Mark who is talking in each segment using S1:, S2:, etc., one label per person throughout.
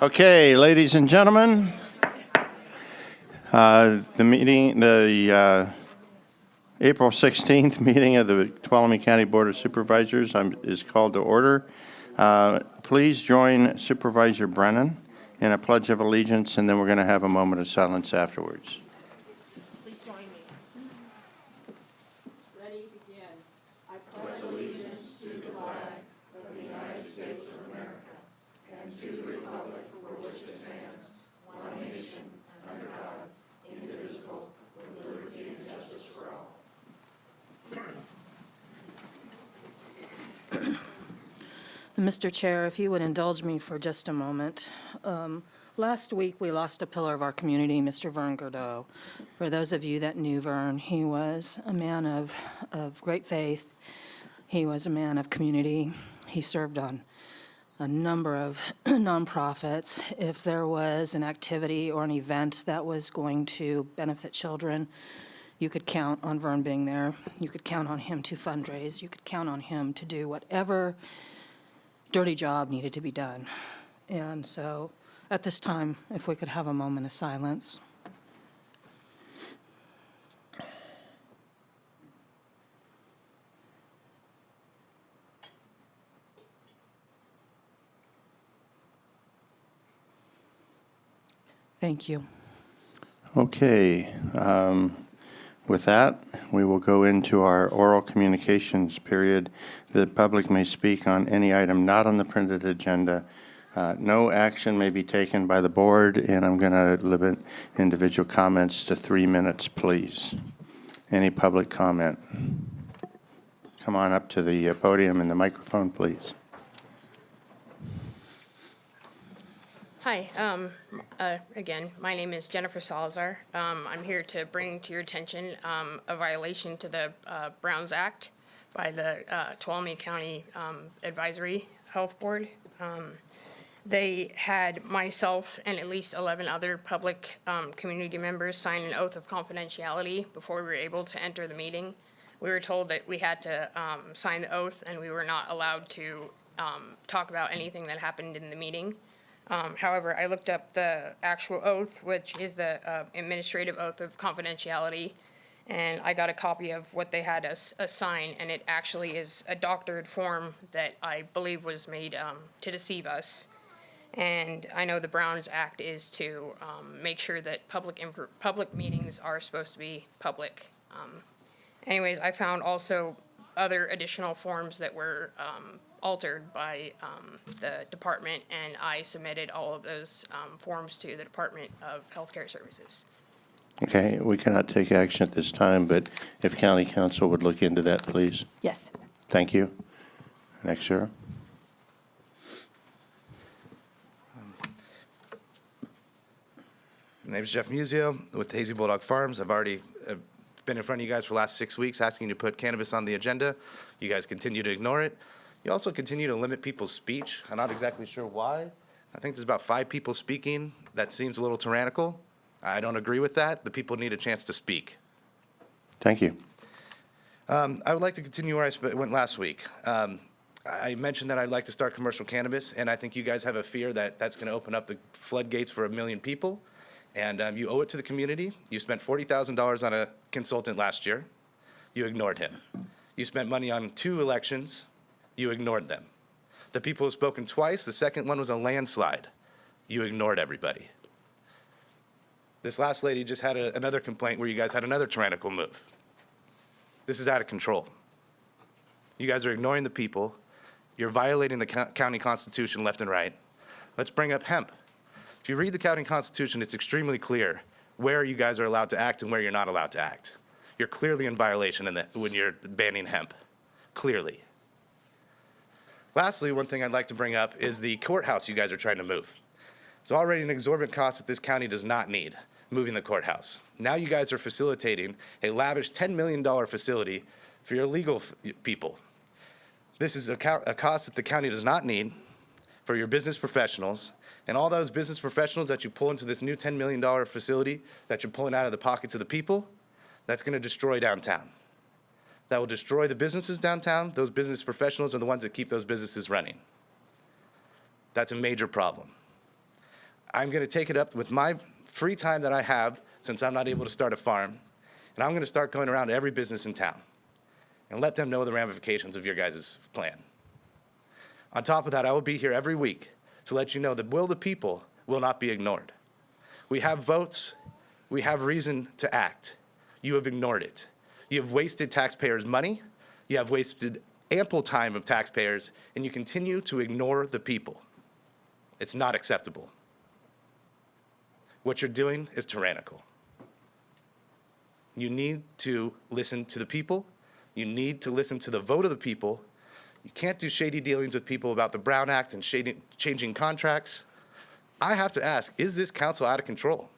S1: Okay, ladies and gentlemen, the April 16th meeting of the Tuolumne County Board of Supervisors is called to order. Please join Supervisor Brennan in a pledge of allegiance, and then we're going to have a moment of silence afterwards.
S2: Please join me. Ready, begin. I pledge allegiance to the flag of the United States of America and to the republic for which it stands, one nation, under God, indivisible, with liberty and justice for all.
S3: Mr. Chair, if you would indulge me for just a moment. Last week, we lost a pillar of our community, Mr. Vern Gordeau. For those of you that knew Vern, he was a man of great faith. He was a man of community. He served on a number of nonprofits. If there was an activity or an event that was going to benefit children, you could count on Vern being there. You could count on him to fundraise. You could count on him to do whatever dirty job needed to be done. And so at this time, if we could have a moment of silence. Thank you.
S1: Okay, with that, we will go into our oral communications period. The public may speak on any item not on the printed agenda. No action may be taken by the board, and I'm going to limit individual comments to 3 minutes, please. Any public comment? Come on up to the podium and the microphone, please.
S4: Hi, again, my name is Jennifer Salazar. I'm here to bring to your attention a violation to the Browns Act by the Tuolumne County Advisory Health Board. They had myself and at least 11 other public community members sign an oath of confidentiality before we were able to enter the meeting. We were told that we had to sign the oath and we were not allowed to talk about anything that happened in the meeting. However, I looked up the actual oath, which is the administrative oath of confidentiality, and I got a copy of what they had us sign, and it actually is a doctored form that I believe was made to deceive us. And I know the Browns Act is to make sure that public meetings are supposed to be public. Anyways, I found also other additional forms that were altered by the department, and I submitted all of those forms to the Department of Healthcare Services.
S1: Okay, we cannot take action at this time, but if County Council would look into that, please.
S3: Yes.
S1: Thank you. Next, Sarah.
S5: My name is Jeff Musio with Hazy Bulldog Farms. I've already been in front of you guys for the last 6 weeks asking you to put cannabis on the agenda. You guys continue to ignore it. You also continue to limit people's speech. I'm not exactly sure why. I think there's about 5 people speaking. That seems a little tyrannical. I don't agree with that. The people need a chance to speak.
S1: Thank you.
S5: I would like to continue where I went last week. I mentioned that I'd like to start commercial cannabis, and I think you guys have a fear that that's going to open up the floodgates for 1 million people. And you owe it to the community. You spent $40,000 on a consultant last year. You ignored him. You spent money on 2 elections. You ignored them. The people have spoken twice. The second one was a landslide. You ignored everybody. This last lady just had another complaint where you guys had another tyrannical move. This is out of control. You guys are ignoring the people. You're violating the county constitution left and right. Let's bring up hemp. If you read the county constitution, it's extremely clear where you guys are allowed to act and where you're not allowed to act. You're clearly in violation when you're banning hemp. Clearly. Lastly, one thing I'd like to bring up is the courthouse you guys are trying to move. It's already an exorbitant cost that this county does not need, moving the courthouse. Now you guys are facilitating a lavish $10 million facility for your legal people. This is a cost that the county does not need for your business professionals, and all those business professionals that you pull into this new $10 million facility that you're pulling out of the pockets of the people, that's going to destroy downtown. That will destroy the businesses downtown. Those business professionals are the ones that keep those businesses running. That's a major problem. I'm going to take it up with my free time that I have, since I'm not able to start a farm, and I'm going to start going around to every business in town and let them know the ramifications of your guys' plan. On top of that, I will be here every week to let you know the will of the people will not be ignored. We have votes. We have reason to act. You have ignored it. You have wasted taxpayers' money. You have wasted ample time of taxpayers, and you continue to ignore the people. It's not acceptable. What you're doing is tyrannical. You need to listen to the people. You need to listen to the vote of the people. You can't do shady dealings with people about the Brown Act and changing contracts. I have to ask, is this council out of control?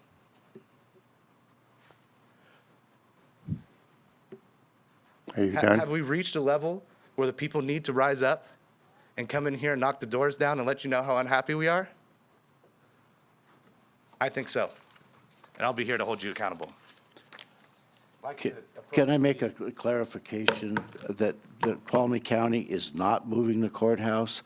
S1: Are you done?
S5: Have we reached a level where the people need to rise up and come in here and knock the doors down and let you know how unhappy we are? I think so. And I'll be here to hold you accountable.
S6: Can I make a clarification that Tuolumne County is not moving the courthouse?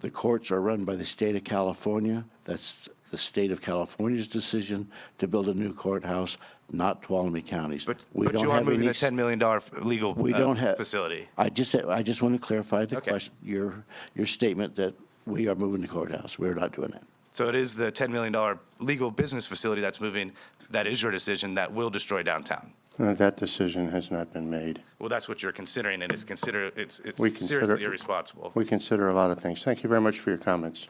S6: The courts are run by the state of California. That's the state of California's decision to build a new courthouse, not Tuolumne County's.
S5: But
S6: We don't
S5: you are
S6: have
S5: moving
S6: any
S5: the $10 million legal
S6: We don't have
S5: facility.
S6: I just want to clarify the
S5: Okay.
S6: question, your statement that we are moving the courthouse. We're not doing that.
S5: So it is the $10 million legal business facility that's moving. That is your decision that will destroy downtown.
S1: That decision has not been made.
S5: Well, that's what you're considering, and it's
S1: We consider-
S5: seriously irresponsible.
S1: We consider a lot of things. Thank you very much for your comments.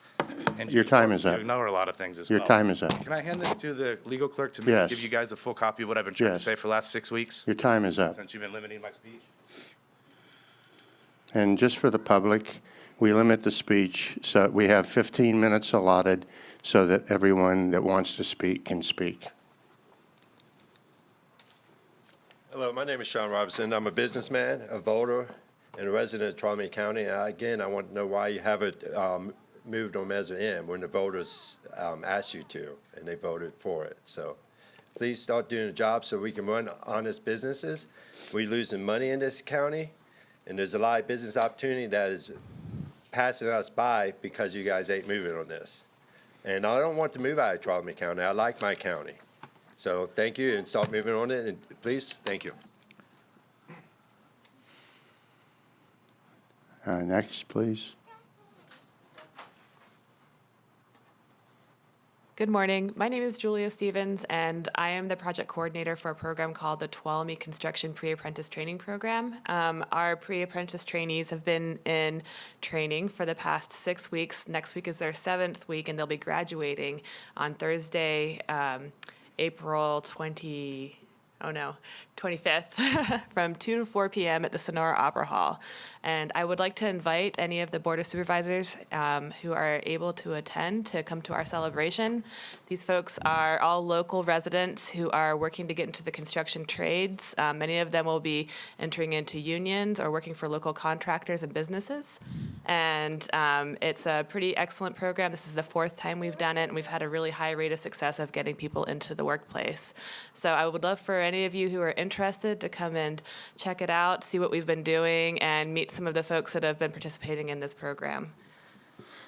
S5: And
S1: Your time is
S5: you
S1: up.
S5: ignore a lot of things as well.
S1: Your time is up.
S5: Can I hand this to the legal clerk to maybe
S1: Yes.
S5: give you guys the full copy of what I've been trying to
S1: Yes.
S5: say for the last 6 weeks,
S1: Your time is up.
S5: since you've been limiting my speech?
S1: And just for the public, we limit the speech, so we have 15 minutes allotted so that everyone that wants to speak can speak.
S7: Hello, my name is Sean Robinson. I'm a businessman, a voter, and a resident of Tuolumne County. Again, I want to know why you haven't moved on Measure M when the voters asked you to, and they voted for it. So please start doing the job so we can run honest businesses. We're losing money in this county, and there's a lot of business opportunity that is passing us by because you guys ain't moving on this. And I don't want to move out of Tuolumne County. I like my county. So thank you, and start moving on it, and please, thank you.
S1: Next, please.
S8: Good morning. My name is Julia Stevens, and I am the project coordinator for a program called the Tuolumne Construction Pre-Apprentice Training Program. Our pre-apprentice trainees have been in training for the past 6 weeks. Next week is their 7th week, and they'll be graduating on Thursday, April 25th from 2 to 4 p.m. at the Sonora Opera Hall. And I would like to invite any of the Board of Supervisors who are able to attend to come to our celebration. These folks are all local residents who are working to get into the construction trades. Many of them will be entering into unions or working for local contractors and businesses. And it's a pretty excellent program. This is the 4th time we've done it, and we've had a really high rate of success of getting people into the workplace. So I would love for any of you who are interested to come and check it out, see what we've been doing, and meet some of the folks that have been participating in this program.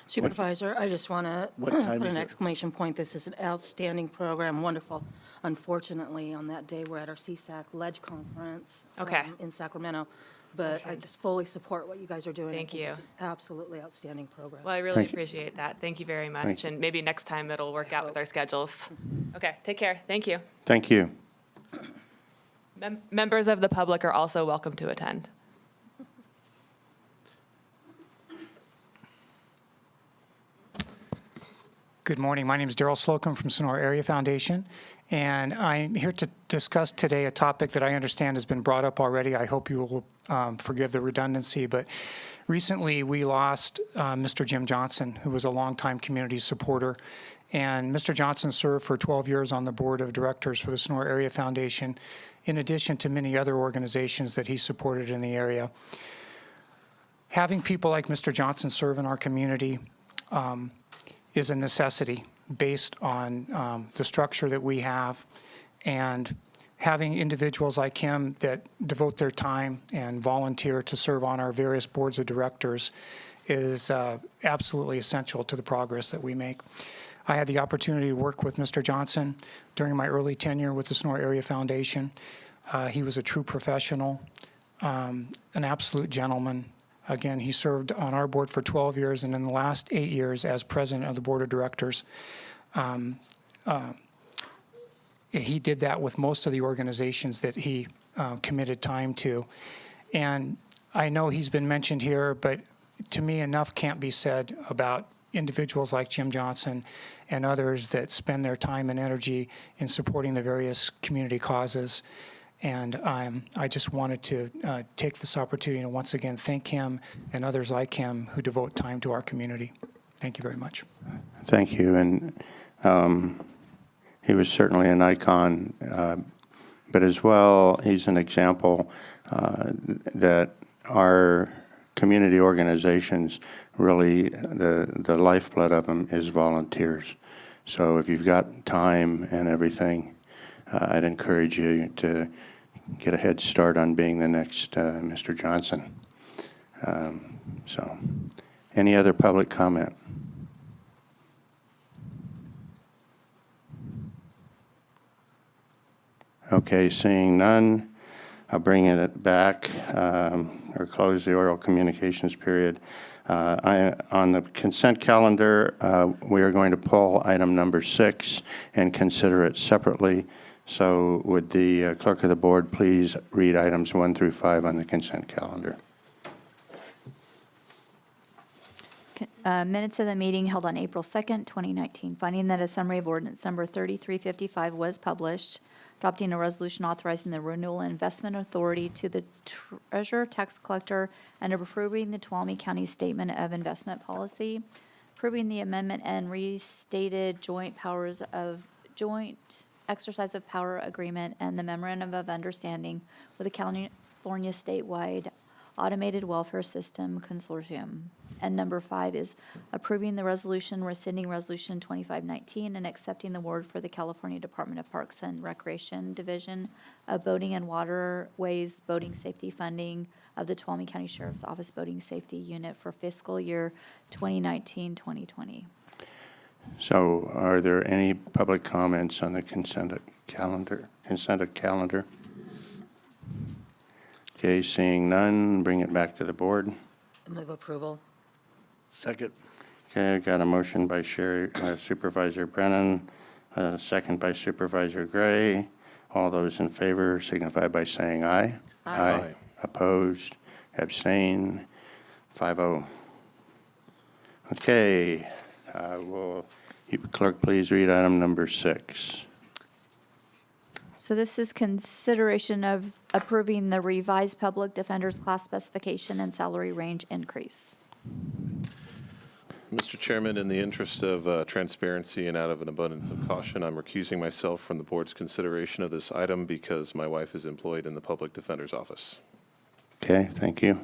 S3: Supervisor, I just want to
S6: What
S3: put
S6: time is
S3: an
S6: it?
S3: exclamation point. This is an outstanding program, wonderful. Unfortunately, on that day, we're at our CSAC Ledge Conference
S8: Okay.
S3: in Sacramento, but I just fully support what you guys are doing. I
S8: Thank
S3: think
S8: you.
S3: it's an absolutely outstanding program.
S8: Well, I really
S1: Thank you.
S8: appreciate that. Thank you very much.
S1: Thank you.
S8: And maybe next time it'll work out with our schedules. Okay, take care. Thank you.
S1: Thank you.
S8: Members of the public are also welcome to attend.
S9: Good morning. My name is Daryl Slocum from Sonora Area Foundation, and I'm here to discuss today a topic that I understand has been brought up already. I hope you will forgive the redundancy, but recently we lost Mr. Jim Johnson, who was a longtime community supporter. And Mr. Johnson served for 12 years on the board of directors for the Sonora Area Foundation, in addition to many other organizations that he supported in the area. Having people like Mr. Johnson serve in our community is a necessity based on the structure that we have, and having individuals like him that devote their time and volunteer to serve on our various boards of directors is absolutely essential to the progress that we make. I had the opportunity to work with Mr. Johnson during my early tenure with the Sonora Area Foundation. He was a true professional, an absolute gentleman. Again, he served on our board for 12 years, and in the last 8 years as president of the board of directors. He did that with most of the organizations that he committed time to. And I know he's been mentioned here, but to me, enough can't be said about individuals like Jim Johnson and others that spend their time and energy in supporting the various community causes. And I just wanted to take this opportunity to once again thank him and others like him who devote time to our community. Thank you very much.
S1: Thank you. And he was certainly an icon, but as well, he's an example that our community organizations really, the lifeblood of them is volunteers. So if you've got time and everything, I'd encourage you to get a head start on being the next Mr. Johnson. So, any other public comment? Okay, seeing none, I'll bring it back or close the oral communications period. On the consent calendar, we are going to pull item number 6 and consider it separately. So would the clerk of the board please read items 1 through 5 on the consent calendar?
S10: Minutes of the meeting held on April 2nd, 2019, finding that a summary of ordinance number 3355 was published, adopting a resolution authorizing the renewal investment authority to the treasurer, tax collector, and approving the Tuolumne County Statement of Investment Policy, approving the amendment and restated joint exercise of power agreement and the memorandum of understanding with the California statewide automated welfare system consortium. And number 5 is approving the resolution rescinding resolution 2519 and accepting the award for the California Department of Parks and Recreation Division of Boating and Waterways Boating Safety Funding of the Tuolumne County Sheriff's Office Boating Safety Unit for fiscal year 2019-2020.
S1: So are there any public comments on the consent calendar? Okay, seeing none, bring it back to the board.
S3: Move approval.
S6: Second.
S1: Okay, I got a motion by Supervisor Brennan, a second by Supervisor Gray. All those in favor signify by saying aye.
S7: Aye.
S1: Opposed, abstain, 5-0. Okay, will clerk please read item number 6.
S10: So this is consideration of approving the revised public defender's class specification and salary range increase.
S11: Mr. Chairman, in the interest of transparency and out of an abundance of caution, I'm recusing myself from the board's consideration of this item because my wife is employed in the public defender's office.
S1: Okay, thank you.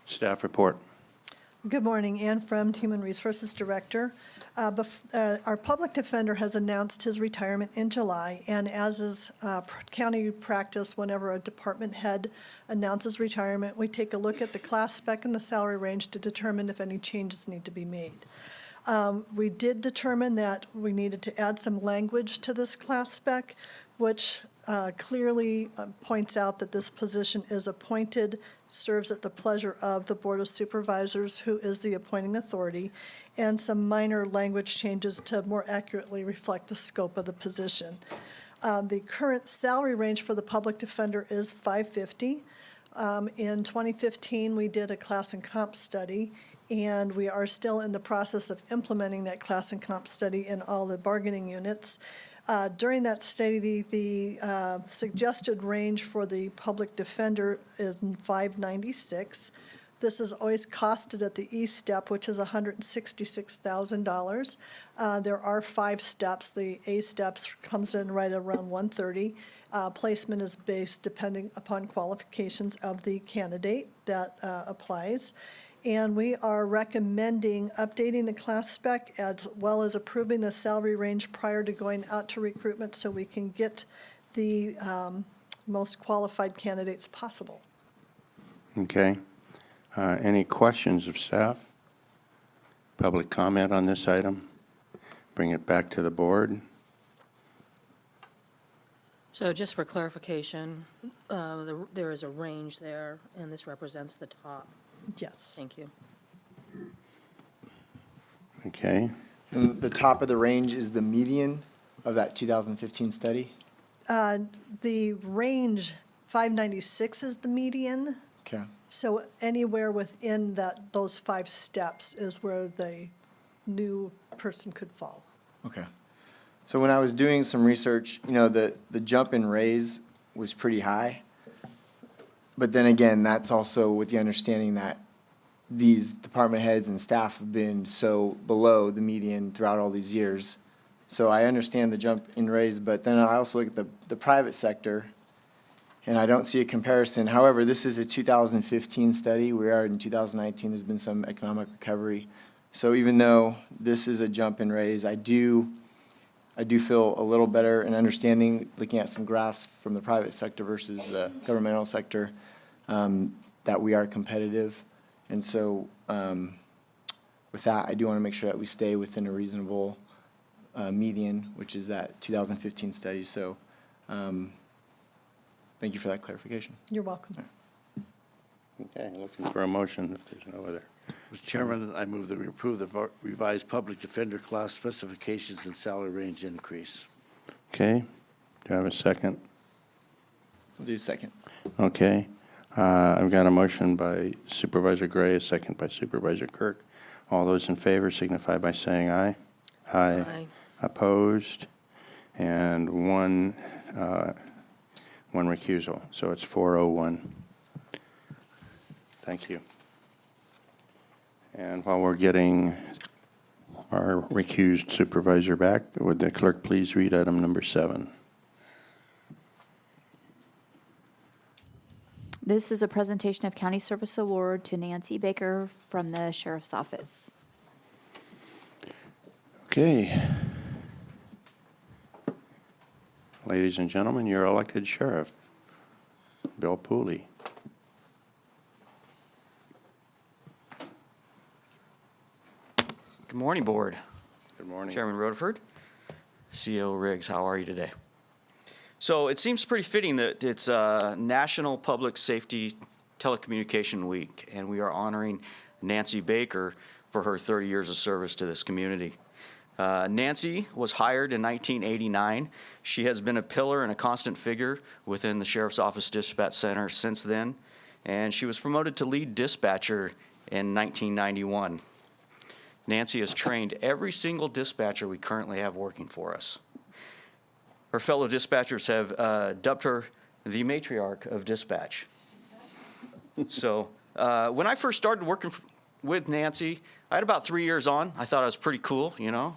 S1: Staff report.
S12: Good morning, Ann Fremd, Human Resources Director. Our public defender has announced his retirement in July, and as is county practice, whenever a department head announces retirement, we take a look at the class spec and the salary range to determine if any changes need to be made. We did determine that we needed to add some language to this class spec, which clearly points out that this position is appointed, serves at the pleasure of the Board of Supervisors, who is the appointing authority, and some minor language changes to more accurately reflect the scope of the position. The current salary range for the public defender is $550. In 2015, we did a class and comp study, and we are still in the process of implementing that class and comp study in all the bargaining units. During that study, the suggested range for the public defender is $596. This is always costed at the E step, which is $166,000. There are 5 steps. The A steps comes in right around $130. Placement is based depending upon qualifications of the candidate that applies. And we are recommending updating the class spec as well as approving the salary range prior to going out to recruitment so we can get the most qualified candidates possible.
S1: Okay. Any questions of staff? Public comment on this item? Bring it back to the board.
S3: So just for clarification, there is a range there, and this represents the top.
S12: Yes.
S3: Thank you.
S1: Okay.
S13: And the top of the range is the median of that 2015 study?
S12: The range, 596 is the median.
S13: Okay.
S12: So anywhere within those 5 steps is where the new person could fall.
S13: Okay. So when I was doing some research, you know, the jump in raise was pretty high. But then again, that's also with the understanding that these department heads and staff have been so below the median throughout all these years. So I understand the jump in raise, but then I also look at the private sector, and I don't see a comparison. However, this is a 2015 study. We are in 2019. There's been some economic recovery. So even though this is a jump in raise, I do feel a little better in understanding, looking at some graphs from the private sector versus the governmental sector, that we are competitive. And so with that, I do want to make sure that we stay within a reasonable median, which is that 2015 study. So thank you for that clarification.
S12: You're welcome.
S1: Okay, looking for a motion if there's no other.
S6: Mr. Chairman, I move that we approve the revised public defender class specifications and salary range increase.
S1: Okay, do I have a second?
S13: We'll do second.
S1: Okay, I've got a motion by Supervisor Gray, a second by Supervisor Kirk. All those in favor signify by saying aye.
S3: Aye.
S1: Opposed, and one recusal, so it's 401. Thank you. And while we're getting our recused supervisor back, would the clerk please read item number 7?
S10: This is a presentation of County Service Award to Nancy Baker from the Sheriff's Office.
S1: Okay. Ladies and gentlemen, your elected sheriff, Bill Pooley.
S14: Good morning, Board.
S1: Good morning.
S14: Chairman Rutherford, CEO Riggs, how are you today? So it seems pretty fitting that it's National Public Safety Telecommunication Week, and we are honoring Nancy Baker for her 30 years of service to this community. Nancy was hired in 1989. She has been a pillar and a constant figure within the Sheriff's Office Dispatch Center since then, and she was promoted to lead dispatcher in 1991. Nancy has trained every single dispatcher we currently have working for us. Her fellow dispatchers have dubbed her the matriarch of dispatch. So when I first started working with Nancy, I had about 3 years on. I thought I was pretty cool, you know,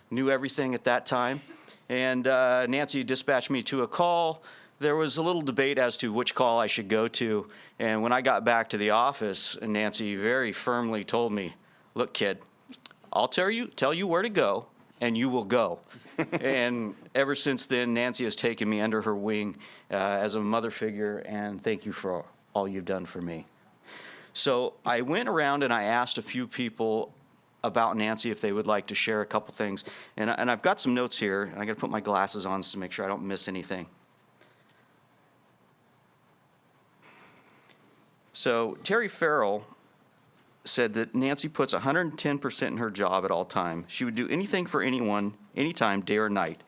S14: knew everything at that time. And Nancy dispatched me to a call. There was a little debate as to which call I should go to. And when I got back to the office, Nancy very firmly told me, "Look, kid, I'll tell you where to go, and you will go." And ever since then, Nancy has taken me under her wing as a mother figure, and thank you for all you've done for me. So I went around and I asked a few people about Nancy if they would like to share a couple things. And I've got some notes here, and I got to put my glasses on to make sure I don't miss anything. So Terry Farrell said that Nancy puts 110% in her job at all times. She would do anything for anyone, anytime, day or night.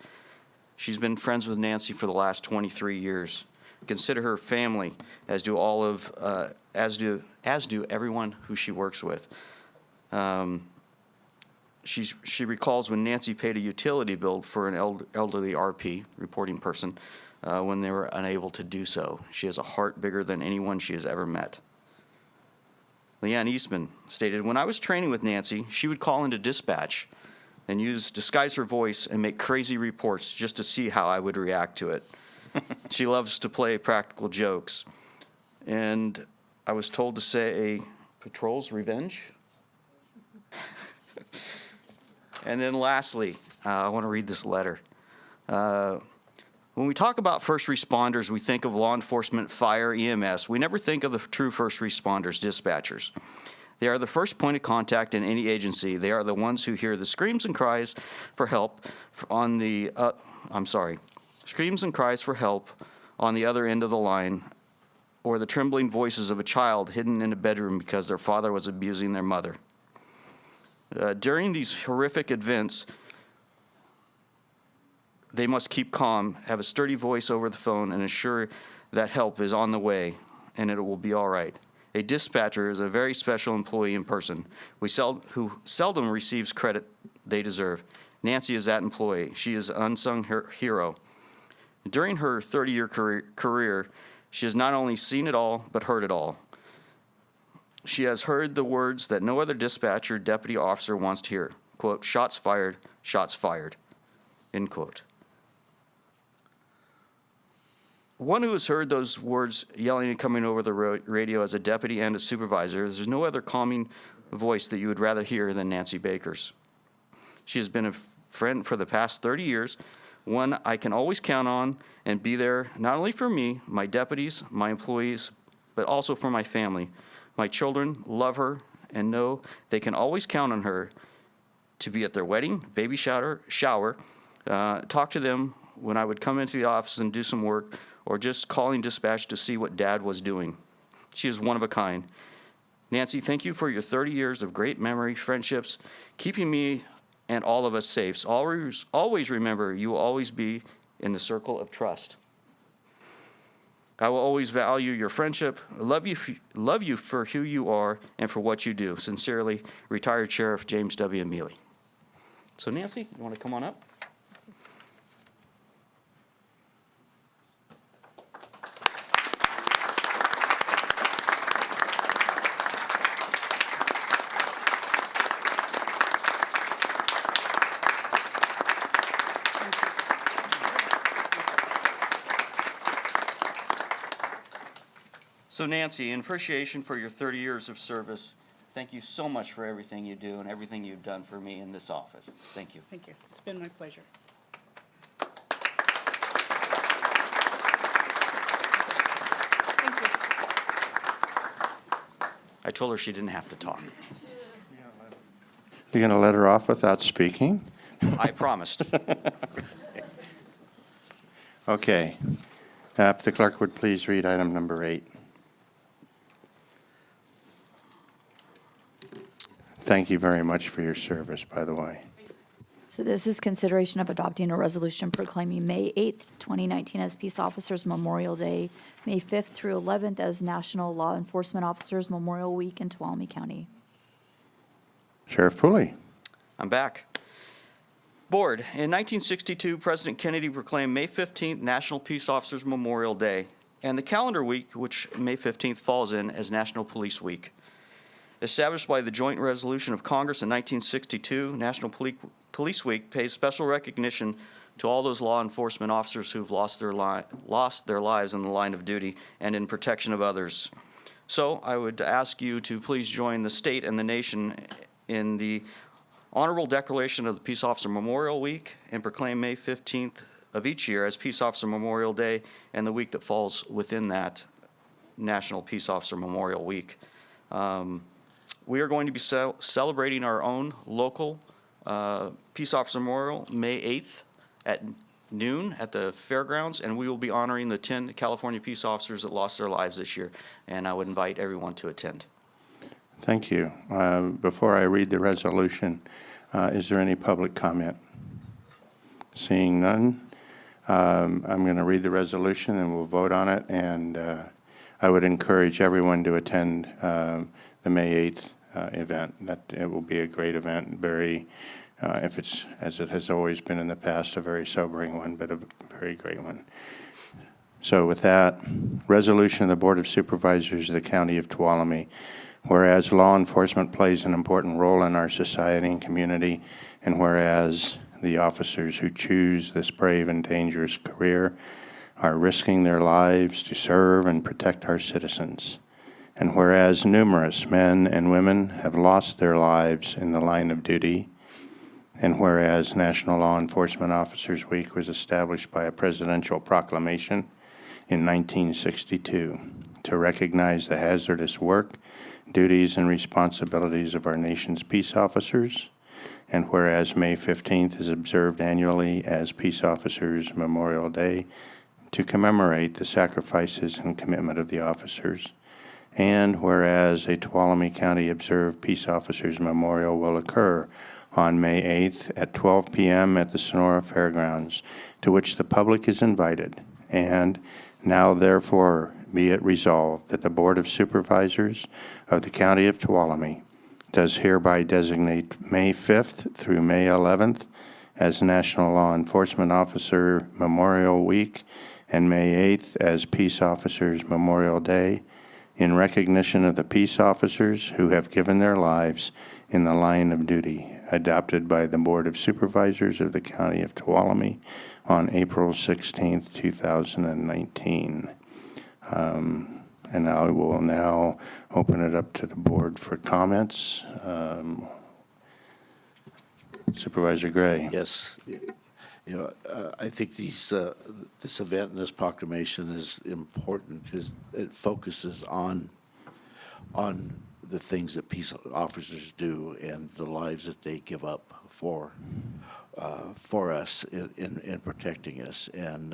S14: She's been friends with Nancy for the last 23 years. Consider her family, as do everyone who she works with. She recalls when Nancy paid a utility bill for an elderly RP, reporting person, when they were unable to do so. She has a heart bigger than anyone she has ever met. Leanne Eastman stated, "When I was training with Nancy, she would call into dispatch and disguise her voice and make crazy reports just to see how I would react to it. She loves to play practical jokes. And I was told to say Patrol's Revenge. And then lastly, I want to read this letter. When we talk about first responders, we think of law enforcement, fire, EMS. We never think of the true first responders, dispatchers. They are the first point of contact in any agency. They are the ones who hear the screams and cries for help on the, screams and cries for help on the other end of the line, or the trembling voices of a child hidden in a bedroom because their father was abusing their mother. During these horrific events, they must keep calm, have a sturdy voice over the phone, and assure that help is on the way and it will be all right. A dispatcher is a very special employee in person who seldom receives credit they deserve. Nancy is that employee. She is an unsung hero. During her 30-year career, she has not only seen it all, but heard it all. She has heard the words that no other dispatcher, deputy officer wants to hear. Quote, shots fired, end quote. One who has heard those words yelling and coming over the radio as a deputy and a supervisor, there's no other calming voice that you would rather hear than Nancy Baker's. She has been a friend for the past 30 years, one I can always count on and be there not only for me, my deputies, my employees, but also for my family. My children love her and know they can always count on her to be at their wedding, baby shower, talk to them when I would come into the office and do some work, or just calling dispatch to see what Dad was doing. She is one of a kind. Nancy, thank you for your 30 years of great memory, friendships, keeping me and all of us safe. Always remember, you will always be in the circle of trust. I will always value your friendship, love you for who you are and for what you do. Sincerely, retired Sheriff James W. Mealy. So Nancy, you want to come on up? So Nancy, in appreciation for your 30 years of service, thank you so much for everything you do and everything you've done for me in this office. Thank you.
S2: Thank you. It's been my pleasure. Thank you.
S14: I told her she didn't have to talk.
S1: You're going to let her off without speaking?
S14: I promised.
S1: Okay. If the clerk would please read item number 8. Thank you very much for your service, by the way.
S10: So this is consideration of adopting a resolution proclaiming May 8th, 2019 as Peace Officers Memorial Day, May 5th through 11th as National Law Enforcement Officers Memorial Week in Tuolumne County.
S1: Sheriff Pooley.
S14: I'm back. Board, in 1962, President Kennedy proclaimed May 15th National Peace Officers Memorial Day, and the calendar week, which May 15th falls in, as National Police Week. Established by the joint resolution of Congress in 1962, National Police Week pays special recognition to all those law enforcement officers who've lost their lives in the line of duty and in protection of others. So I would ask you to please join the state and the nation in the honorable declaration of the Peace Officer Memorial Week and proclaim May 15th of each year as Peace Officer Memorial Day and the week that falls within that National Peace Officer Memorial Week. We are going to be celebrating our own local Peace Officer Memorial May 8th at noon at the fairgrounds, and we will be honoring the 10 California peace officers that lost their lives this year, and I would invite everyone to attend.
S1: Thank you. Before I read the resolution, is there any public comment? Seeing none, I'm going to read the resolution and we'll vote on it, and I would encourage everyone to attend the May 8th event. That it will be a great event, very, if it's, as it has always been in the past, a very sobering one, but a very great one. So with that, resolution of the Board of Supervisors of the County of Tuolumne, whereas law enforcement plays an important role in our society and community, and whereas the officers who choose this brave and dangerous career are risking their lives to serve and protect our citizens. And whereas numerous men and women have lost their lives in the line of duty, and whereas National Law Enforcement Officers Week was established by a presidential proclamation in 1962 to recognize the hazardous work, duties, and responsibilities of our nation's peace officers, and whereas May 15th is observed annually as Peace Officers Memorial Day to commemorate the sacrifices and commitment of the officers, and whereas a Tuolumne County Observed Peace Officers Memorial will occur on May 8th at 12 p.m. at the Sonora Fairgrounds, to which the public is invited. And now therefore be it resolved that the Board of Supervisors of the County of Tuolumne does hereby designate May 5th through May 11th as National Law Enforcement Officer Memorial Week and May 8th as Peace Officers Memorial Day in recognition of the peace officers who have given their lives in the line of duty, adopted by the Board of Supervisors of the County of Tuolumne on April 16, 2019. And I will now open it up to the board for comments. Supervisor Gray.
S6: Yes. I think this event and this proclamation is important because it focuses on the things that peace officers do and the lives that they give up for us in protecting us. And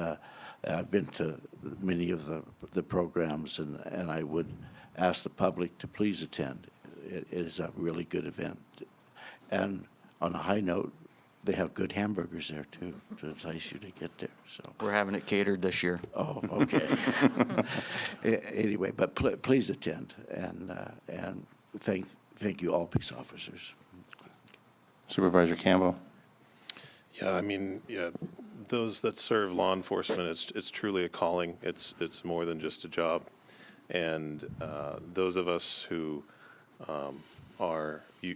S6: I've been to many of the programs, and I would ask the public to please attend. It is a really good event. And on a high note, they have good hamburgers there too to entice you to get there. So
S14: We're having it catered this year.
S6: oh, okay. Anyway, but please attend and thank you all peace officers.
S1: Supervisor Campbell.
S11: Yeah, I mean, yeah, those that serve law enforcement, it's truly a calling. It's more than just a job. And those of us who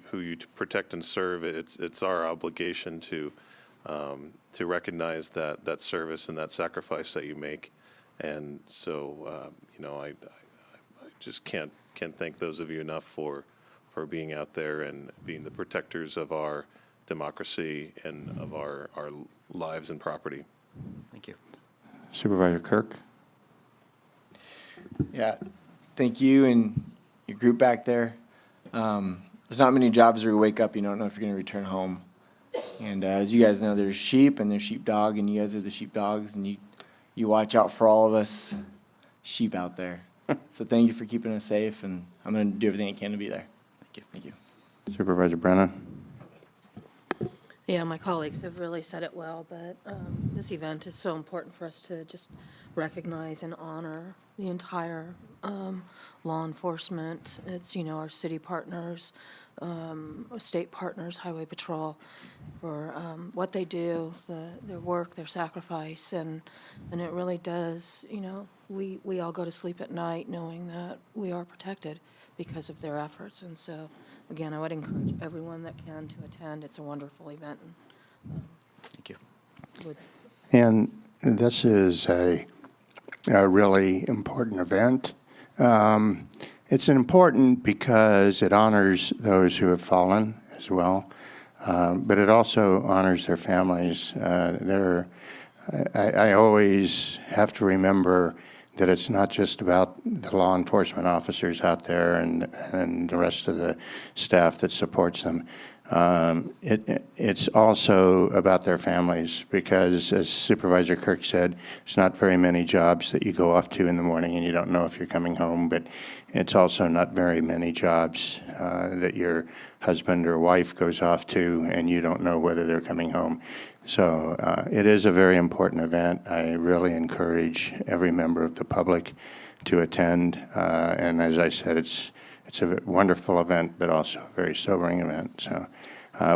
S11: who you protect and serve, it's our obligation to recognize that service and that sacrifice that you make. And so, I just can't thank those of you enough for being out there and being the protectors of our democracy and of our lives and property.
S14: Thank you.
S1: Supervisor Kirk.
S13: Yeah, thank you and your group back there. There's not many jobs where you wake up, you don't know if you're going to return home. And as you guys know, there's sheep and there's sheepdog, and you guys are the sheepdogs, and you watch out for all of us sheep out there. So thank you for keeping us safe, and I'm going to do everything I can to be there. Thank you. Thank you.
S1: Supervisor Brennan.
S3: Yeah, my colleagues have really said it well, but this event is so important for us to just recognize and honor the entire law enforcement. It's, our city partners, our state partners, Highway Patrol, for what they do, their work, their sacrifice, and it really does, we all go to sleep at night knowing that we are protected because of their efforts. And so, again, I would encourage everyone that can to attend. It's a wonderful event.
S14: Thank you.
S1: And this is a really important event. It's important because it honors those who have fallen as well, but it also honors their families. I always have to remember that it's not just about the law enforcement officers out there and the rest of the staff that supports them. It's also about their families because, as Supervisor Kirk said, there's not very many jobs that you go off to in the morning and you don't know if you're coming home, but it's also not very many jobs that your husband or wife goes off to and you don't know whether they're coming home. So it is a very important event. I really encourage every member of the public to attend. And as I said, it's a wonderful event, but also a very sobering event. So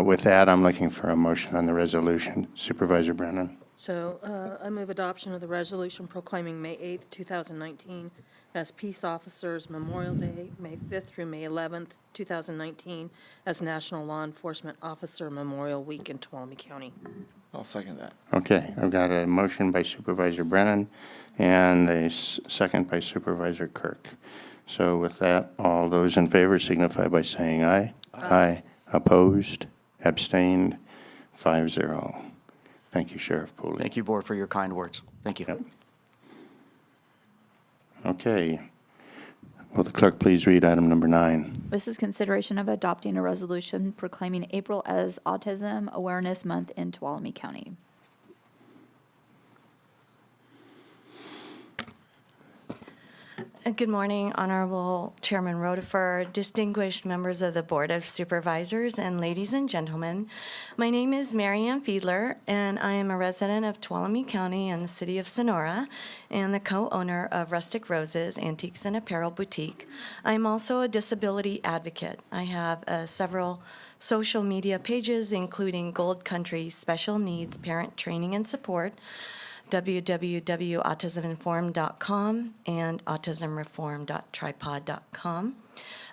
S1: with that, I'm looking for a motion on the resolution. Supervisor Brennan.
S3: So I move adoption of the resolution proclaiming May 8th, 2019 as Peace Officers Memorial Day, May 5th through May 11th, 2019 as National Law Enforcement Officer Memorial Week in Tuolumne County.
S13: I'll second that.
S1: Okay, I've got a motion by Supervisor Brennan and a second by Supervisor Kirk. So with that, all those in favor signify by saying aye. Aye. Opposed? Abstained? 5-0. Thank you, Sheriff Pooley.
S14: Thank you, Board, for your kind words. Thank you.
S1: Yep. Okay. Will the clerk please read item number 9?
S10: This is consideration of adopting a resolution proclaiming April as Autism Awareness Month in Tuolumne County.
S15: Good morning, Honorable Chairman Rotifer, distinguished members of the Board of Supervisors, and ladies and gentlemen. My name is Mary Ann Fiedler, and I am a resident of Tuolumne County and the city of Sonora, and the co-owner of Rustic Roses Antiques and Apparel Boutique. I am also a disability advocate. I have several social media pages, including Gold Country Special Needs Parent Training and Support, www.autisminformed.com, and autismreform.tripod.com.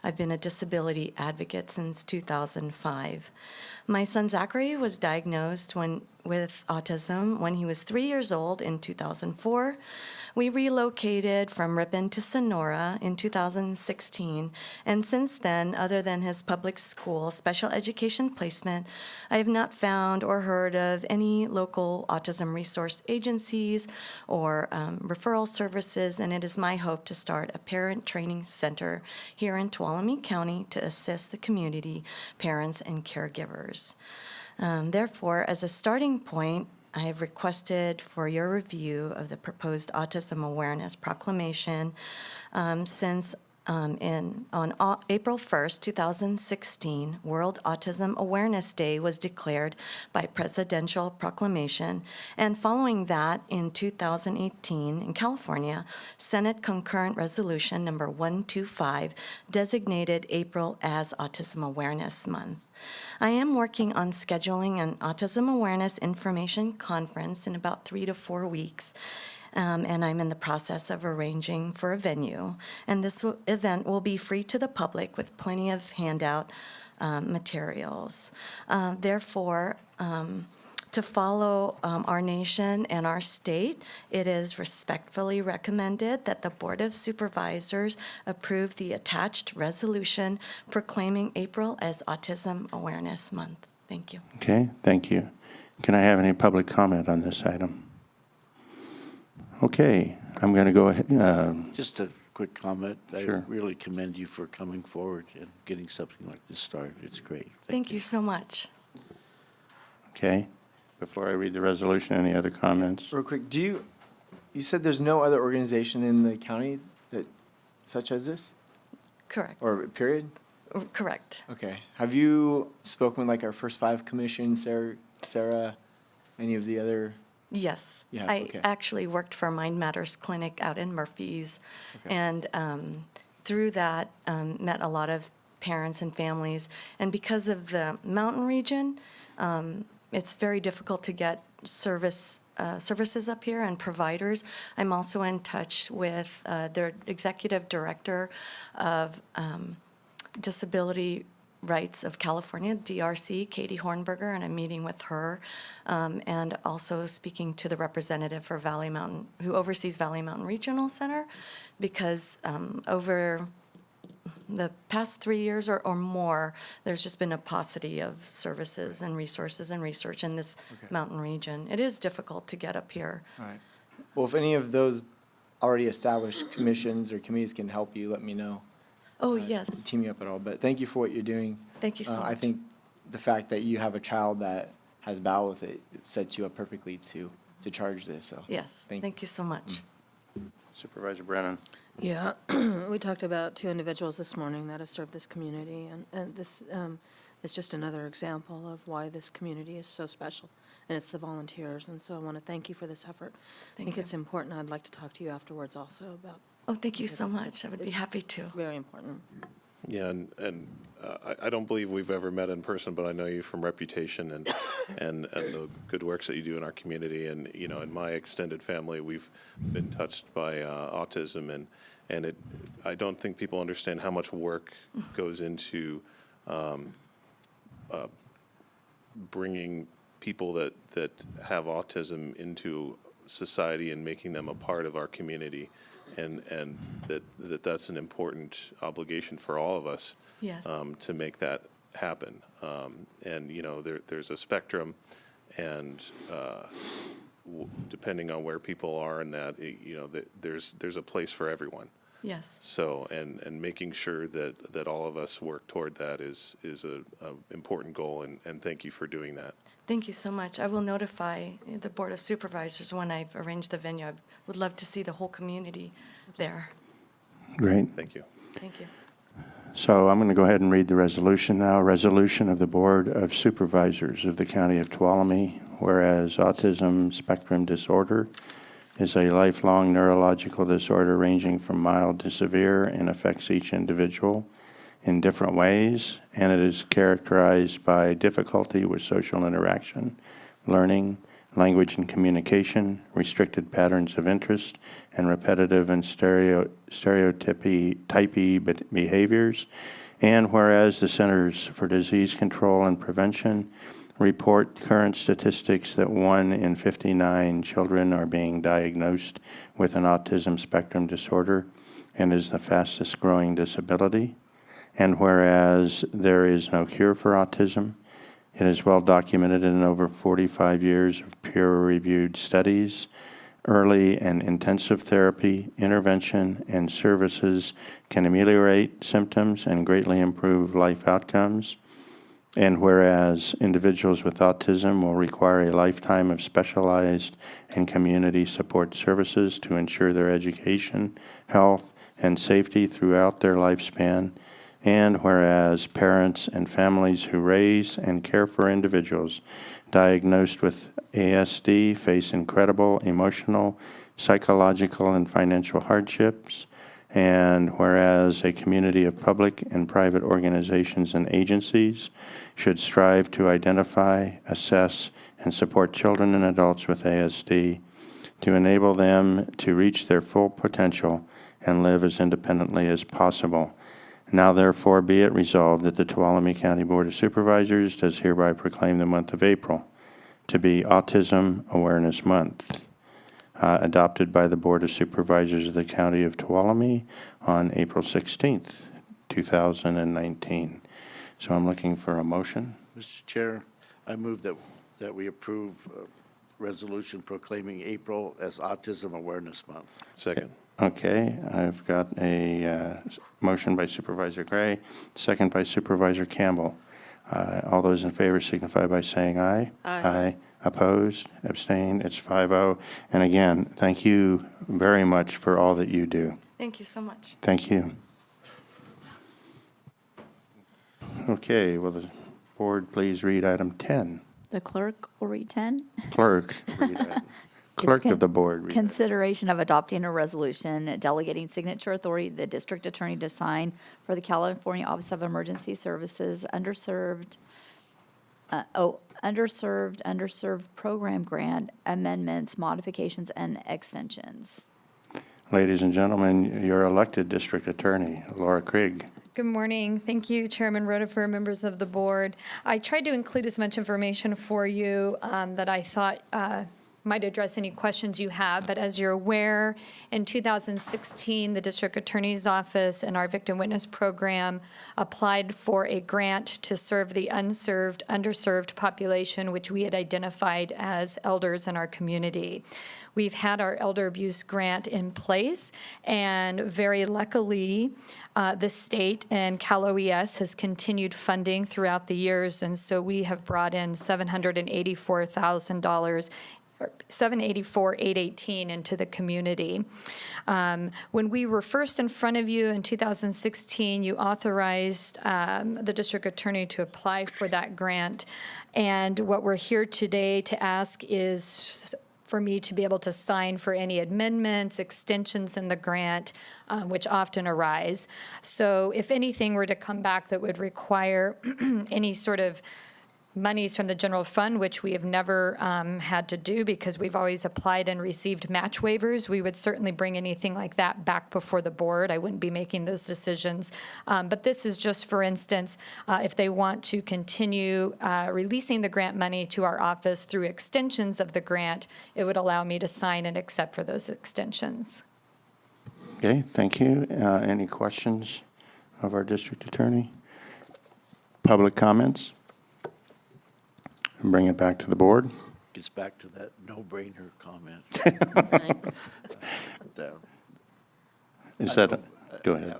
S15: I've been a disability advocate since 2005. My son Zachary was diagnosed with autism when he was 3 years old in 2004. We relocated from Ripon to Sonora in 2016, and since then, other than his public school special education placement, I have not found or heard of any local autism resource agencies or referral services, and it is my hope to start a parent training center here in Tuolumne County to assist the community, parents, and caregivers. Therefore, as a starting point, I have requested for your review of the proposed Autism Awareness Proclamation since on April 1st, 2016, World Autism Awareness Day was declared by presidential proclamation, and following that, in 2018, in California, Senate Concurrent Resolution number 125 designated April as Autism Awareness Month. I am working on scheduling an Autism Awareness Information Conference in about 3 to 4 weeks. And I'm in the process of arranging for a venue. And this event will be free to the public with plenty of handout materials. Therefore, to follow our nation and our state, it is respectfully recommended that the Board of Supervisors approve the attached resolution proclaiming April as Autism Awareness Month. Thank you.
S1: Okay, thank you. Can I have any public comment on this item? Okay, I'm going to go ahead.
S6: Just a quick comment.
S1: Sure.
S6: I really commend you for coming forward and getting something like this started. It's great.
S15: Thank you so much.
S1: Okay, before I read the resolution, any other comments?
S13: Real quick, you said there's no other organization in the county that, such as this?
S15: Correct.
S13: Or period?
S15: Correct.
S13: Okay. Have you spoken with like our first 5 commission, Sarah, any of the other?
S15: Yes.
S13: You have,
S15: I
S13: okay.
S15: actually worked for Mind Matters Clinic out in Murphy's, and through that, met a lot of parents and families. And because of the mountain region, it's very difficult to get services up here and providers. I'm also in touch with their executive director of Disability Rights of California, DRC, Katie Hornberger, and I'm meeting with her, and also speaking to the representative for Valley Mountain, who oversees Valley Mountain Regional Center, because over the past 3 years or more, there's just been a paucity of services and resources and research in this mountain region. It is difficult to get up here.
S13: All right. Well, if any of those already established commissions or committees can help you, let me know.
S15: Oh, yes.
S13: Team you up at all, but thank you for what you're doing.
S15: Thank you so much.
S13: I think the fact that you have a child that has battled with it sets you up perfectly to charge this, so.
S15: Yes, thank you so much.
S1: Supervisor Brennan.
S3: Yeah, we talked about 2 individuals this morning that have served this community, and this is just another example of why this community is so special, and it's the volunteers, and so I want to thank you for this effort. I think it's important. I'd like to talk to you afterwards also about.
S15: Oh, thank you so much. I would be happy to.
S3: Very important.
S11: Yeah, and I don't believe we've ever met in person, but I know you from reputation and the good works that you do in our community. And, you know, in my extended family, we've been touched by autism, and I don't think people understand how much work goes into bringing people that have autism into society and making them a part of our community, and that's an important obligation for all of us.
S15: Yes.
S11: To make that happen. And, you know, there's a spectrum, and depending on where people are in that, you know, there's a place for everyone.
S15: Yes.
S11: So, and making sure that all of us work toward that is a important goal, and thank you for doing that.
S15: Thank you so much. I will notify the Board of Supervisors when I've arranged the venue. I would love to see the whole community there.
S1: Great.
S11: Thank you.
S15: Thank you.
S1: So I'm going to go ahead and read the resolution now. Resolution of the Board of Supervisors of the County of Tuolumne, whereas autism spectrum disorder is a lifelong neurological disorder ranging from mild to severe and affects each individual in different ways, and it is characterized by difficulty with social interaction, learning, language and communication, restricted patterns of interest, and repetitive and stereotypy behaviors. And whereas the Centers for Disease Control and Prevention report current statistics that 1 in 59 children are being diagnosed with an autism spectrum disorder and is the fastest growing disability. And whereas there is no cure for autism, it is well documented in over 45 years of peer-reviewed studies, early and intensive therapy, intervention, and services can ameliorate symptoms and greatly improve life outcomes. And whereas individuals with autism will require a lifetime of specialized and community support services to ensure their education, health, and safety throughout their lifespan. And whereas parents and families who raise and care for individuals diagnosed with ASD face incredible emotional, psychological, and financial hardships. And whereas a community of public and private organizations and agencies should strive to identify, assess, and support children and adults with ASD to enable them to reach their full potential and live as independently as possible. Now therefore be it resolved that the Tuolumne County Board of Supervisors does hereby proclaim the month of April to be Autism Awareness Month, adopted by the Board of Supervisors of the County of Tuolumne on April 16th, 2019. So I'm looking for a motion.
S6: Mr. Chair, I move that we approve a resolution proclaiming April as Autism Awareness Month.
S11: Second.
S1: Okay, I've got a motion by Supervisor Gray, second by Supervisor Campbell. All those in favor signify by saying aye. Aye. Opposed? Abstained? It's 5-0. And again, thank you very much for all that you do.
S15: Thank you so much.
S1: Thank you. Okay, will the board please read item 10?
S10: The clerk will read 10.
S1: Clerk, read it. Clerk of the board, read it.
S10: Consideration of adopting a resolution delegating signature authority to the district attorney to sign for the California Office of Emergency Services underserved program grant amendments, modifications, and extensions.
S1: Ladies and gentlemen, your elected district attorney, Laura Krieg.
S16: Good morning. Thank you, Chairman Rotifer, members of the board. I tried to include as much information for you that I thought might address any questions you have, but as you're aware, in 2016, the District Attorney's Office and our Victim Witness Program applied for a grant to serve the underserved population, which we had identified as elders in our community. We've had our elder abuse grant in place, and very luckily, the state and Cal OES has continued funding throughout the years, and so we have brought in $784,000 $784,818 into the community. When we were first in front of you in 2016, you authorized the district attorney to apply for that grant. And what we're here today to ask is for me to be able to sign for any amendments, extensions in the grant, which often arise. So if anything were to come back that would require any sort of monies from the general fund, which we have never had to do because we've always applied and received match waivers. We would certainly bring anything like that back before the board. I wouldn't be making those decisions. But this is just, for instance, if they want to continue releasing the grant money to our office through extensions of the grant, it would allow me to sign and accept for those extensions.
S1: Okay, thank you. Any questions of our district attorney? Public comments? And bring it back to the board.
S6: Gets back to that no-brainer comment.
S1: Is that, go ahead.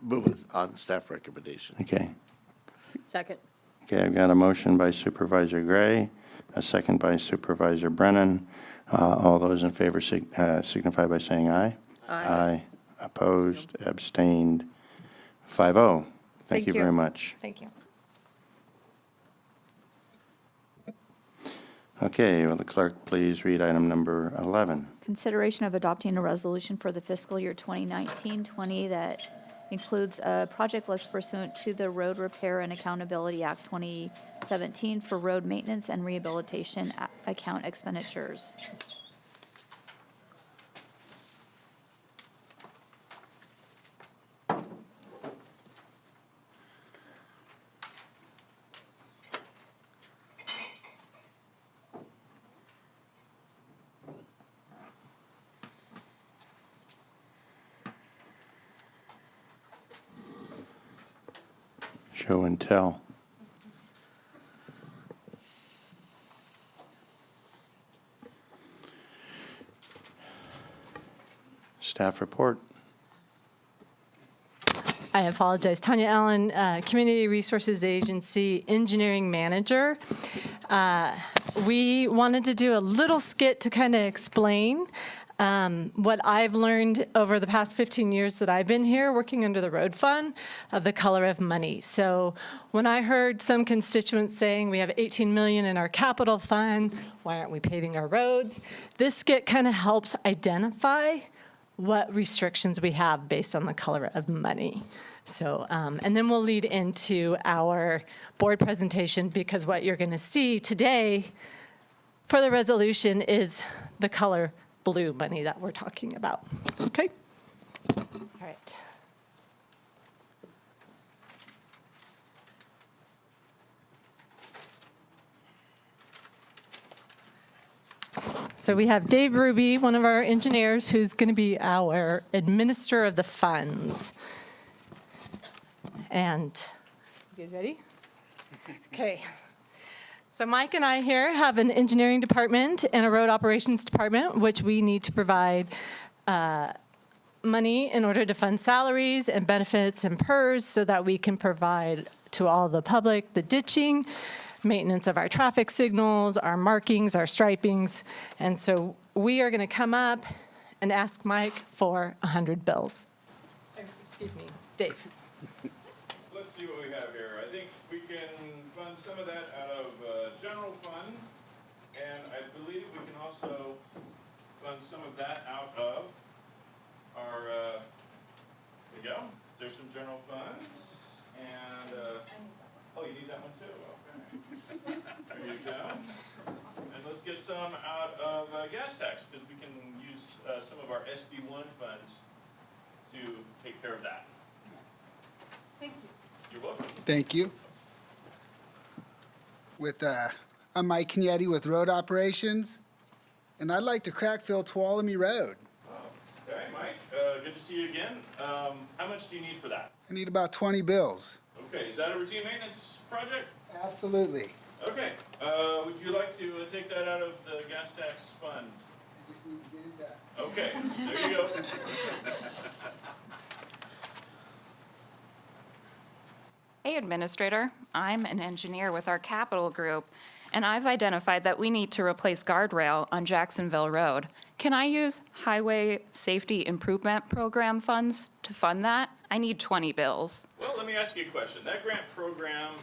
S6: Moving on staff recommendation.
S1: Okay.
S3: Second.
S1: Okay, I've got a motion by Supervisor Gray, a second by Supervisor Brennan. All those in favor signify by saying aye. Aye. Opposed, abstained, 5-0. Thank you very much.
S16: Thank you.
S1: Okay, will the clerk please read item number 11?
S10: Consideration of adopting a resolution for the fiscal year 2019-20 that includes a project list pursuant to the Road Repair and Accountability Act 2017 for road maintenance and rehabilitation account expenditures.
S1: Show and tell. Staff report.
S17: I apologize. Tanya Allen, Community Resources Agency Engineering Manager. We wanted to do a little skit to kind of explain what I've learned over the past 15 years that I've been here working under the road fund of the color of money. So when I heard some constituents saying we have 18 million in our capital fund, why aren't we paving our roads? This skit kind of helps identify what restrictions we have based on the color of money. So, and then we'll lead into our board presentation because what you're going to see today for the resolution is the color blue money that we're talking about. Okay? All right. So we have Dave Ruby, one of our engineers, who's going to be our administrator of the funds. And you guys ready? Okay. So Mike and I here have an engineering department and a road operations department, which we need to provide money in order to fund salaries and benefits and PERS so that we can provide to all the public the ditching, maintenance of our traffic signals, our markings, our stripings. And so we are going to come up and ask Mike for 100 bills. Excuse me, Dave.
S18: Let's see what we have here. I think we can fund some of that out of general fund, and I believe we can also fund some of that out of our, there we go. There's some general funds, and, oh, you need that one too? Okay. There you go. And let's get some out of gas tax, because we can use some of our SB1 funds to take care of that.
S17: Thank you.
S18: You're welcome.
S19: Thank you. I'm Mike Knietti with Road Operations, and I'd like to crackfill Tuolumne Road.
S18: Okay, Mike, good to see you again. How much do you need for that?
S19: I need about 20 bills.
S18: Okay, is that a routine maintenance project?
S19: Absolutely.
S18: Okay, would you like to take that out of the gas tax fund?
S19: I just need to get it done.
S18: Okay, there you go.
S20: Hey, Administrator. I'm an engineer with our capital group, and I've identified that we need to replace guardrail on Jacksonville Road. Can I use Highway Safety Improvement Program funds to fund that? I need 20 bills.
S18: Well, let me ask you a question. That grant program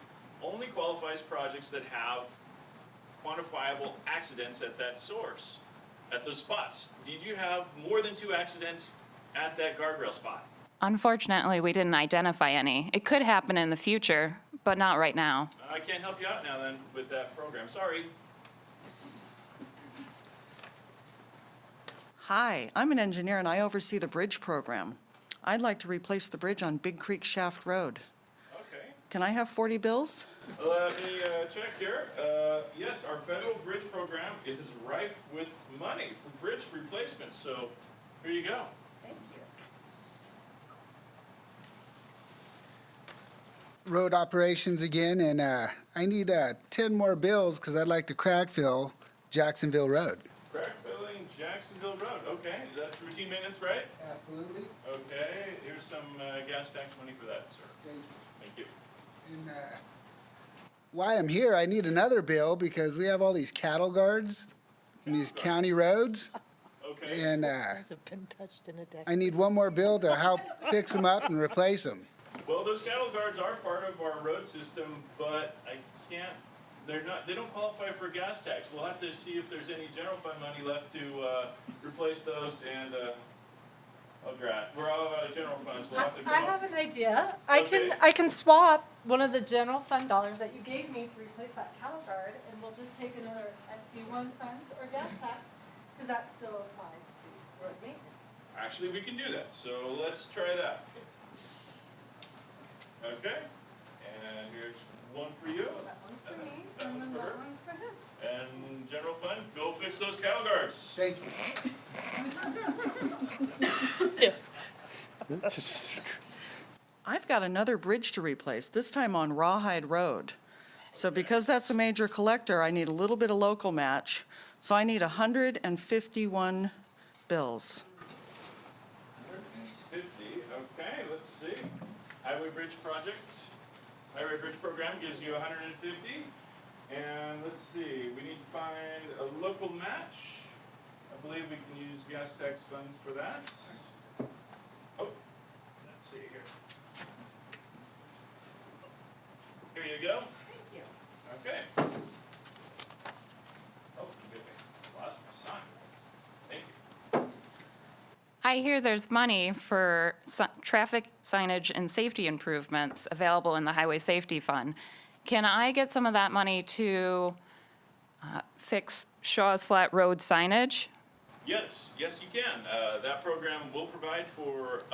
S18: only qualifies projects that have quantifiable accidents at that source, at those spots. Did you have more than 2 accidents at that guardrail spot?
S20: Unfortunately, we didn't identify any. It could happen in the future, but not right now.
S18: I I can't help you out now then with that program. Sorry.
S2: Hi, I'm an engineer and I oversee the bridge program. I'd like to replace the bridge on Big Creek Shaft Road.
S18: Okay.
S2: Can I have 40 bills?
S18: Let me check here. Yes, our federal bridge program is rife with money for bridge replacements, so here you go.
S2: Thank you.
S19: Road operations again, and I need 10 more bills because I'd like to crack fill Jacksonville Road.
S18: Crack filling Jacksonville Road. Okay, that's routine maintenance, right?
S19: Absolutely.
S18: Okay, here's some gas tax money for that, sir.
S19: Thank you.
S18: Thank you.
S19: And why I'm here, I need another bill because we have all these cattle guards in these county roads.
S18: Okay.
S19: And
S3: Hasn't been touched in a decade.
S19: I need one more bill to help fix them up and replace them.
S18: Well, those cattle guards are part of our road system, but I can't, they don't qualify for gas tax. We'll have to see if there's any general fund money left to replace those, and, oh, drat, we're all out of general funds. We'll have to
S17: I
S18: come
S17: have
S18: up.
S17: an idea.
S18: Okay.
S17: I can swap one of the general fund dollars that you gave me to replace that cattle guard, and we'll just take another SB1 funds or gas tax, because that still applies to road maintenance.
S18: Actually, we can do that, so let's try that. Okay, and here's one for you.
S17: That one's for me,
S18: That
S17: and
S18: one's
S17: then
S18: for her.
S17: that one's for him.
S18: And general fund, go fix those cattle guards.
S19: Thank you.
S2: I've got another bridge to replace, this time on Rawhide Road. So because that's a major collector, I need a little bit of local match. So I need 151 bills.
S18: 150, okay, let's see. Highway Bridge Project, Highway Bridge Program gives you 150. And let's see, we need to find a local match. I believe we can use gas tax funds for that. Oh, let's see here. Here you go.
S2: Thank you.
S18: Okay. Oh, good thing. Lost my sign. Thank you.
S20: I hear there's money for traffic signage and safety improvements available in the Highway Safety Fund. Can I get some of that money to fix Shaw's Flat Road signage?
S18: Yes, yes, you can. That program will provide for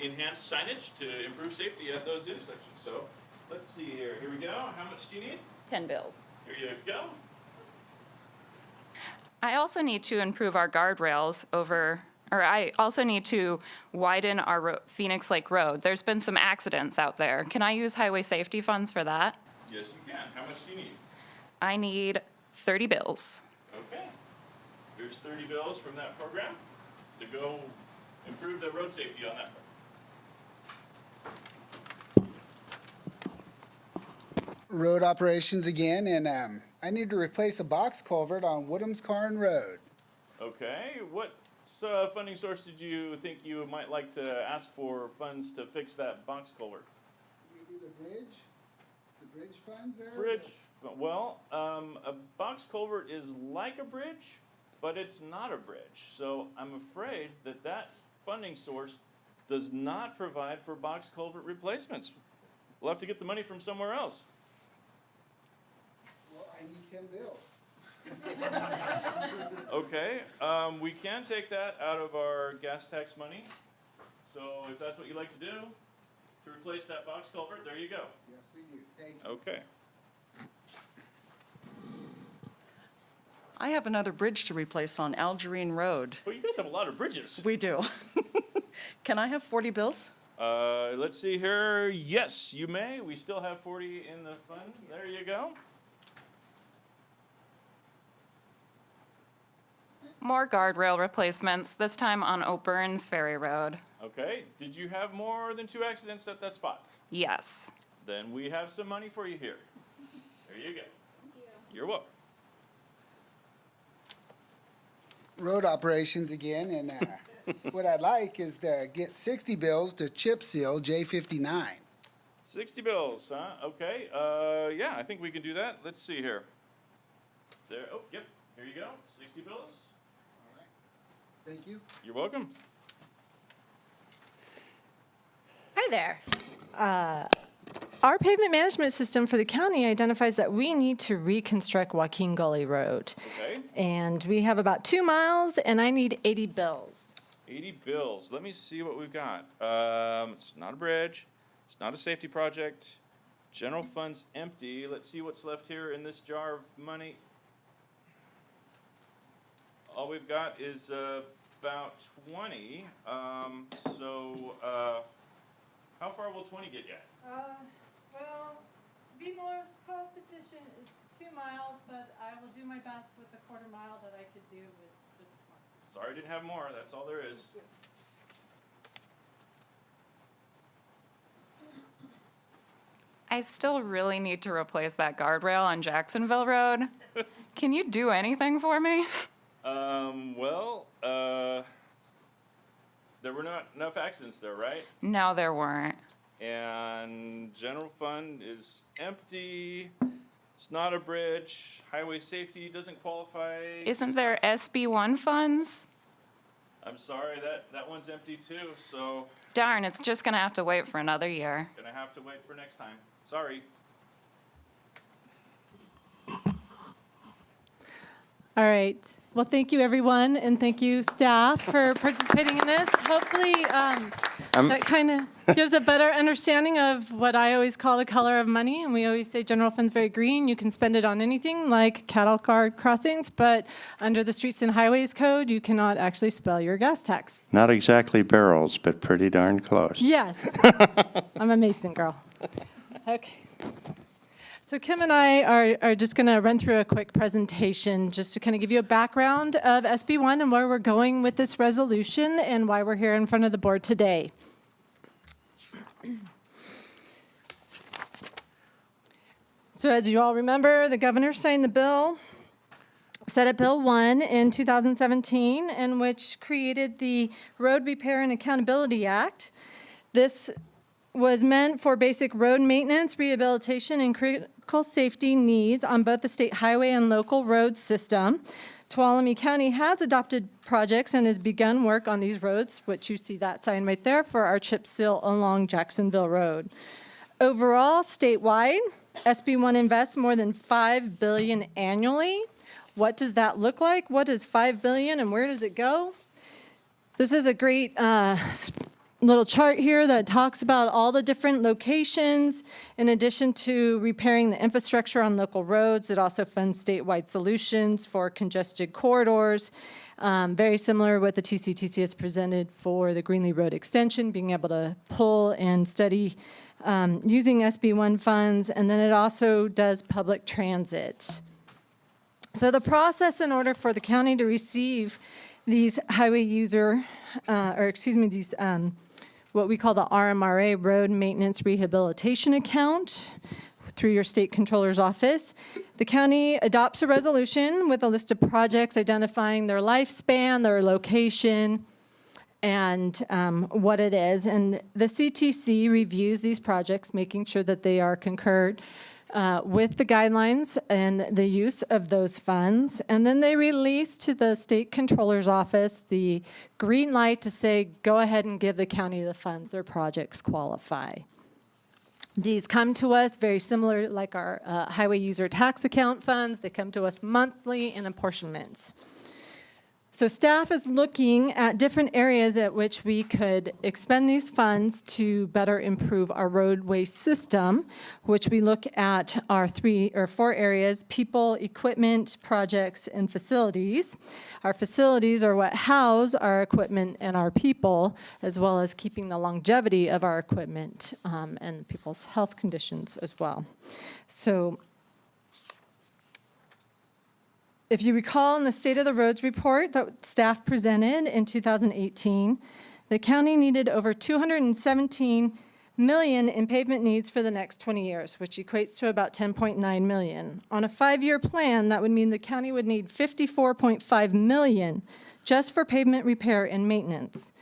S18: enhanced signage to improve safety at those intersections. So let's see here. Here we go. How much do you need?
S20: 10 bills.
S18: Here you go.
S20: I also need to improve our guardrails I also need to widen our Phoenix Lake Road. There's been some accidents out there. Can I use highway safety funds for that?
S18: Yes, you can. How much do you need?
S20: I need 30 bills.
S18: Okay. Here's 30 bills from that program to go improve the road safety on that.
S19: Road operations again, and I need to replace a box culvert on Woodham's Carn Road.
S18: Okay. What funding source did you think you might like to ask for funds to fix that box culvert?
S19: Maybe the bridge funds there?
S18: Bridge, well, a box culvert is like a bridge, but it's not a bridge. So I'm afraid that that funding source does not provide for box culvert replacements. We'll have to get the money from somewhere else.
S19: Well, I need 10 bills.
S18: Okay, we can take that out of our gas tax money. So if that's what you'd like to do, to replace that box culvert, there you go.
S19: Yes, we do. Thank you.
S18: Okay.
S2: I have another bridge to replace on Algerine Road.
S18: Well, you guys have a lot of bridges.
S2: We do. Can I have 40 bills?
S18: Let's see here. Yes, you may. We still have 40 in the fund. There you go.
S20: More guardrail replacements, this time on O'Byrne's Ferry Road.
S18: Okay. Did you have more than 2 accidents at that spot?
S20: Yes.
S18: Then we have some money for you here. There you go. You're welcome.
S19: Road operations again, and what I'd like is to get 60 bills to chip seal J59.
S18: 60 bills, huh? Okay. Yeah, I think we can do that. Let's see here. There. Oh, yep. Here you go. 60 bills.
S19: Thank you.
S18: You're welcome.
S21: Hi there.
S17: our pavement management system for the county identifies that we need to reconstruct Joaquin Gully Road.
S18: Okay,
S17: And we have about 2 miles, and I need 80 bills.
S18: 80 bills. Let me see what we've got. It's not a bridge. It's not a safety project. General fund's empty. Let's see what's left here in this jar of money. All we've got is about 20. How far will 20 get you?
S17: Well, to be more cost efficient, it's 2 miles, but I will do my best with the quarter mile that I could do with just 1.
S18: Sorry I didn't have more. That's all there is.
S20: I still really need to replace that guardrail on Jacksonville Road. Can you do anything for me?
S18: There were not enough accidents there, right?
S20: No, there weren't.
S18: And general fund is empty. It's not a bridge. Highway safety doesn't qualify.
S20: Isn't there SB1 funds?
S18: I'm sorry, that one's empty too, so
S20: Darn, it's just gonna have to wait for another year.
S18: gonna have to wait for next time. Sorry.
S17: All right. Well, thank you, everyone, and thank you, staff, for participating in this. Hopefully, that kind of gives a better understanding of what I always call the color of money. And we always say general fund's very green. You can spend it on anything like cattle guard crossings, but under the Streets and Highways Code, you cannot actually spell your gas tax.
S1: Not exactly barrels, but pretty darn close.
S17: Yes. I'm a Mason girl. Okay. So Kim and I are just going to run through a quick presentation just to kind of give you a background of SB1 and where we're going with this resolution and why we're here in front of the board today. So as you all remember, the governor signed the bill, Senate Bill 1 in 2017, in which created the Road Repair and Accountability Act. This was meant for basic road maintenance, rehabilitation, and critical safety needs on both the state highway and local road system. Tuolumne County has adopted projects and has begun work on these roads, which you see that sign right there for our chip seal along Jacksonville Road. Overall, statewide, SB1 invests more than $5 billion annually. What does that look like? What is $5 billion and where does it go? This is a great little chart here that talks about all the different locations. In addition to repairing the infrastructure on local roads, it also funds statewide solutions for congested corridors. Very similar what the TCTC has presented for the Greenlee Road extension, being able to pull and study using SB1 funds. And then it also does public transit. So the process in order for the county to receive these highway user, these what we call the RMRA, Road Maintenance Rehabilitation Account, through your state controller's office. The county adopts a resolution with a list of projects identifying their lifespan, their location, and what it is. And the CTC reviews these projects, making sure that they are concurred with the guidelines and the use of those funds. And then they release to the state controller's office the green light to say, go ahead and give the county the funds, their projects qualify. These come to us very similar like our highway user tax account funds. They come to us monthly in apportionments. So staff is looking at different areas at which we could expend these funds to better improve our roadway system, which we look at our 3 or 4 areas: people, equipment, projects, and facilities. Our facilities are what house our equipment and our people, as well as keeping the longevity of our equipment and people's health conditions as well. So if you recall in the State of the Roads report that staff presented in 2018, the county needed over $217 million in pavement needs for the next 20 years, which equates to about $10.9 million. On a 5-year plan, that would mean the county would need $54.5 million just for pavement repair and maintenance.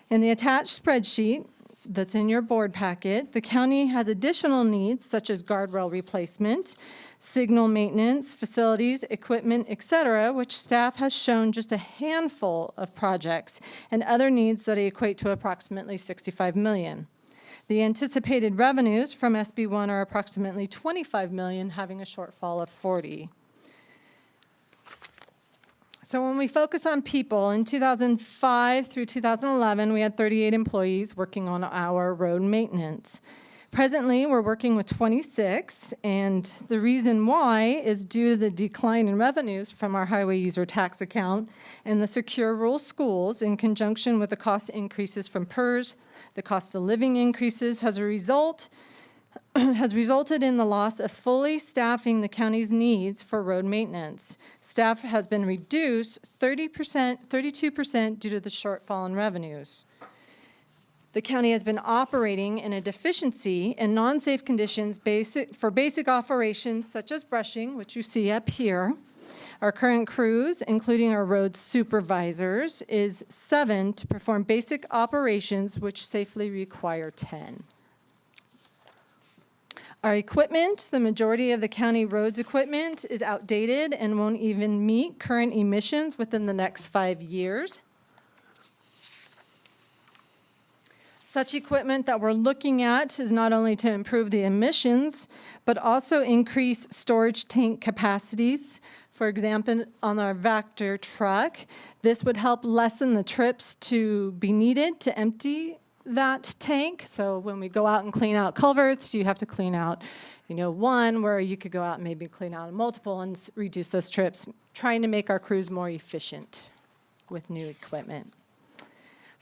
S17: In the attached spreadsheet that's in your board packet, the county has additional needs such as guardrail replacement, signal maintenance, facilities, equipment, et cetera, which staff has shown just a handful of projects and other needs that equate to approximately $65 million. The anticipated revenues from SB1 are approximately $25 million, having a shortfall of 40. So when we focus on people, in 2005 through 2011, we had 38 employees working on our road maintenance. Presently, we're working with 26, and the reason why is due to the decline in revenues from our highway user tax account and the secure rural schools in conjunction with the cost increases from PERS. The cost of living increases has resulted in the loss of fully staffing the county's needs for road maintenance. Staff has been reduced 32% due to the shortfall in revenues. The county has been operating in a deficiency and non-safe conditions for basic operations such as brushing, which you see up here. Our current crews, including our road supervisors, is 7 to perform basic operations which safely require 10. Our equipment, the majority of the county roads equipment is outdated and won't even meet current emissions within the next 5 years. Such equipment that we're looking at is not only to improve the emissions, but also increase storage tank capacities. For example, on our Vector truck, this would help lessen the trips to be needed to empty that tank. So when we go out and clean out culverts, you have to clean out, one, where you could go out and maybe clean out multiple and reduce those trips, trying to make our crews more efficient with new equipment.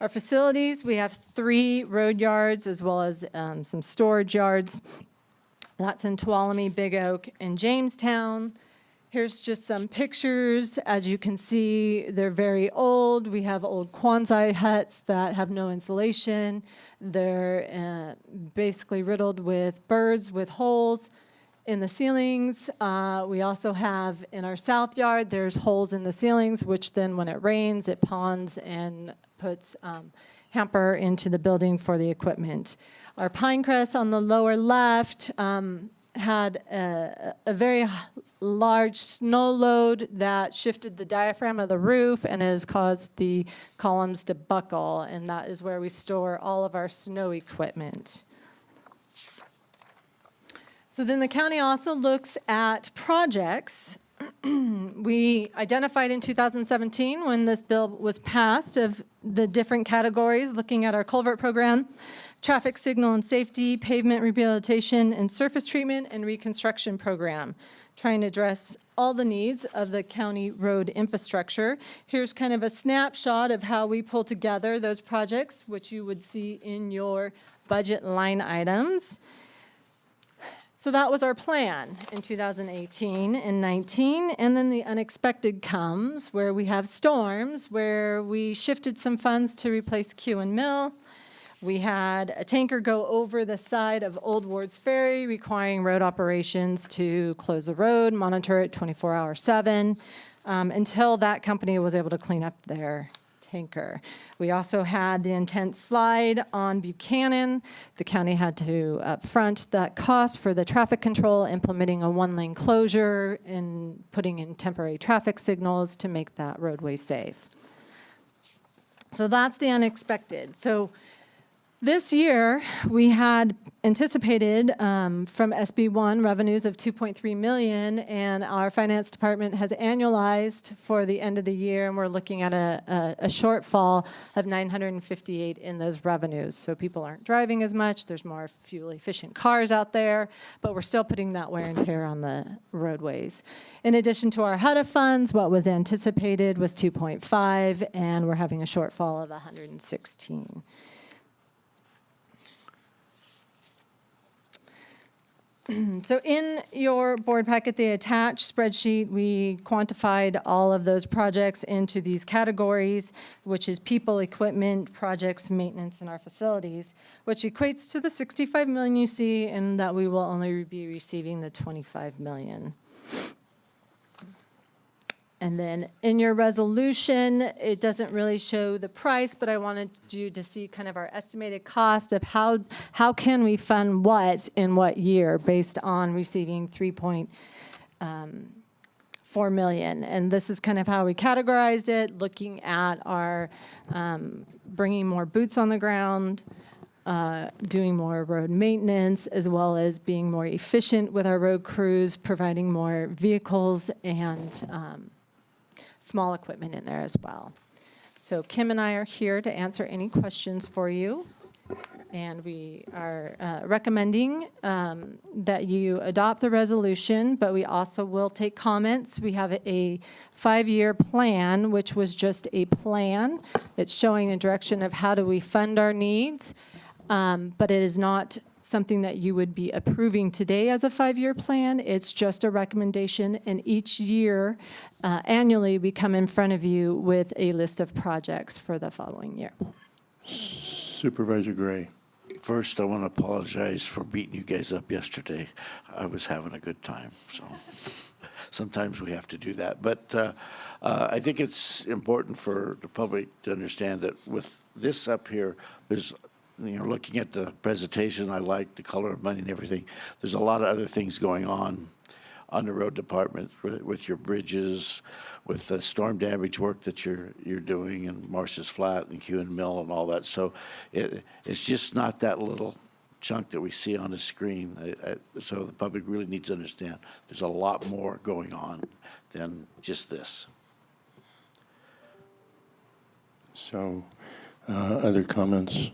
S17: Our facilities, we have 3 road yards as well as some storage yards. That's in Tuolumne, Big Oak, and Jamestown. Here's just some pictures. As you can see, they're very old. We have old Quonset huts that have no insulation. They're basically riddled with birds with holes in the ceilings. We also have in our south yard, there's holes in the ceilings, which then when it rains, it ponds and puts hamper into the building for the equipment. Our Pinecrest on the lower left had a very large snow load that shifted the diaphragm of the roof and has caused the columns to buckle, and that is where we store all of our snow equipment. So then the county also looks at projects. We identified in 2017 when this bill was passed of the different categories, looking at our culvert program, traffic signal and safety, pavement rehabilitation and surface treatment, and reconstruction program, trying to address all the needs of the county road infrastructure. Here's kind of a snapshot of how we pull together those projects, which you would see in your budget line items. So that was our plan in 2018 and 19, and then the unexpected comes where we have storms, where we shifted some funds to replace Q and Mill. We had a tanker go over the side of Old Ward's Ferry, requiring road operations to close the road, monitor it 24/7, until that company was able to clean up their tanker. We also had the intense slide on Buchanan. The county had to upfront that cost for the traffic control, implementing a 1-lane closure and putting in temporary traffic signals to make that roadway safe. So that's the unexpected. So this year, we had anticipated from SB1 revenues of $2.3 million, and our finance department has annualized for the end of the year, and we're looking at a shortfall of $958 in those revenues. So people aren't driving as much, there's more fuel-efficient cars out there, but we're still putting that wear and tear on the roadways. In addition to our HUDA funds, what was anticipated was 2.5, and we're having a shortfall of 116. So in your board packet, the attached spreadsheet, we quantified all of those projects into these categories, which is people, equipment, projects, maintenance in our facilities, which equates to the $65 million you see, and that we will only be receiving the $25 million. And then in your resolution, it doesn't really show the price, but I wanted you to see kind of our estimated cost of how can we fund what in what year based on receiving $3.4 million. And this is kind of how we categorized it, looking at our bringing more boots on the ground, doing more road maintenance, as well as being more efficient with our road crews, providing more vehicles and small equipment in there as well. So Kim and I are here to answer any questions for you. And we are recommending that you adopt the resolution, but we also will take comments. We have a 5-year plan, which was just a plan. It's showing a direction of how do we fund our needs, but it is not something that you would be approving today as a 5-year plan. It's just a recommendation, and each year, annually, we come in front of you with a list of projects for the following year.
S1: Supervisor Gray.
S6: First, I want to apologize for beating you guys up yesterday. I was having a good time, so sometimes we have to do that. But I think it's important for the public to understand that with this up here, there's, looking at the presentation, I like the color of money and everything. There's a lot of other things going on the road department with your bridges, with the storm damage work that you're doing in Marsh's Flat and Hewen Mill and all that. So it's just not that little chunk that we see on the screen. So the public really needs to understand there's a lot more going on than just this.
S1: So other comments?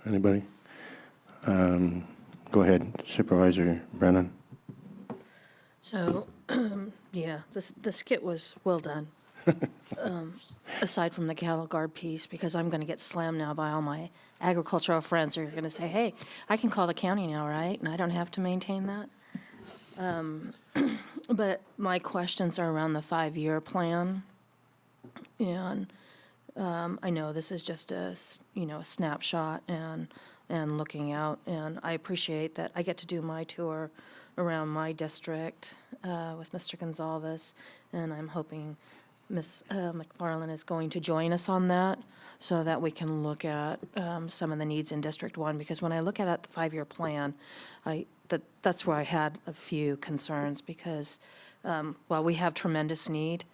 S1: Anybody? Go ahead, Supervisor Brennan.
S3: So, yeah, the skit was well done, aside from the cattle guard piece, because I'm going to get slammed now by all my agricultural friends who are going to say, hey, I can call the county now, right? And I don't have to maintain that. But my questions are around the 5-year plan. And I know this is just a snapshot and looking out. And I appreciate that I get to do my tour around my district with Mr. Gonzalez, and I'm hoping Ms. McFarland is going to join us on that so that we can look at some of the needs in District 1, because when I look at the 5-year plan, that's where I had a few concerns, because while we have tremendous need,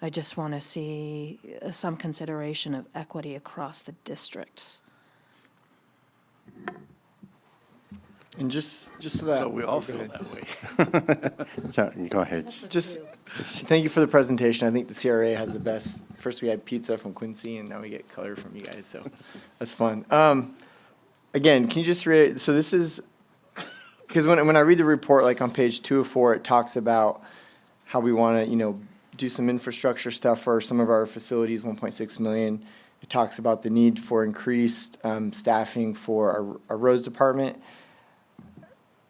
S3: I just want to see some consideration of equity across the districts.
S13: And just so that.
S6: So we all feel that way.
S1: Go ahead.
S13: Just thank you for the presentation. I think the CRA has the best. First we had pizza from Quincy, and now we get color from you guys, so that's fun. Again, can you just read? So this is, because when I read the report, like on page 2 of 4, it talks about how we want to, do some infrastructure stuff for some of our facilities, 1.6 million. It talks about the need for increased staffing for our roads department.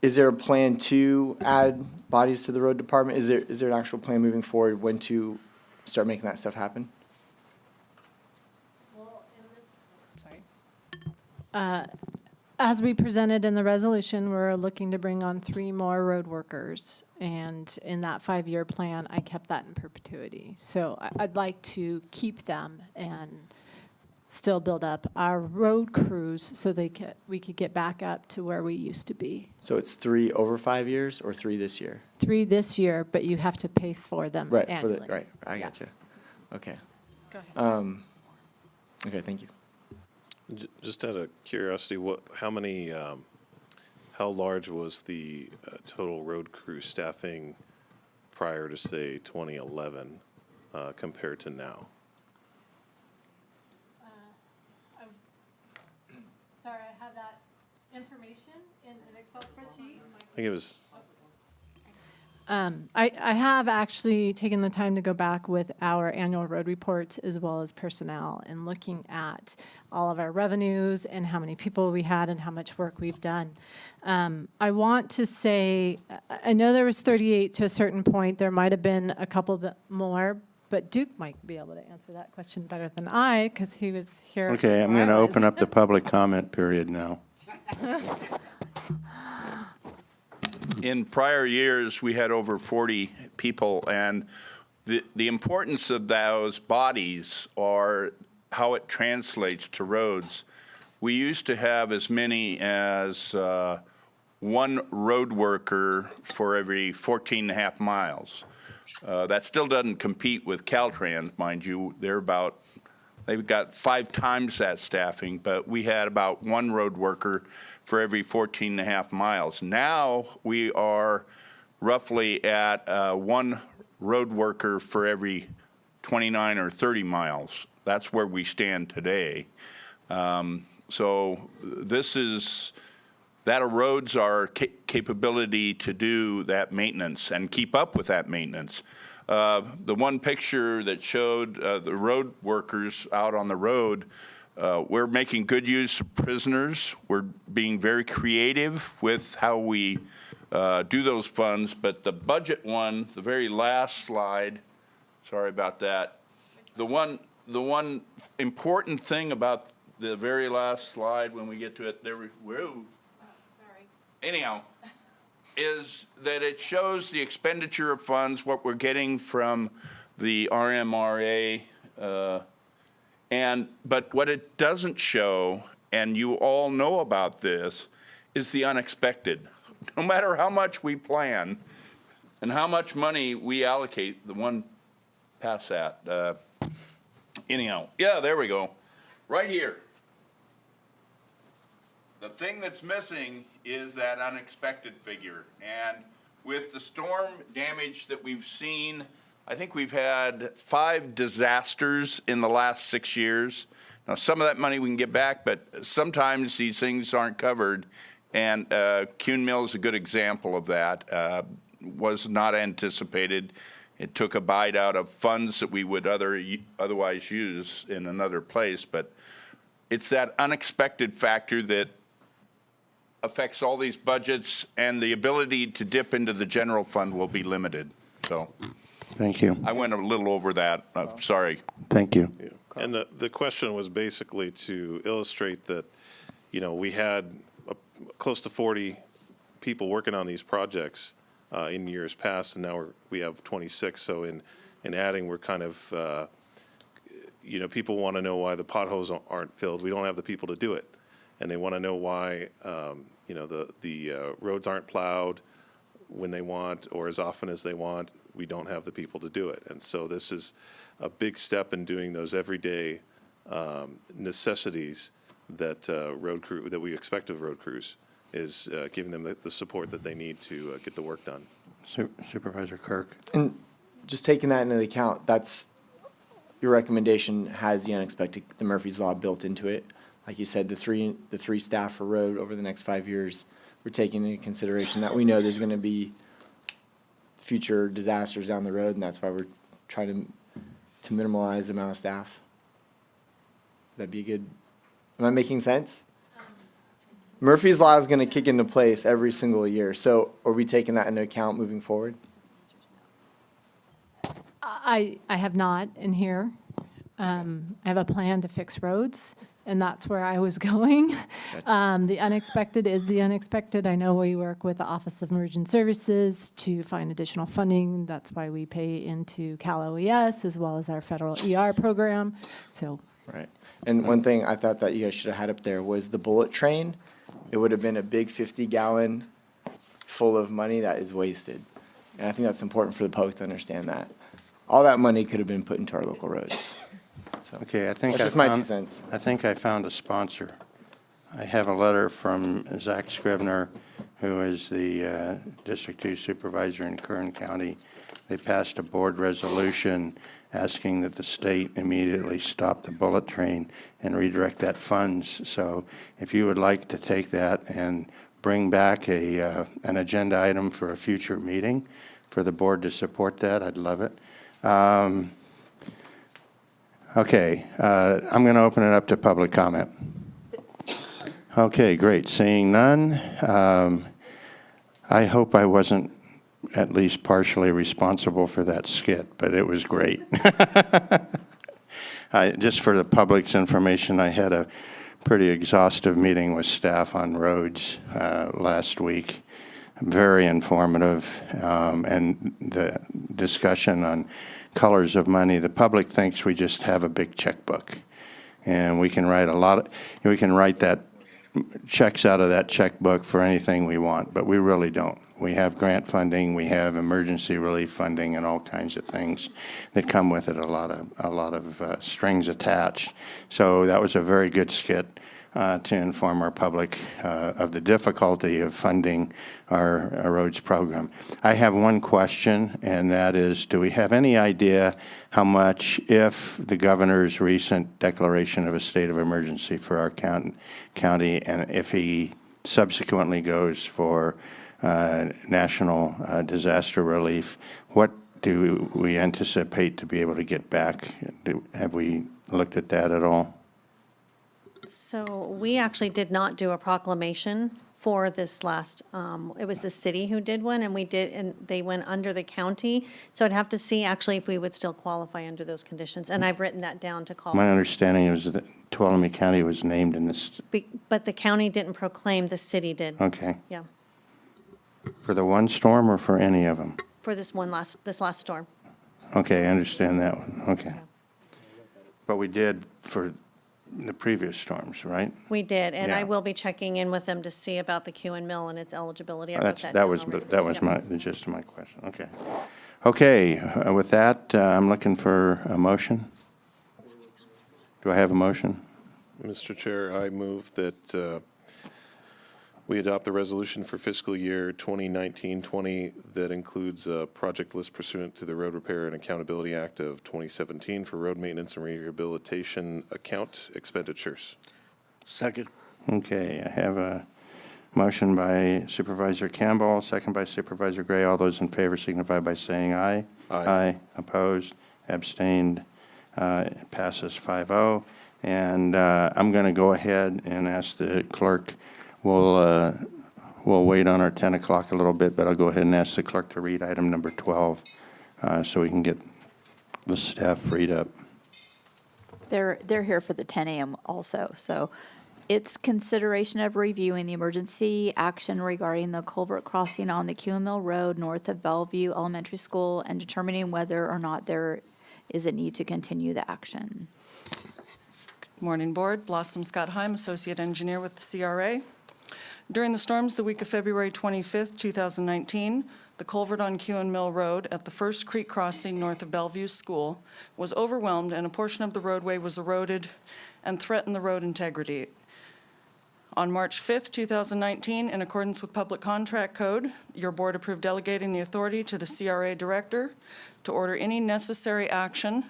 S13: Is there a plan to add bodies to the road department? Is there an actual plan moving forward when to start making that stuff happen?
S17: As we presented in the resolution, we're looking to bring on 3 more road workers. And in that 5-year plan, I kept that in perpetuity. So I'd like to keep them and still build up our road crews so we could get back up to where we used to be.
S13: So it's 3 over 5 years or 3 this year?
S17: 3 this year, but you have to pay for them
S13: Right,
S17: annually.
S13: right. I gotcha. Okay.
S17: Go ahead.
S13: Okay, thank you.
S11: Just out of curiosity, how large was the total road crew staffing prior to, say, 2011 compared to now?
S17: Sorry, I have that information in an Excel spreadsheet.
S11: I think it was.
S17: I have actually taken the time to go back with our annual road reports as well as personnel and looking at all of our revenues and how many people we had and how much work we've done. I want to say, I know there was 38 to a certain point. There might have been a couple bit more, but Duke might be able to answer that question better than I because he was here.
S1: Okay, I'm going to open up the public comment period now.
S21: In prior years, we had over 40 people, and the importance of those bodies are how it translates to roads. We used to have as many as 1 road worker for every 14.5 miles. That still doesn't compete with Caltrans, mind you. They're about they've got 5 times that staffing, but we had about 1 road worker for every 14 and a half miles. Now we are roughly at 1 road worker for every 29 or 30 miles. That's where we stand today. So this is, that erodes our capability to do that maintenance and keep up with that maintenance. The one picture that showed the road workers out on the road, we're making good use of prisoners. We're being very creative with how we do those funds, but the budget one, the very last slide, sorry about that. The one important thing about the very last slide, when we get to it, anyhow, is that it shows the expenditure of funds, what we're getting from the RMRA, but what it doesn't show, and you all know about this, is the unexpected. No matter how much we plan and how much money we allocate, the one past that, anyhow, yeah, there we go, right here. The thing that's missing is that unexpected figure. And with the storm damage that we've seen, I think we've had 5 disasters in the last 6 years. Now, some of that money we can get back, but sometimes these things aren't covered. And Kuhn Mill is a good example of that. Was not anticipated. It took a bite out of funds that we would otherwise use in another place. But it's that unexpected factor that affects all these budgets, and the ability to dip into the general fund will be limited. So,
S1: Thank you.
S21: I went a little over that. Sorry.
S1: Thank you.
S11: Yeah. And the question was basically to illustrate that, you know, we had close to 40 people working on these projects in years past, and now we have 26. So in adding, we're kind of, you know, people want to know why the potholes aren't filled. We don't have the people to do it. And they want to know why, you know, the roads aren't plowed when they want or as often as they want. We don't have the people to do it. And so this is a big step in doing those everyday necessities that that we expect of road crews, is giving them the support that they need to get the work done.
S1: Supervisor Kirk.
S13: And just taking that into account, that's, your recommendation has the unexpected, the Murphy's Law built into it. Like you said, the three staff for road over the next 5 years, we're taking into consideration that we know there's going to be future disasters down the road, and that's why we're trying to minimize the amount of staff. That'd be good. Am I making sense? Murphy's Law is going to kick into place every single year. So are we taking that into account moving forward?
S17: I have not in here. I have a plan to fix roads, and that's where I was going. The unexpected is the unexpected. I know we work with the Office of Emergent Services to find additional funding. That's why we pay into Cal OES as well as our federal ER program. So.
S13: Right. And one thing I thought that you guys should have had up there was the bullet train. It would have been a big 50-gallon full of money that is wasted. And I think that's important for the public to understand that. All that money could have been put into our local roads. So,
S1: Okay, I think
S13: that's just my 2 cents.
S1: I think I found a sponsor. I have a letter from Zach Scrivener, who is the District 2 Supervisor in Kern County. They passed a board resolution asking that the state immediately stop the bullet train and redirect that funds. So if you would like to take that and bring back an agenda item for a future meeting for the board to support that, I'd love it. Okay, I'm going to open it up to public comment. Okay, great. Seeing none, I hope I wasn't at least partially responsible for that skit, but it was great. Just for the public's information, I had a pretty exhaustive meeting with staff on roads last week. Very informative, and the discussion on colors of money. The public thinks we just have a big checkbook, and we can write we can write that checks out of that checkbook for anything we want, but we really don't. we have grant funding, we have emergency relief funding, and all kinds of things that come with it, a lot of strings attached. So that was a very good skit to inform our public of the difficulty of funding our roads program. I have one question, and that is, do we have any idea how much, if the governor's recent declaration of a state of emergency for our county, and if he subsequently goes for national disaster relief, what do we anticipate to be able to get back? Have we looked at that at all?
S4: So we actually did not do a proclamation for this last, it was the city who did one, and they went under the county. So I'd have to see actually if we would still qualify under those conditions. And I've written that down to call.
S1: My understanding is that Tuolumne County was named in this.
S4: But the county didn't proclaim, the city did.
S1: Okay.
S4: Yeah,
S1: For the one storm or for any of them?
S4: for this last storm.
S1: Okay, I understand that one. Okay. But we did for the previous storms, right?
S4: We did, and I
S1: Yeah.
S4: will be checking in with them to see about the Q and Mill and its eligibility. I wrote
S1: That
S4: down
S1: was
S4: already.
S1: the gist of my question. Okay. Okay, with that, I'm looking for a motion. Do I have a motion?
S11: Mr. Chair, I move that we adopt the resolution for fiscal year 2019-20 that includes a project list pursuant to the Road Repair and Accountability Act of 2017 for road maintenance and rehabilitation account expenditures.
S6: Second.
S1: Okay, I have a motion by Supervisor Campbell, second by Supervisor Gray. All those in favor signify by saying aye.
S11: Aye.
S1: Opposed, abstained, it passes 5-0. And I'm going to go ahead and ask the clerk, we'll wait on our 10 o'clock a little bit, but I'll go ahead and ask the clerk to read item number 12 so we can get the staff freed up.
S10: They're here for the 10 a.m. also. So it's consideration of reviewing the emergency action regarding the culvert crossing on the Q Mill Road north of Bellevue Elementary School and determining whether or not there is a need to continue the action.
S22: Morning, Board. Blossom Scott Heim, Associate Engineer with the CRA. During the storms the week of February 25th, 2019, the culvert on Q and Mill Road at the First Creek Crossing north of Bellevue School was overwhelmed and a portion of the roadway was eroded and threatened the road integrity. On March 5th, 2019, in accordance with Public Contract Code, your board approved delegating the authority to the CRA Director to order any necessary action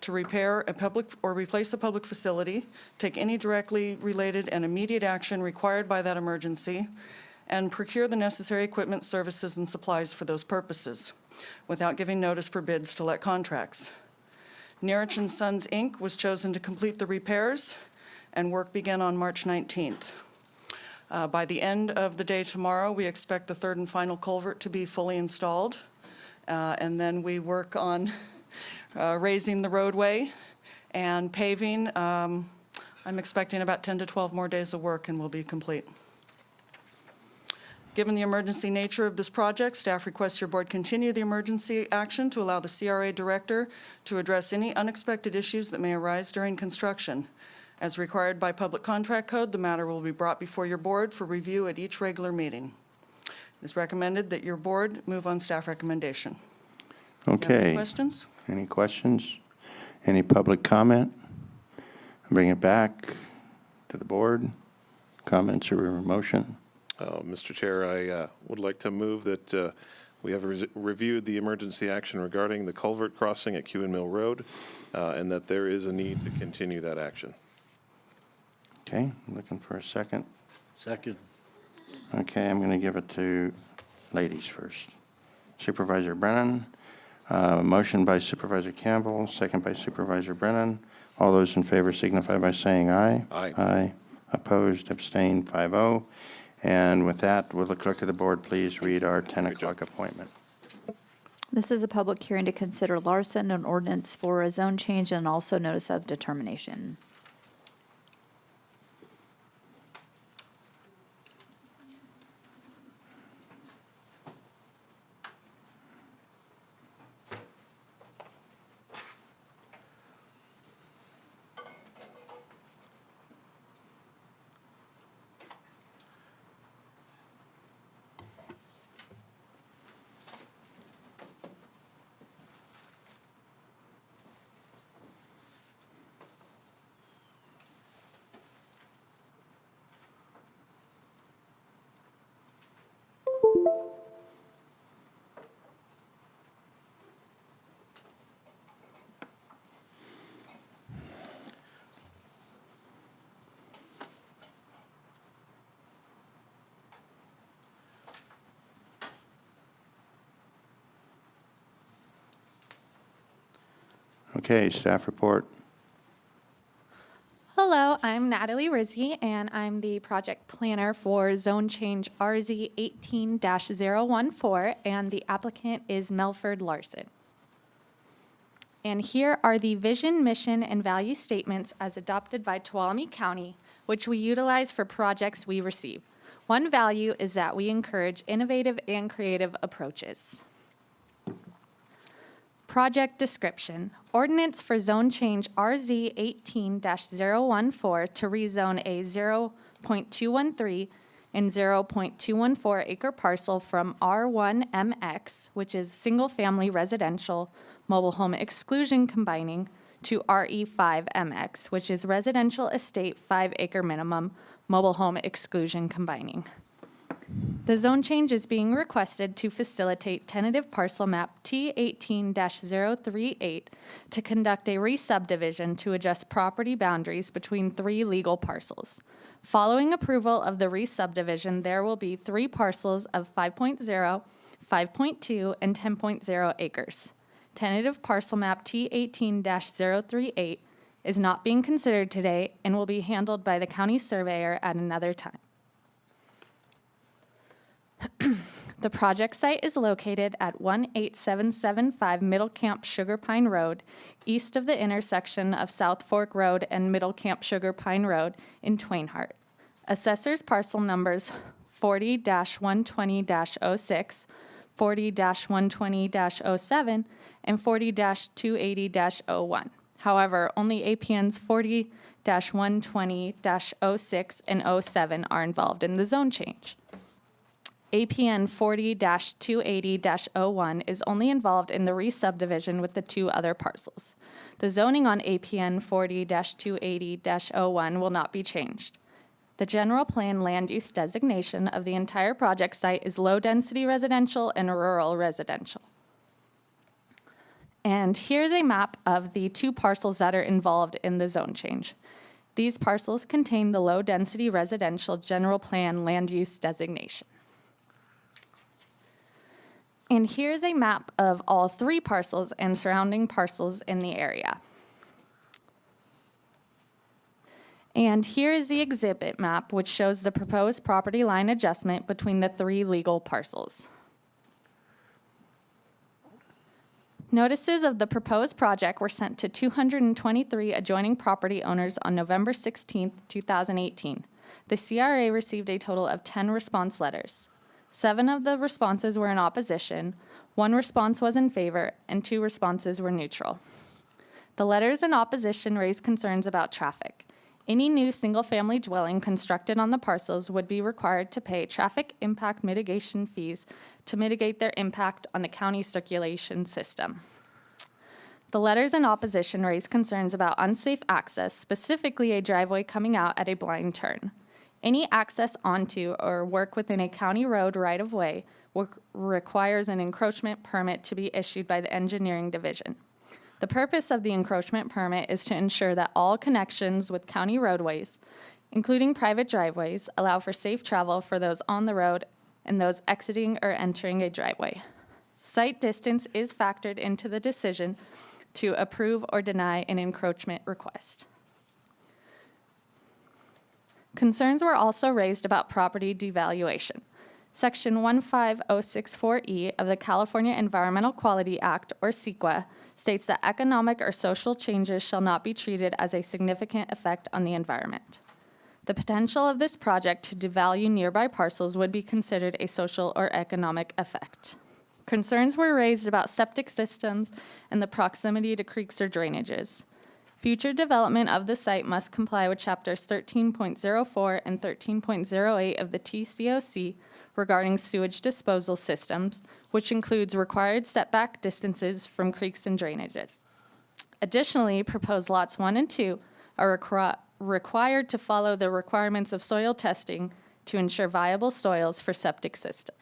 S22: to repair a public or replace a public facility, take any directly related and immediate action required by that emergency, and procure the necessary equipment, services, and supplies for those purposes, without giving notice for bids to let contracts. Nearich and Sons, Inc. was chosen to complete the repairs, and work began on March 19th. By the end of the day tomorrow, we expect the third and final culvert to be fully installed. And then we work on raising the roadway and paving. I'm expecting about 10 to 12 more days of work and we'll be complete. Given the emergency nature of this project, staff requests your board continue the emergency action to allow the CRA Director to address any unexpected issues that may arise during construction. As required by Public Contract Code, the matter will be brought before your board for review at each regular meeting. It is recommended that your board move on staff recommendation.
S1: Okay.
S22: Any questions?
S1: Any questions? Any public comment? Bring it back to the board. Comments or motion?
S11: Mr. Chair, I would like to move that we have reviewed the emergency action regarding the culvert crossing at Q and Mill Road, and that there is a need to continue that action.
S1: Okay, looking for a second.
S6: Second.
S1: Okay, I'm going to give it to ladies first. Supervisor Brennan, motion by Supervisor Campbell, second by Supervisor Brennan. All those in favor signify by saying aye.
S11: Aye.
S1: Aye. Opposed, abstained, 5-0. And with that, will the clerk of the board please read our 10 o'clock appointment?
S10: This is a public hearing to consider Larson, an ordinance for a zone change and also notice of determination.
S1: Okay, staff report.
S5: Hello, I'm Natalie Rizzi, and I'm the project planner for Zone Change RZ 18-014, and the applicant is Melford Larson. And here are the vision, mission, and value statements as adopted by Tuolumne County, which we utilize for projects we receive. One value is that we encourage innovative and creative approaches. Project description. Ordinance for zone change RZ 18-014 to rezone a 0.213 and 0.214 acre parcel from R1MX, which is single-family residential mobile home exclusion combining, to RE5MX, which is residential estate 5 acre minimum mobile home exclusion combining. The zone change is being requested to facilitate tentative parcel map T18-038 to conduct a re-subdivision to adjust property boundaries between 3 legal parcels. Following approval of the re-subdivision, there will be 3 parcels of 5.0, 5.2, and 10.0 acres. Tentative parcel map T18-038 is not being considered today and will be handled by the county surveyor at another time. The project site is located at 18775 Middle Camp Sugar Pine Road, east of the intersection of South Fork Road and Middle Camp Sugar Pine Road in Twainhart. Assessors parcel numbers 40-120-06, 40-120-07, and 40-280-01. However, only APNs 40-120-06 and 07 are involved in the zone change. APN 40-280-01 is only involved in the re-subdivision with the 2 other parcels. The zoning on APN 40-280-01 will not be changed. The general plan land use designation of the entire project site is low-density residential and rural residential. And here's a map of the 2 parcels that are involved in the zone change. These parcels contain the low-density residential general plan land use designation. And here's a map of all 3 parcels and surrounding parcels in the area. And here is the exhibit map, which shows the proposed property line adjustment between the 3 legal parcels. Notices of the proposed project were sent to 223 adjoining property owners on November 16, 2018. The CRA received a total of 10 response letters. 7 of the responses were in opposition, 1 response was in favor, and 2 responses were neutral. The letters in opposition raised concerns about traffic. Any new single-family dwelling constructed on the parcels would be required to pay traffic impact mitigation fees to mitigate their impact on the county circulation system. The letters in opposition raised concerns about unsafe access, specifically a driveway coming out at a blind turn. Any access onto or work within a county road right-of-way requires an encroachment permit to be issued by the engineering division. The purpose of the encroachment permit is to ensure that all connections with county roadways, including private driveways, allow for safe travel for those on the road and those exiting or entering a driveway. Site distance is factored into the decision to approve or deny an encroachment request. Concerns were also raised about property devaluation. Section 15064E of the California Environmental Quality Act, or CEQA, states that economic or social changes shall not be treated as a significant effect on the environment. The potential of this project to devalue nearby parcels would be considered a social or economic effect. Concerns were raised about septic systems and the proximity to creeks or drainages. Future development of the site must comply with Chapters 13.04 and 13.08 of the TCOC regarding sewage disposal systems, which includes required setback distances from creeks and drainages. Additionally, proposed lots 1 and 2 are required to follow the requirements of soil testing to ensure viable soils for septic systems.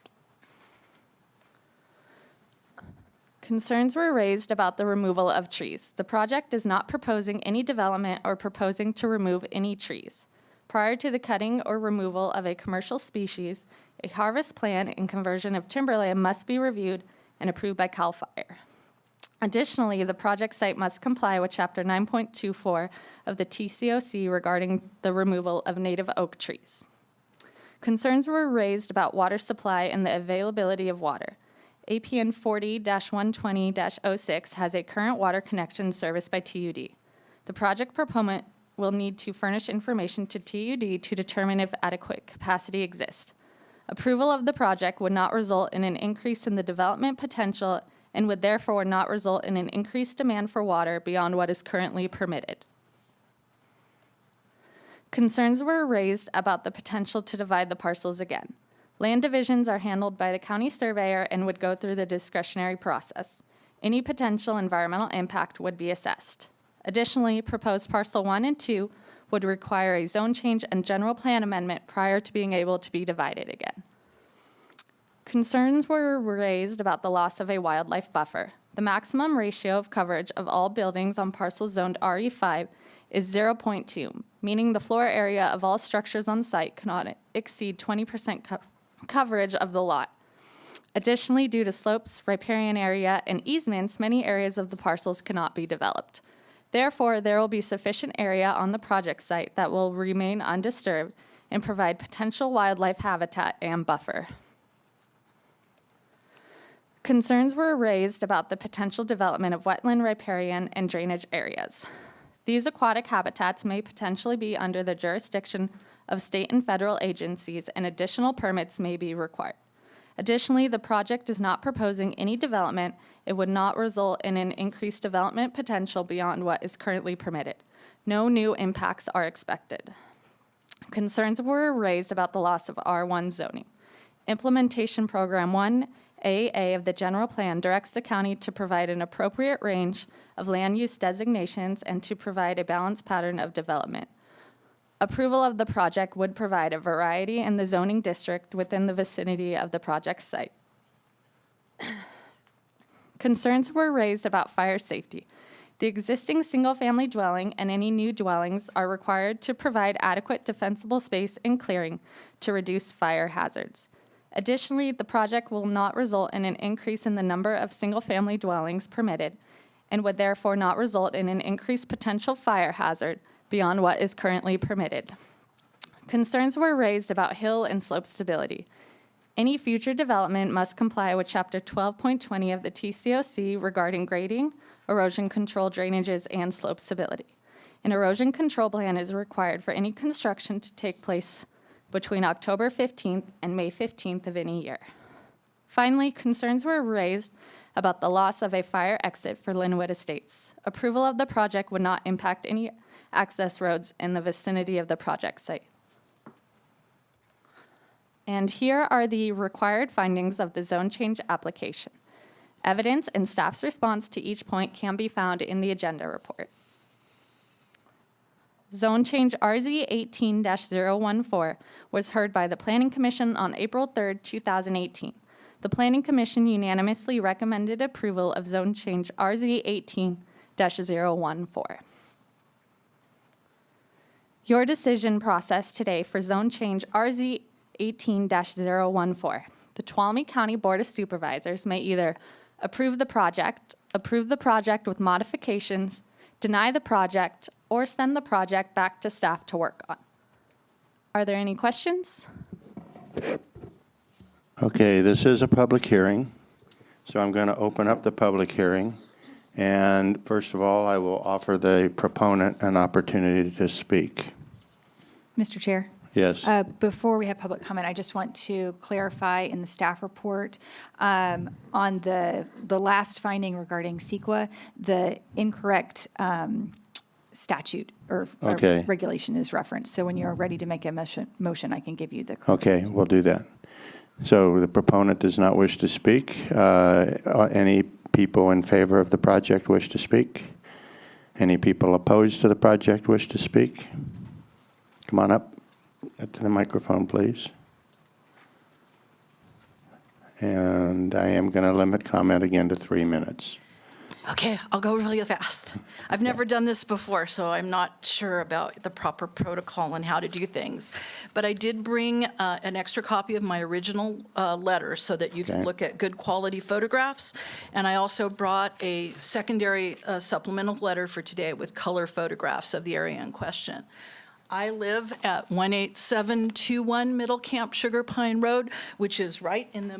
S5: Concerns were raised about the removal of trees. The project is not proposing any development or proposing to remove any trees. Prior to the cutting or removal of a commercial species, a harvest plan and conversion of timberland must be reviewed and approved by CAL FIRE. Additionally, the project site must comply with Chapter 9.24 of the TCOC regarding the removal of native oak trees. Concerns were raised about water supply and the availability of water. APN 40-120-06 has a current water connection serviced by TUD. The project proponent will need to furnish information to TUD to determine if adequate capacity exists. Approval of the project would not result in an increase in the development potential and would therefore not result in an increased demand for water beyond what is currently permitted. Concerns were raised about the potential to divide the parcels again. Land divisions are handled by the county surveyor and would go through the discretionary process. Any potential environmental impact would be assessed. Additionally, proposed parcel 1 and 2 would require a zone change and general plan amendment prior to being able to be divided again. Concerns were raised about the loss of a wildlife buffer. The maximum ratio of coverage of all buildings on parcels zoned RE5 is 0.2, meaning the floor area of all structures on site cannot exceed 20% coverage of the lot. Additionally, due to slopes, riparian area, and easements, many areas of the parcels cannot be developed. Therefore, there will be sufficient area on the project site that will remain undisturbed and provide potential wildlife habitat and buffer. Concerns were raised about the potential development of wetland, riparian, and drainage areas. These aquatic habitats may potentially be under the jurisdiction of state and federal agencies, and additional permits may be required. Additionally, the project is not proposing any development. It would not result in an increased development potential beyond what is currently permitted. No new impacts are expected. Concerns were raised about the loss of R1 zoning. Implementation Program 1AA of the general plan directs the county to provide an appropriate range of land use designations and to provide a balanced pattern of development. Approval of the project would provide a variety in the zoning district within the vicinity of the project site. Concerns were raised about fire safety. The existing single-family dwelling and any new dwellings are required to provide adequate defensible space and clearing to reduce fire hazards. Additionally, the project will not result in an increase in the number of single-family dwellings permitted and would therefore not result in an increased potential fire hazard beyond what is currently permitted. Concerns were raised about hill and slope stability. Any future development must comply with Chapter 12.20 of the TCOC regarding grading, erosion control, drainages, and slope stability. An erosion control plan is required for any construction to take place between October 15th and May 15th of any year. Finally, concerns were raised about the loss of a fire exit for Linwood Estates. Approval of the project would not impact any access roads in the vicinity of the project site. And here are the required findings of the zone change application. Evidence and staff's response to each point can be found in the agenda report. Zone change RZ 18-014 was heard by the Planning Commission on April 3rd, 2018. The Planning Commission unanimously recommended approval of zone change RZ 18-014. Your decision process today for zone change RZ 18-014. The Tuolumne County Board of Supervisors may either approve the project with modifications, deny the project, or send the project back to staff to work on. Are there any questions?
S1: Okay, this is a public hearing, so I'm going to open up the public hearing. And first of all, I will offer the proponent an opportunity to speak.
S8: Mr. Chair?
S1: Yes.
S8: Before we have public comment, I just want to clarify in the staff report on the last finding regarding CEQA, the incorrect statute or regulation is referenced. So when you're ready to make a motion, I can give you the correct.
S1: Okay, we'll do that. So the proponent does not wish to speak. Any people in favor of the project wish to speak? Any people opposed to the project wish to speak? Come on up to the microphone, please. And I am going to limit comment again to 3 minutes.
S7: Okay, I'll go really fast. I've never done this before, so I'm not sure about the proper protocol and how to do things. But I did bring an extra copy of my original letter so that you can
S1: Okay.
S7: look at good quality photographs. And I also brought a secondary supplemental letter for today with color photographs of the area in question. I live at 18721 Middle Camp Sugar Pine Road, which is right in the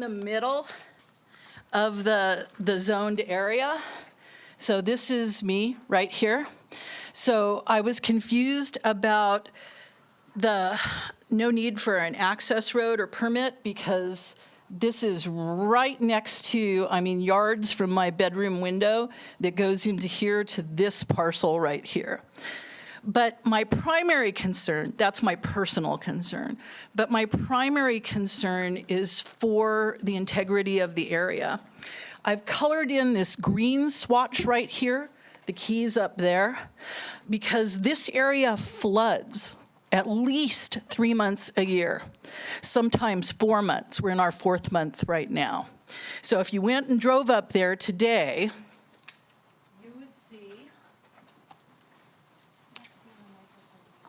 S7: middle of the zoned area. So this is me right here. So I was confused about the no need for an access road or permit because this is right next to, yards from my bedroom window that goes into here to this parcel right here. But my primary concern, that's my personal concern, but my primary concern is for the integrity of the area. I've colored in this green swatch right here, the keys up there, because this area floods at least 3 months a year, sometimes 4 months. We're in our 4th month right now. So if you went and drove up there today, you would see.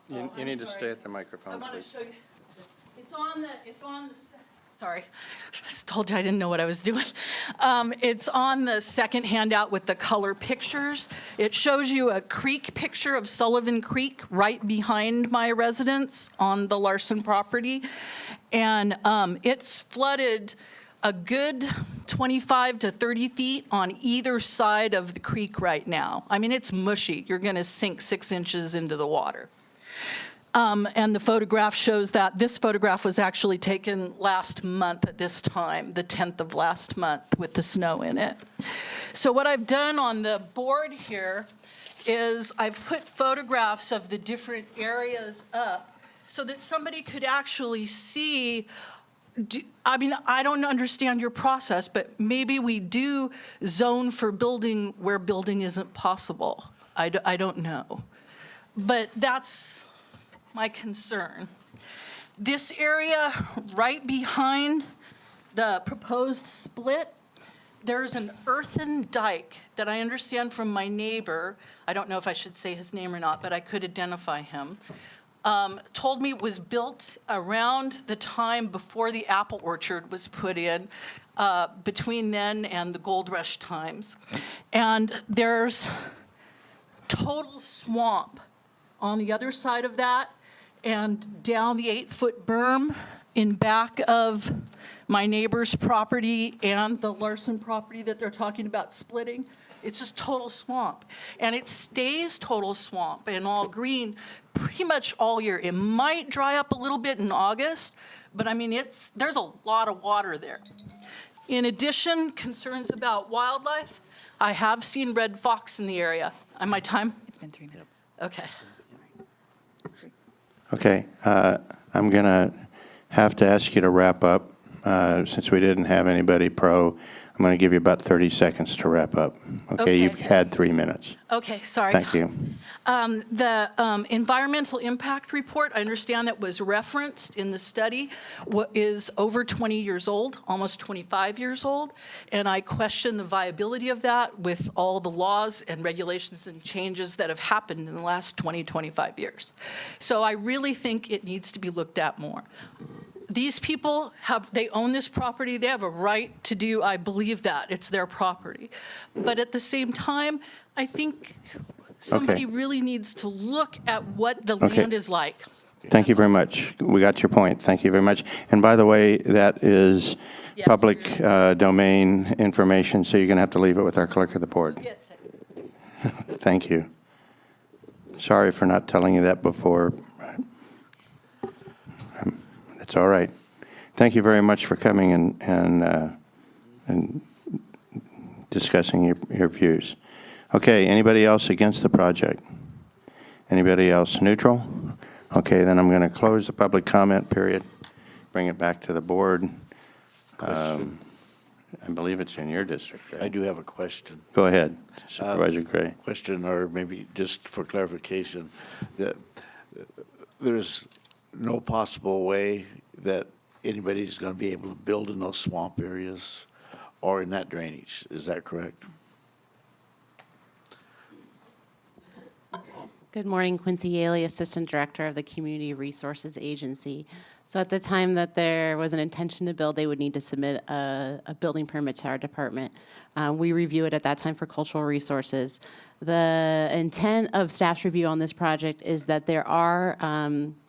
S1: You need to stay at the microphone,
S7: I want to
S1: please.
S7: show you. Sorry, just told you I didn't know what I was doing. It's on the second handout with the color pictures. It shows you a creek picture of Sullivan Creek right behind my residence on the Larson property. And it's flooded a good 25 to 30 feet on either side of the creek right now. It's mushy. You're going to sink 6 inches into the water. And the photograph shows that. This photograph was actually taken last month at this time, the 10th of last month, with the snow in it. So what I've done on the board here is I've put photographs of the different areas up so that somebody could actually see. I don't understand your process, but maybe we do zone for building where building isn't possible. I don't know. But that's my concern. This area right behind the proposed split, there's an earthen dike that I understand from my neighbor, I don't know if I should say his name or not, but I could identify him, told me it was built around the time before the apple orchard was put in, between then and the gold rush times. And there's total swamp on the other side of that, and down the 8-foot berm in back of my neighbor's property and the Larson property that they're talking about splitting. It's just total swamp. And it stays total swamp and all green pretty much all year. It might dry up a little bit in August, but there's a lot of water there. In addition, concerns about wildlife. I have seen red fox in the area. On my time?
S8: It's been 3 minutes.
S7: Okay.
S1: Okay, I'm going to have to ask you to wrap up. Since we didn't have anybody pro, I'm going to give you about 30 seconds to wrap up. Okay, you've had 3 minutes.
S7: Okay, sorry.
S1: Thank you.
S7: The environmental impact report, I understand that was referenced in the study, is over 20 years old, almost 25 years old, and I question the viability of that with all the laws and regulations and changes that have happened in the last 20, 25 years. So I really think it needs to be looked at more. These people they own this property, they have a right to do, I believe that, it's their property. But at the same time, I think somebody really needs to look at what the land is like.
S1: Thank you very much. We got your point. Thank you very much. And by the way, that is public domain information, so you're going to have to leave it with our clerk of the board. Thank you. Sorry for not telling you that before. It's all right. Thank you very much for coming and discussing your views. Okay, anybody else against the project? Anybody else neutral? Okay, then I'm going to close the public comment period, bring it back to the board. I believe it's in your district, right?
S6: I do have a question.
S1: Go ahead, Supervisor Gray.
S6: Question, or maybe just for clarification, that there's no possible way that anybody's going to be able to build in those swamp areas, are in that drainage. Is that correct?
S9: Good morning, Quincy Yaley, Assistant Director of the Community Resources Agency. So at the time that there was an intention to build, they would need to submit a building permit to our department. We review it at that time for cultural resources. The intent of staff's review on this project is that there are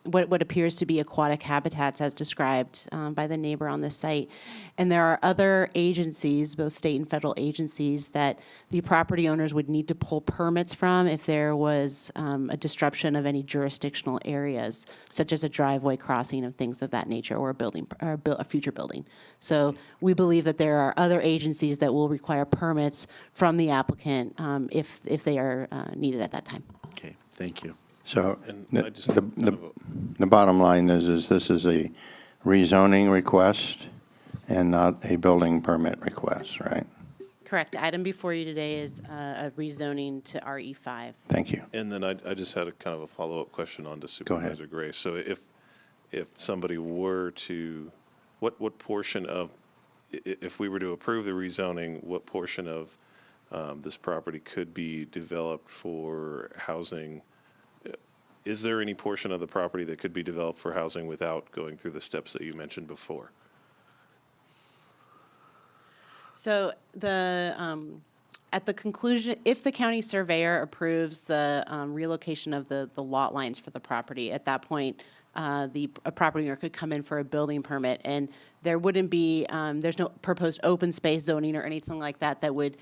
S9: what appears to be aquatic habitats as described by the neighbor on this site. And there are other agencies, both state and federal agencies, that the property owners would need to pull permits from if there was a disruption of any jurisdictional areas, such as a driveway crossing of things of that nature, or a building, or a future building. So we believe that there are other agencies that will require permits from the applicant if they are needed at that time.
S6: Okay, thank you.
S1: So
S11: And
S1: the
S11: I just kind of
S1: the bottom line is this is a rezoning request and not a building permit request, right?
S9: Correct. The item before you today is a rezoning to RE5.
S1: Thank you.
S11: And then I just had a kind of a follow-up question on to Supervisor Gray. So if somebody were to, what portion of, if we were to approve the rezoning, what portion of this property could be developed for housing? Is there any portion of the property that could be developed for housing without going through the steps that you mentioned before?
S9: So at the conclusion, if the county surveyor approves the relocation of the lot lines for the property, at that point, a property owner could come in for a building permit, and there wouldn't be, there's no proposed open space zoning or anything like that that would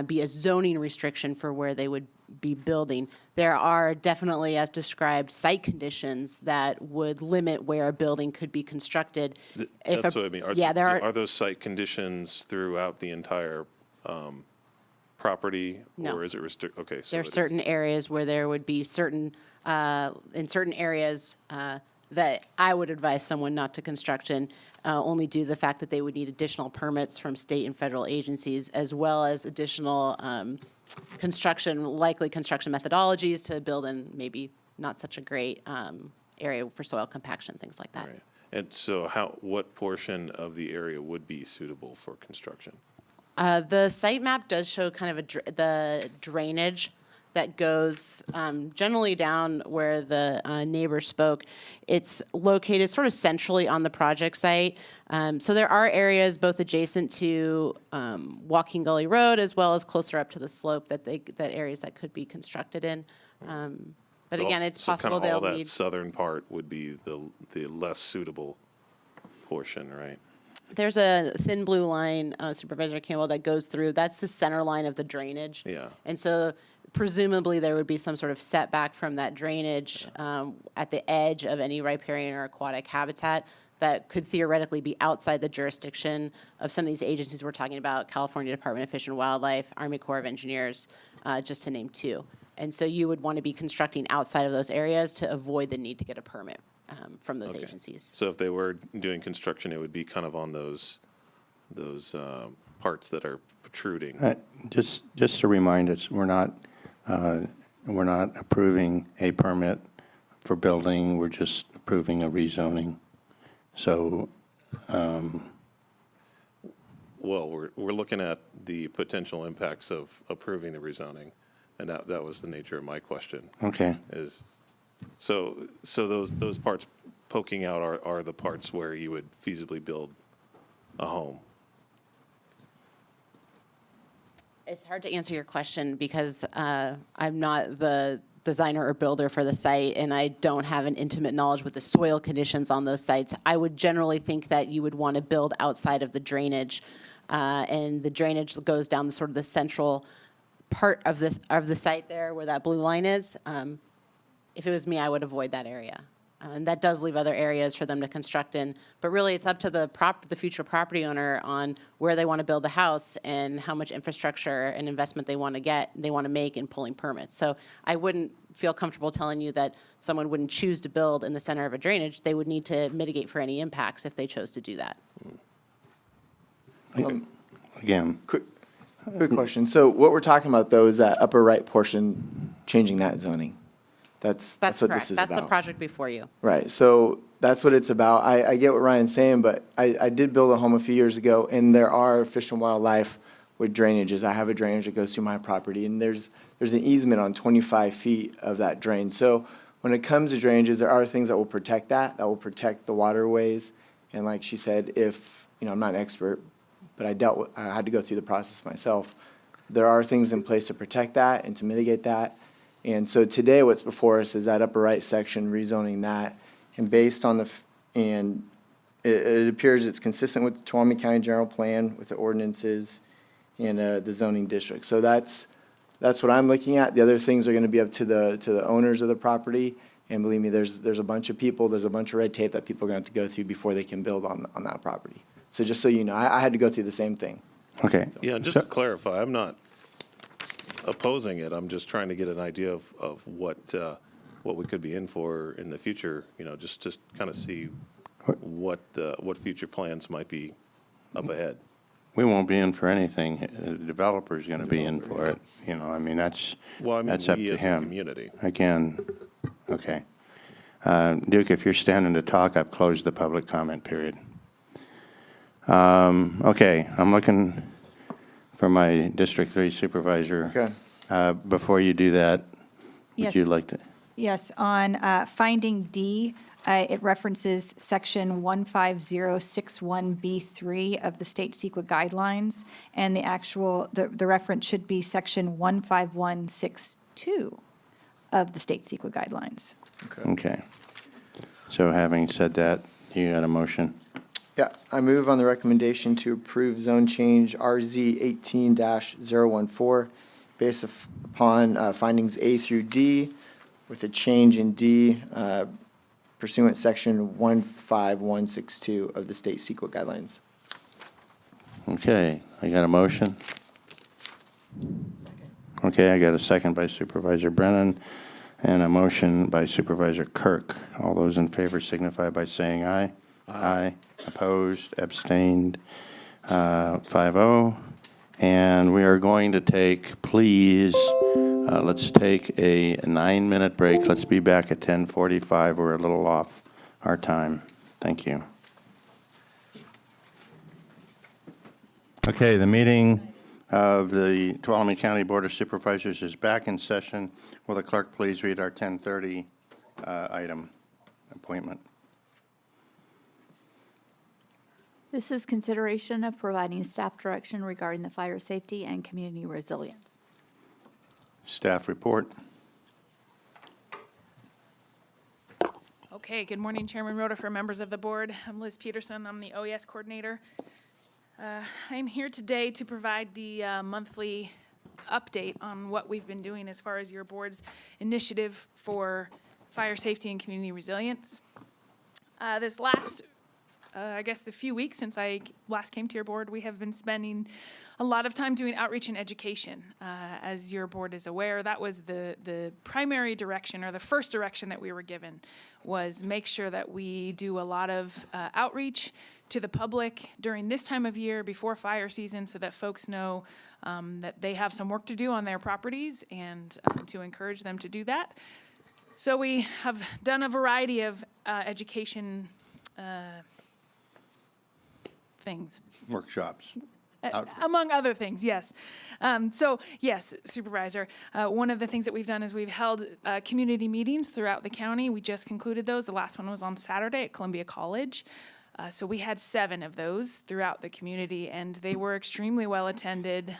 S9: be a zoning restriction for where they would be building. There are definitely, as described, site conditions that would limit where a building could be constructed.
S11: That's what I mean.
S9: Are
S11: those site conditions throughout the entire property?
S9: No.
S11: Or is it restricted? Okay. So
S9: There are certain areas where there would be certain, in certain areas that I would advise someone not to construct in, only due to the fact that they would need additional permits from state and federal agencies, as well as additional likely construction methodologies to build in maybe not such a great area for soil compaction, things like that.
S11: Right. And so what portion of the area would be suitable for construction?
S9: The site map does show kind of the drainage that goes generally down where the neighbor spoke. It's located sort of centrally on the project site. So there are areas both adjacent to Walking Gully Road as well as closer up to the slope that areas that could be constructed in. But again, it's possible
S11: So kind of
S9: they'll
S11: all that
S9: need.
S11: southern part would be the less suitable portion, right?
S9: There's a thin blue line, Supervisor Campbell, that goes through. That's the center line of the drainage.
S11: Yeah.
S9: And so presumably there would be some sort of setback from that drainage at the edge of any riparian or aquatic habitat that could theoretically be outside the jurisdiction of some of these agencies we're talking about, California Department of Fish and Wildlife, Army Corps of Engineers, just to name two. And so you would want to be constructing outside of those areas to avoid the need to get a permit from those agencies.
S11: So if they were doing construction, it would be kind of on those parts that are protruding.
S1: Just to remind us, we're not approving a permit for building, we're just approving a rezoning. So,
S11: Well, we're looking at the potential impacts of approving the rezoning, and that was the nature of my question.
S1: okay.
S11: So those parts poking out are the parts where you would feasibly build a home.
S9: It's hard to answer your question because I'm not the designer or builder for the site, and I don't have an intimate knowledge with the soil conditions on those sites. I would generally think that you would want to build outside of the drainage, and the drainage goes down the sort of the central part of the site there where that blue line is. If it was me, I would avoid that area. And that does leave other areas for them to construct in. But really, it's up to the future property owner on where they want to build the house and how much infrastructure and investment they want to make in pulling permits. So I wouldn't feel comfortable telling you that someone wouldn't choose to build in the center of a drainage. They would need to mitigate for any impacts if they chose to do that.
S1: Again,
S13: Quick question. So what we're talking about, though, is that upper right portion, changing that zoning. That's what
S9: correct.
S13: this is
S9: That's
S13: about.
S9: the project before you.
S13: Right. So that's what it's about. I get what Ryan's saying, but I did build a home a few years ago, and there are Fish and Wildlife with drainages. I have a drainage that goes through my property, and there's an easement on 25 feet of that drain. So when it comes to drainages, there are things that will protect that will protect the waterways. And like she said, if, I'm not an expert, but I had to go through the process myself. There are things in place to protect that and to mitigate that. And so today what's before us is that upper right section, rezoning that. And based on it appears it's consistent with the Tuolumne County General Plan, with the ordinances and the zoning district. So that's what I'm looking at. The other things are going to be up to the owners of the property. And believe me, there's a bunch of people, there's a bunch of red tape that people are going to have to go through before they can build on that property. So just so you know, I had to go through the same thing.
S1: Okay.
S11: Yeah, just to clarify, I'm not opposing it. I'm just trying to get an idea of what we could be in for in the future, just to kind of see what future plans might be up ahead.
S1: We won't be in for anything. The developer's going to be in for it. That's that's up
S11: we
S1: to
S11: as a
S1: him.
S11: community.
S1: Again, okay. Duke, if you're standing to talk, I've closed the public comment period. Okay, I'm looking for my District 3 supervisor.
S13: Okay.
S1: Before you do that, would
S8: Yes.
S1: you like to?
S8: Yes, on finding D, it references section 15061B3 of the state CEQA guidelines, and the reference should be section 15162 of the state CEQA guidelines.
S1: Okay. So having said that, you got a motion?
S13: Yeah, I move on the recommendation to approve zone change RZ 18-014 based upon findings A through D with a change in D pursuant section 15162 of the state CEQA guidelines.
S1: Okay, I got a motion? Okay, I got a second by Supervisor Brennan and a motion by Supervisor Kirk. All those in favor signify by saying aye. Aye. Opposed, abstained, 5-0. And we are going to take, please, let's take a 9-minute break. Let's be back at 10:45. We're a little off our time. Thank you. Okay, the meeting of the Tuolumne County Board of Supervisors is back in session. Will the clerk please read our 10:30 item appointment?
S10: This is consideration of providing staff direction regarding the fire safety and community resilience.
S1: Staff report.
S12: Okay, good morning, Chairman Rhoda, members of the board. I'm Liz Peterson. I'm the OES coordinator. I'm here today to provide the monthly update on what we've been doing as far as your board's initiative for fire safety and community resilience. This last the few weeks since I last came to your board, we have been spending a lot of time doing outreach and education. As your board is aware, that was the primary direction, or the first direction that we were given, was make sure that we do a lot of outreach to the public during this time of year before fire season, so that folks know that they have some work to do on their properties, and to encourage them to do that. So we have done a variety of education things.
S1: Workshops.
S12: Among other things, yes. So, yes, Supervisor, one of the things that we've done is we've held community meetings throughout the county. We just concluded those. The last one was on Saturday at Columbia College. So we had 7 of those throughout the community, and they were extremely well attended.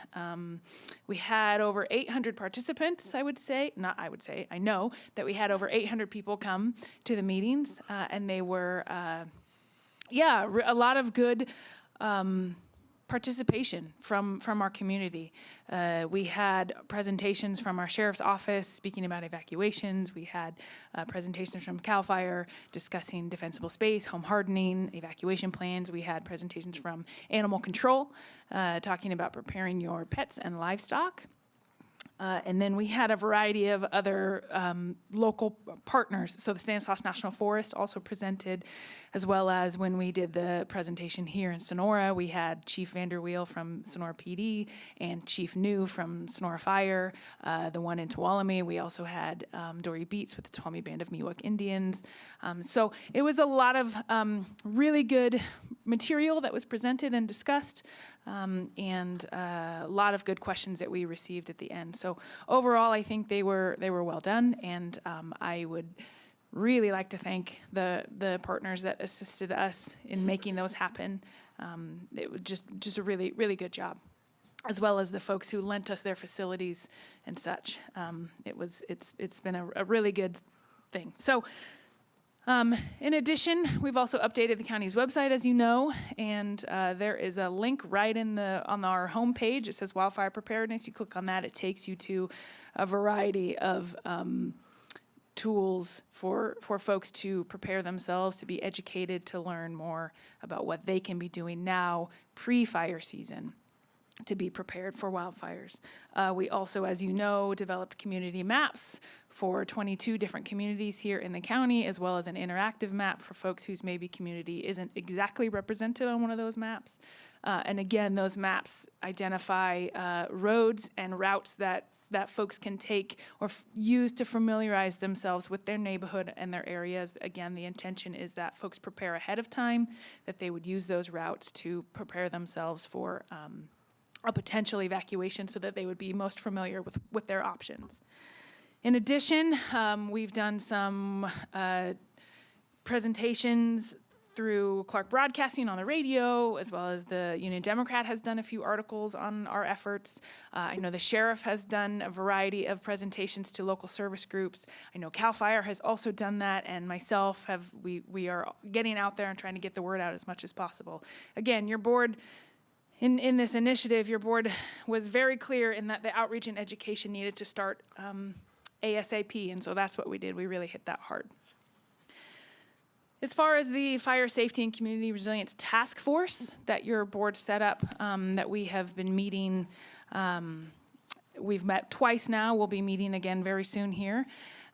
S12: We had over 800 participants, I know that we had over 800 people come to the meetings, and they were, a lot of good participation from our community. We had presentations from our sheriff's office speaking about evacuations. We had presentations from CAL FIRE discussing defensible space, home hardening, evacuation plans. We had presentations from animal control talking about preparing your pets and livestock. And then we had a variety of other local partners. So the Stanislaus National Forest also presented, as well as when we did the presentation here in Sonora, we had Chief Vanderweel from Sonora PD and Chief New from Sonora Fire. The one in Tuolumne, we also had Dory Beats with the Tuolumne Band of Miwok Indians. So it was a lot of really good material that was presented and discussed, and a lot of good questions that we received at the end. So overall, I think they were well done, and I would really like to thank the partners that assisted us in making those happen. It was just a really, really good job, as well as the folks who lent us their facilities and such. It's been a really good thing. So. In addition, we've also updated the county's website, as you know, and there is a link right on our homepage. It says Wildfire Preparedness. You click on that, it takes you to a variety of tools for folks to prepare themselves, to be educated, to learn more about what they can be doing now, pre-fire season, to be prepared for wildfires. We also, as you know, developed community maps for 22 different communities here in the county, as well as an interactive map for folks whose maybe community isn't exactly represented on one of those maps. And again, those maps identify roads and routes that folks can take or use to familiarize themselves with their neighborhood and their areas. Again, the intention is that folks prepare ahead of time, that they would use those routes to prepare themselves for a potential evacuation, so that they would be most familiar with their options. In addition, we've done some presentations through Clark Broadcasting on the radio, as well as the Union Democrat has done a few articles on our efforts. I know the sheriff has done a variety of presentations to local service groups. I know CAL FIRE has also done that, and myself we are getting out there and trying to get the word out as much as possible. Again, your board, in this initiative, your board was very clear in that the outreach and education needed to start ASAP, and so that's what we did. We really hit that hard. As far as the Fire Safety and Community Resilience Task Force that your board set up, that we have been meeting, we've met twice now. We'll be meeting again very soon here.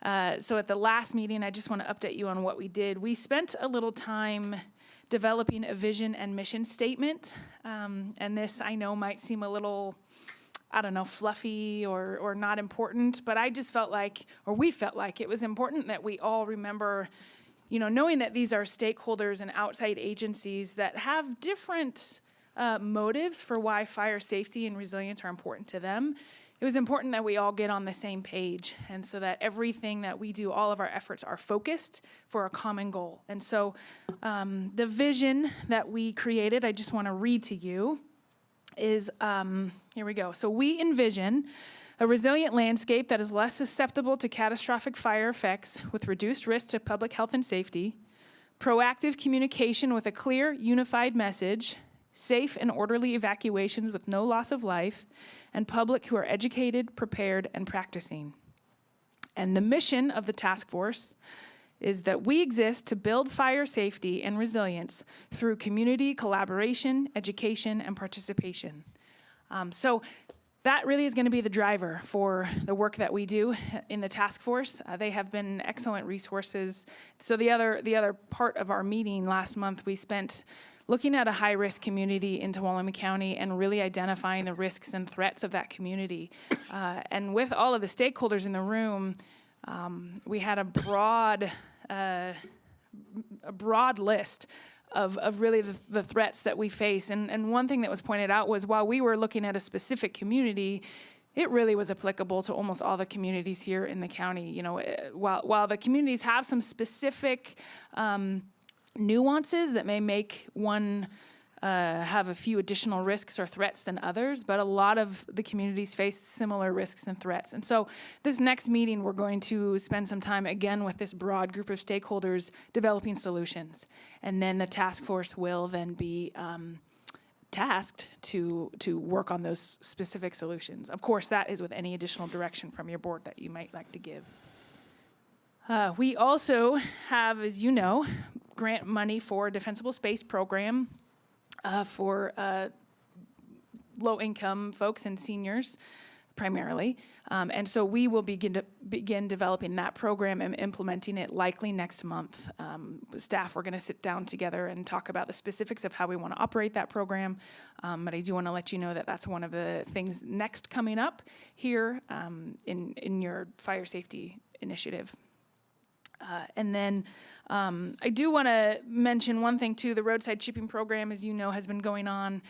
S12: So at the last meeting, I just want to update you on what we did. We spent a little time developing a vision and mission statement. And this, I know, might seem a little, I don't know, fluffy or not important, but I just felt like, or we felt like it was important that we all remember, knowing that these are stakeholders and outside agencies that have different motives for why fire safety and resilience are important to them. It was important that we all get on the same page, and so that everything that we do, all of our efforts are focused for a common goal. And so the vision that we created, I just want to read to you, is, here we go. So we envision a resilient landscape that is less susceptible to catastrophic fire effects with reduced risk to public health and safety, proactive communication with a clear, unified message, safe and orderly evacuations with no loss of life, and public who are educated, prepared, and practicing. And the mission of the task force is that we exist to build fire safety and resilience through community collaboration, education, and participation. So that really is going to be the driver for the work that we do in the task force. They have been excellent resources. So the other part of our meeting last month, we spent looking at a high-risk community in Tuolumne County and really identifying the risks and threats of that community. And with all of the stakeholders in the room, we had a broad list of really the threats that we face. And one thing that was pointed out was while we were looking at a specific community, it really was applicable to almost all the communities here in the county. While the communities have some specific nuances that may make one have a few additional risks or threats than others, but a lot of the communities face similar risks and threats. And so this next meeting, we're going to spend some time again with this broad group of stakeholders developing solutions. And then the task force will then be tasked to work on those specific solutions. Of course, that is with any additional direction from your board that you might like to give. We also have, as you know, grant money for a defensible space program for low-income folks and seniors. primarily. And so we will begin developing that program and implementing it likely next month. Staff, we're going to sit down together and talk about the specifics of how we want to operate that program. But I do want to let you know that that's one of the things next coming up here in your fire safety initiative. And then I do want to mention one thing too. The roadside chipping program, as you know, has been going on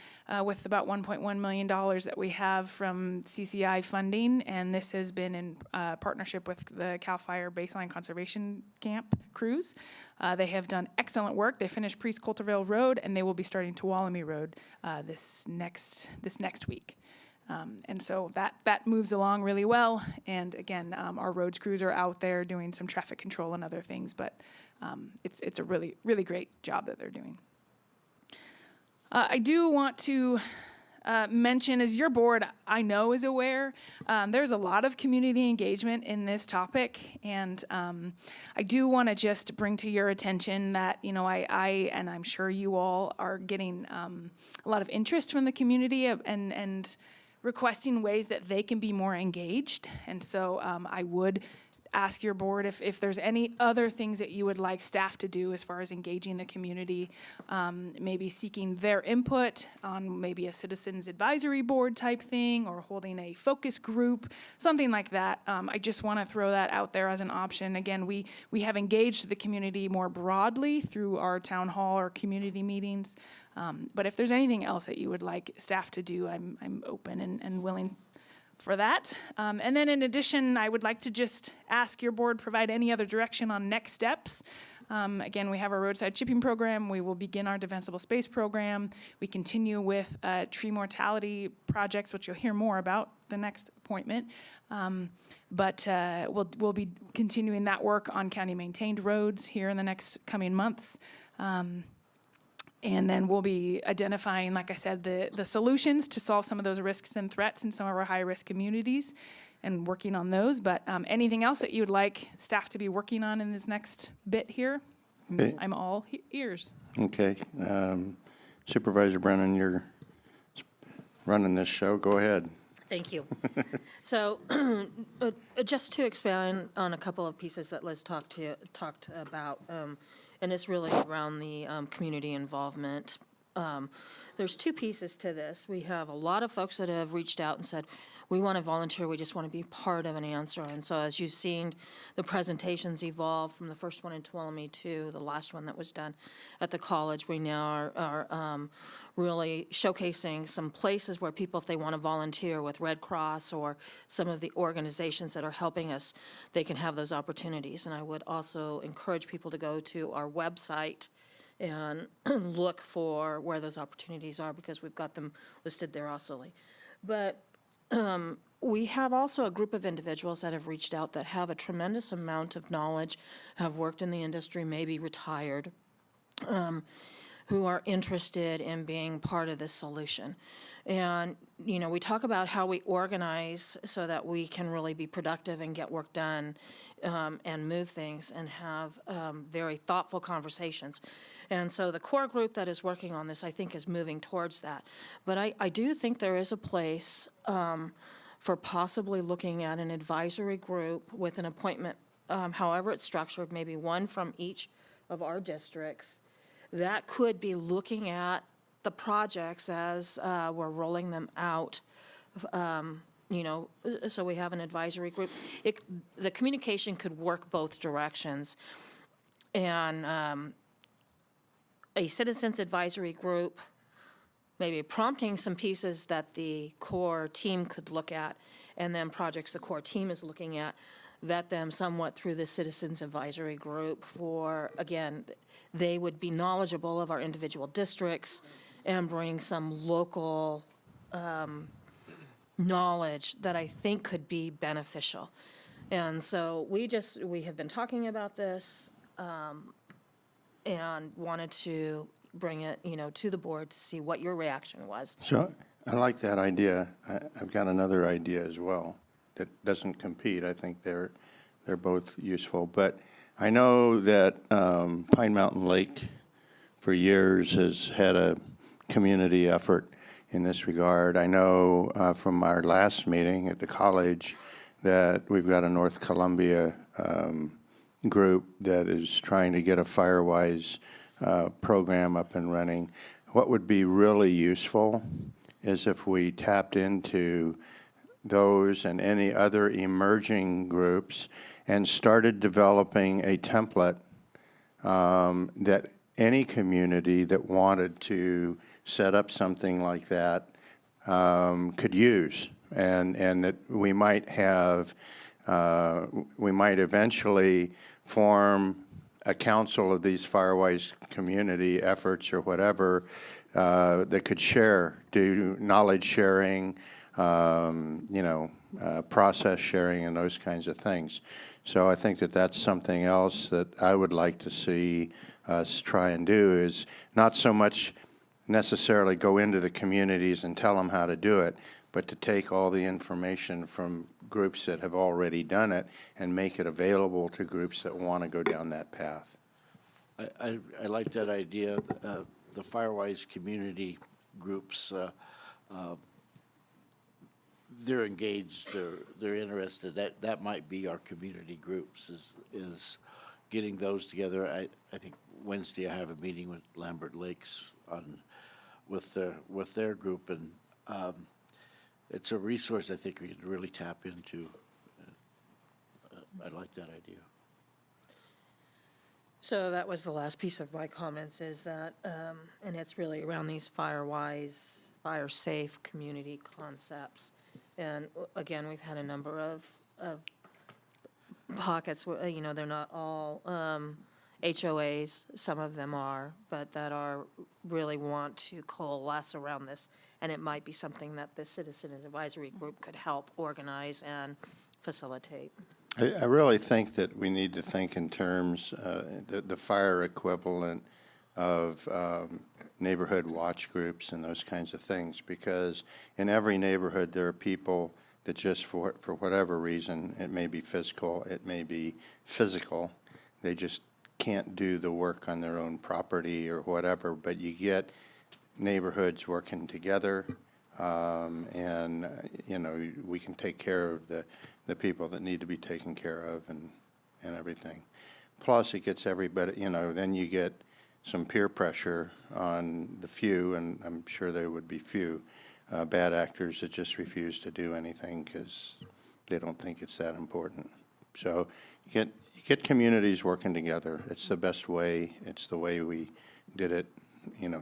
S12: with about $1.1 million that we have from CCI funding, and this has been in partnership with the CAL FIRE Baseline Conservation Camp crews. They have done excellent work. They finished Priest Coulterville Road, and they will be starting Tuolumne Road this next week. And so that moves along really well. And again, our roads crews are out there doing some traffic control and other things, but it's a really, really great job that they're doing. I do want to mention, as your board, I know, is aware, there's a lot of community engagement in this topic. And I do want to just bring to your attention that, you know, I and I'm sure you all are getting a lot of interest from the community and requesting ways that they can be more engaged. And so I would ask your board if there's any other things that you would like staff to do as far as engaging the community, maybe seeking their input on maybe a citizens advisory board type thing or holding a focus group, something like that. I just want to throw that out there as an option. Again, we have engaged the community more broadly through our town hall or community meetings. But if there's anything else that you would like staff to do, I'm open and willing for that. And then in addition, I would like to just ask your board provide any other direction on next steps. Again, we have our roadside chipping program. We will begin our defensible space program. We continue with tree mortality projects, which you'll hear more about the next appointment. But we'll be continuing that work on county maintained roads here in the next coming months. And then we'll be identifying, like I said, the solutions to solve some of those risks and threats in some of our high-risk communities and working on those. But anything else that you would like staff to be working on in this next bit here,
S1: Okay.
S12: I'm all ears.
S1: Okay. Supervisor Brennan, you're running this show. Go ahead.
S3: Thank you. So just to expand on a couple of pieces that Liz talked about, and it's really around the community involvement. There's two pieces to this. We have a lot of folks that have reached out and said, we want to volunteer, we just want to be part of an answer. And so as you've seen the presentations evolve from the first one in Tuolumne to the last one that was done at the college, we now are really showcasing some places where people, if they want to volunteer with Red Cross or some of the organizations that are helping us, they can have those opportunities. And I would also encourage people to go to our website and look for where those opportunities are, because we've got them listed there also. But we have also a group of individuals that have reached out that have a tremendous amount of knowledge, have worked in the industry, maybe retired, who are interested in being part of this solution. And, you know, we talk about how we organize so that we can really be productive and get work done and move things and have very thoughtful conversations. And so the core group that is working on this, I think, is moving towards that. But I do think there is a place for possibly looking at an advisory group with an appointment, however it's structured, maybe one from each of our districts, that could be looking at the projects as we're rolling them out. You know, so we have an advisory group. The communication could work both directions. And a citizens advisory group, maybe prompting some pieces that the core team could look at, and then projects the core team is looking at, vet them somewhat through the citizens advisory group for, again, they would be knowledgeable of our individual districts and bring some local knowledge that I think could be beneficial. And so we have been talking about this and wanted to bring it, you know, to the board to see what your reaction was.
S1: So I like that idea. I've got another idea as well that doesn't compete. I think they're both useful. But I know that Pine Mountain Lake for years has had a community effort in this regard. I know from our last meeting at the college that we've got a North Columbia group that is trying to get a FireWise program up and running. What would be really useful is if we tapped into those and any other emerging groups and started developing a template that any community that wanted to set up something like that could use, and that we might have, we might eventually form a council of these FireWise community efforts or whatever that could share, do knowledge sharing, process sharing and those kinds of things. So I think that that's something else that I would like to see us try and do, is not so much necessarily go into the communities and tell them how to do it, but to take all the information from groups that have already done it and make it available to groups that want to go down that path.
S6: I like that idea. The FireWise community groups, they're engaged, they're interested. That might be our community groups, is getting those together. I think Wednesday I have a meeting with Lambert Lakes with their group, and it's a resource I think we could really tap into. I like that idea.
S3: So that was the last piece of my comments, is that, and it's really around these FireWise, fire-safe community concepts. And again, we've had a number of pockets where, they're not all HOAs, some of them are, but that are really want to coalesce around this. And it might be something that the Citizens Advisory Group could help organize and facilitate.
S1: I really think that we need to think in terms, the fire equivalent of neighborhood watch groups and those kinds of things, because in every neighborhood there are people that just for whatever reason, it may be physical, it may be physical, they just can't do the work on their own property or whatever, but you get neighborhoods working together, and we can take care of the people that need to be taken care of and everything. Plus, it gets everybody, then you get some peer pressure on the few, and I'm sure there would be few bad actors that just refuse to do anything because they don't think it's that important. So you get communities working together. It's the best way. It's the way we did it,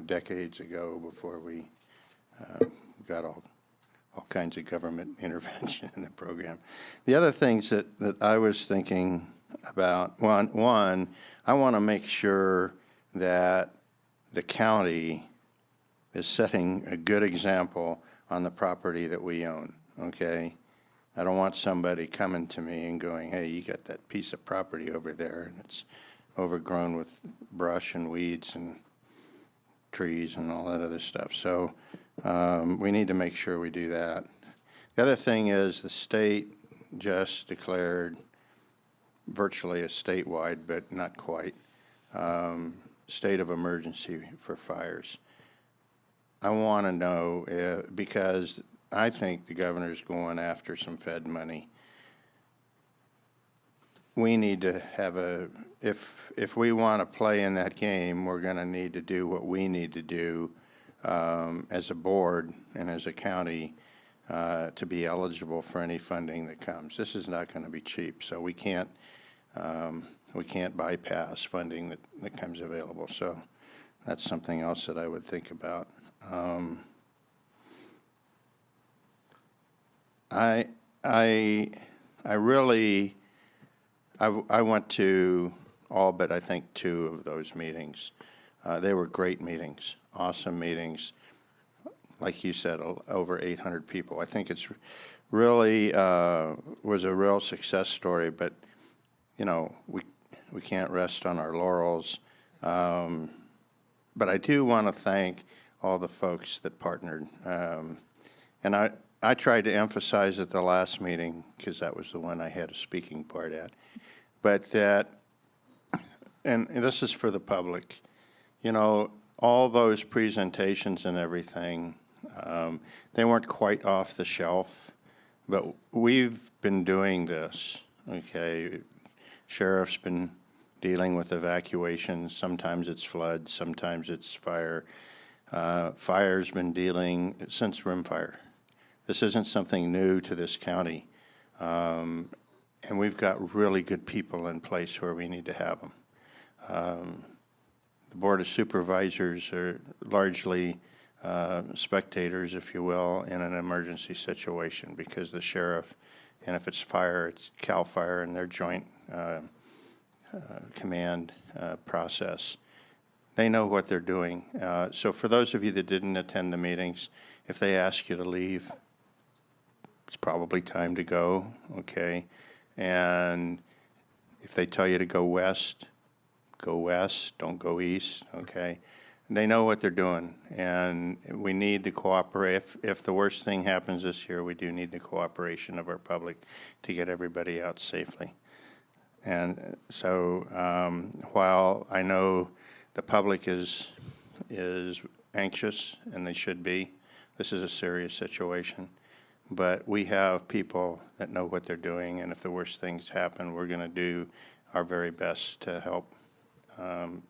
S1: decades ago, before we got all kinds of government intervention in the program. The other things that I was thinking about, one, I want to make sure that the county is setting a good example on the property that we own, okay? I don't want somebody coming to me and going, hey, you got that piece of property over there, and it's overgrown with brush and weeds and trees and all that other stuff. So we need to make sure we do that. The other thing is the state just declared virtually a statewide, but not quite, state of emergency for fires. I want to know, because I think the governor's going after some Fed money. We need to have if we want to play in that game, we're going to need to do what we need to do as a board and as a county to be eligible for any funding that comes. This is not going to be cheap, so we can't bypass funding that comes available. So that's something else that I would think about. I went to all but I think 2 of those meetings. They were great meetings, awesome meetings. Like you said, over 800 people. I think it's really was a real success story, but we can't rest on our laurels. But I do want to thank all the folks that partnered. And I tried to emphasize at the last meeting, because that was the one I had a speaking part at, but that, and this is for the public, all those presentations and everything They weren't quite off the shelf, but we've been doing this, okay? Sheriff's been dealing with evacuations. Sometimes it's floods, sometimes it's fire. Fire's been dealing since rimfire. This isn't something new to this county. And we've got really good people in place where we need to have them. The Board of Supervisors are largely spectators, if you will, in an emergency situation because the sheriff, and if it's fire, it's CAL FIRE and their joint command process. They know what they're doing. So for those of you that didn't attend the meetings, if they ask you to leave, it's probably time to go, okay? And if they tell you to go west, don't go east, okay? They know what they're doing, and we need to cooperate. If the worst thing happens this year, we do need the cooperation of our public to get everybody out safely. And so while I know the public is anxious, and they should be, this is a serious situation. But we have people that know what they're doing, and if the worst things happen, we're going to do our very best to help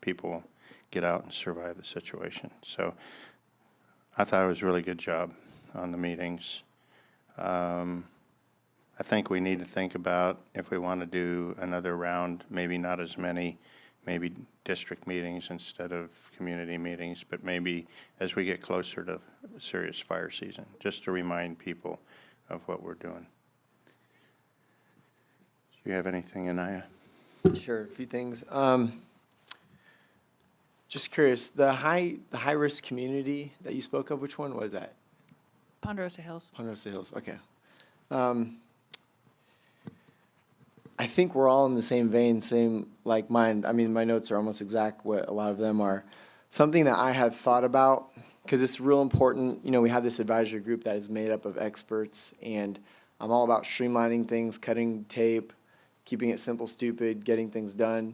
S1: people get out and survive the situation. So I thought it was a really good job on the meetings. I think we need to think about if we want to do another round, maybe not as many, maybe district meetings instead of community meetings, but maybe as we get closer to serious fire season, just to remind people of what we're doing. Do you have anything, Anaya?
S13: Sure, a few things. Just curious, the high risk community that you spoke of, which one was that?
S12: Ponderosa Hills.
S13: Ponderosa Hills, okay. I think we're all in the same vein, same like mind. I mean, my notes are almost exact what a lot of them are. Something that I had thought about, because it's real important, you know, we have this advisory group that is made up of experts, and I'm all about streamlining things, cutting tape, keeping it simple, stupid, getting things done.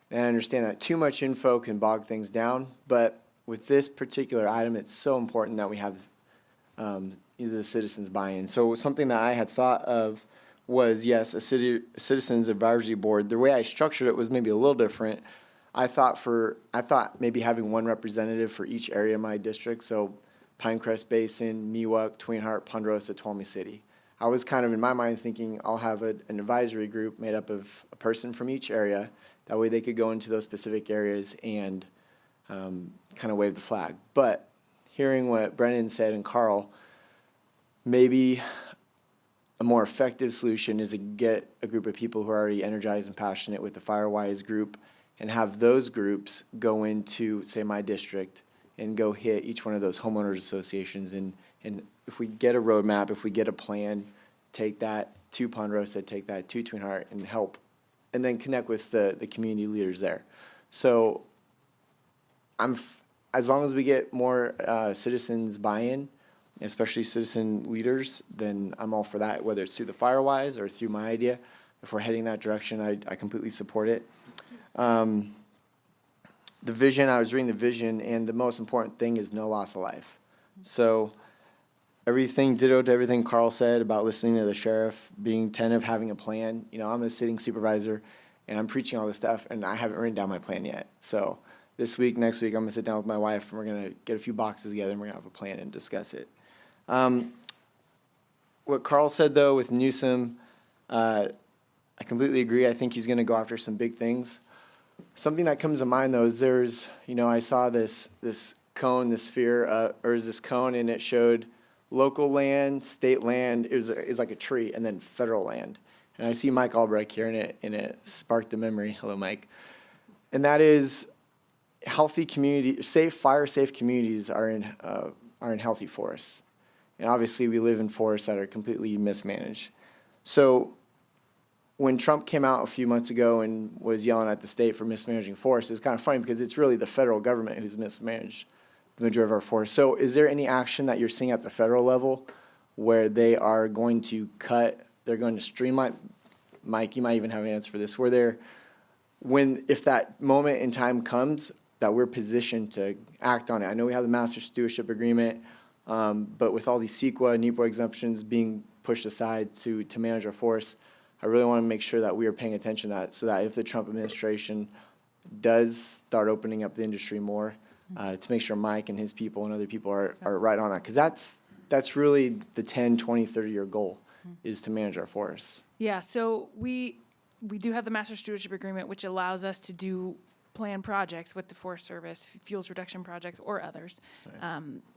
S13: And I understand that too much info can bog things down, but with this particular item, it's so important that we have the citizens buy-in. So something that I had thought of was, yes, a citizens advisory board. The way I structured it was maybe a little different. I thought maybe having one representative for each area of my district, so Pinecrest Basin, Miwok, Twin Heart, Ponderosa, Tuolumne City. I was kind of in my mind thinking I'll have an advisory group made up of a person from each area. That way they could go into those specific areas and kind of wave the flag. But hearing what Brennan said and Carl, maybe a more effective solution is to get a group of people who are already energized and passionate with the Firewise group and have those groups go into, say, my district and go hit each one of those homeowners associations. And if we get a roadmap, if we get a plan, take that to Ponderosa, take that to Twin Heart and help, and then connect with the community leaders there. So as long as we get more citizens buy-in, especially citizen leaders, then I'm all for that, whether it's through the Firewise or through my idea. If we're heading that direction, I completely support it. The vision, I was reading the vision, and the most important thing is no loss of life. So everything, ditto to everything Carl said about listening to the sheriff, being attentive, having a plan. You know, I'm a sitting supervisor, and I'm preaching all this stuff, and I haven't written down my plan yet. So this week, next week, I'm gonna sit down with my wife, and we're gonna get a few boxes together, and we're gonna have a plan and discuss it. What Carl said, though, with Newsom, I completely agree. I think he's gonna go after some big things. Something that comes to mind, though, is there's, you know, I saw this cone, this sphere, or this cone, and it showed local land, state land. It was like a tree, and then federal land. And I see Mike Albrecht here, and it sparked a memory. Hello, Mike. And that is healthy community, fire-safe communities are in healthy forests. And obviously, we live in forests that are completely mismanaged. So when Trump came out a few months ago and was yelling at the state for mismanaging forests, it's kind of funny because it's really the federal government who's mismanaged the majority of our forests. So is there any action that you're seeing at the federal level where they are going to they're going to streamline? Mike, you might even have an answer for this. If that moment in time comes, that we're positioned to act on it. I know we have the Master Stewardship Agreement. But with all these CEQA and NEPA exemptions being pushed aside to manage our forests, I really want to make sure that we are paying attention to that, so that if the Trump administration does start opening up the industry more, to make sure Mike and his people and other people are right on that. Because that's really the 10, 20, 30-year goal, is to manage our forests.
S12: Yeah, so we do have the Master Stewardship Agreement, which allows us to do plan projects with the Forest Service, fuels reduction projects or others,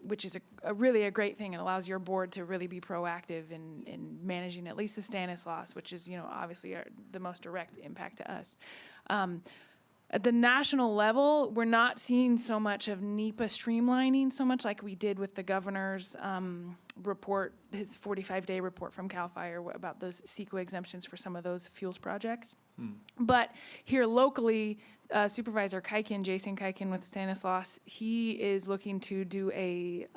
S12: which is really a great thing. It allows your board to really be proactive in managing at least the Stanislaus, which is, obviously the most direct impact to us. At the national level, we're not seeing so much of NEPA streamlining so much like we did with the governor's report, his 45-day report from CAL FIRE about those CEQA exemptions for some of those fuels projects. But here locally, Supervisor Kaiken, Jason Kaiken with Stanislaus, he is looking to do a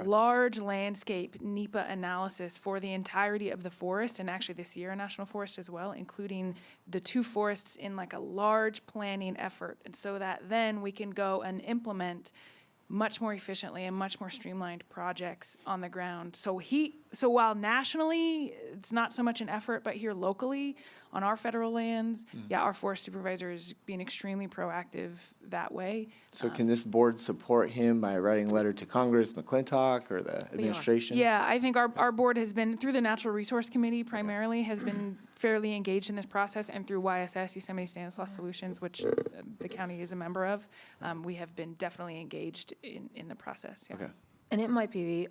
S12: large landscape NEPA analysis for the entirety of the forest, and actually the Sierra National Forest as well, including the two forests in like a large planning effort. And so that then we can go and implement much more efficiently and much more streamlined projects on the ground. So while nationally it's not so much an effort, but here locally on our federal lands, our forest supervisor is being extremely proactive that way.
S13: So can this board support him by writing a letter to Congress, McClintock, or the administration?
S12: Yeah, I think our board has been, through the Natural Resource Committee primarily, has been fairly engaged in this process, and through YSS, Yosemite Stanislaus Solutions, which the county is a member of, we have been definitely engaged in the process. Yeah.
S13: Okay.
S3: And it might be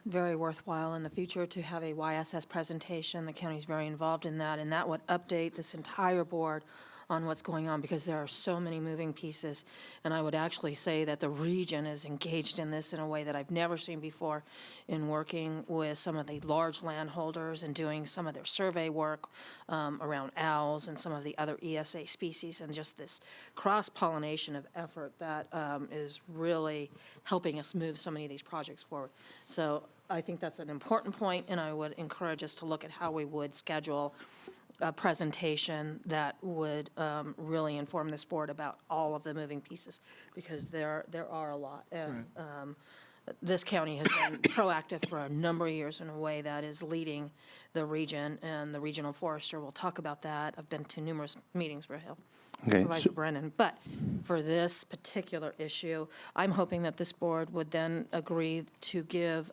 S3: very worthwhile in the future to have a YSS presentation. The county's very involved in that, and that would update this entire board on what's going on, because there are so many moving pieces. And I would actually say that the region is engaged in this in a way that I've never seen before, in working with some of the large landholders and doing some of their survey work around owls and some of the other ESA species, and just this cross-pollination of effort that is really helping us move so many of these projects forward. So I think that's an important point, and I would encourage us to look at how we would schedule a presentation that would really inform this board about all of the moving pieces, because there are a lot. And this county has been proactive for a number of years in a way that is leading the region, and the regional forester will talk about that. I've been to numerous meetings where he'll Supervisor Brennan. But for this particular issue, I'm hoping that this board would then agree to give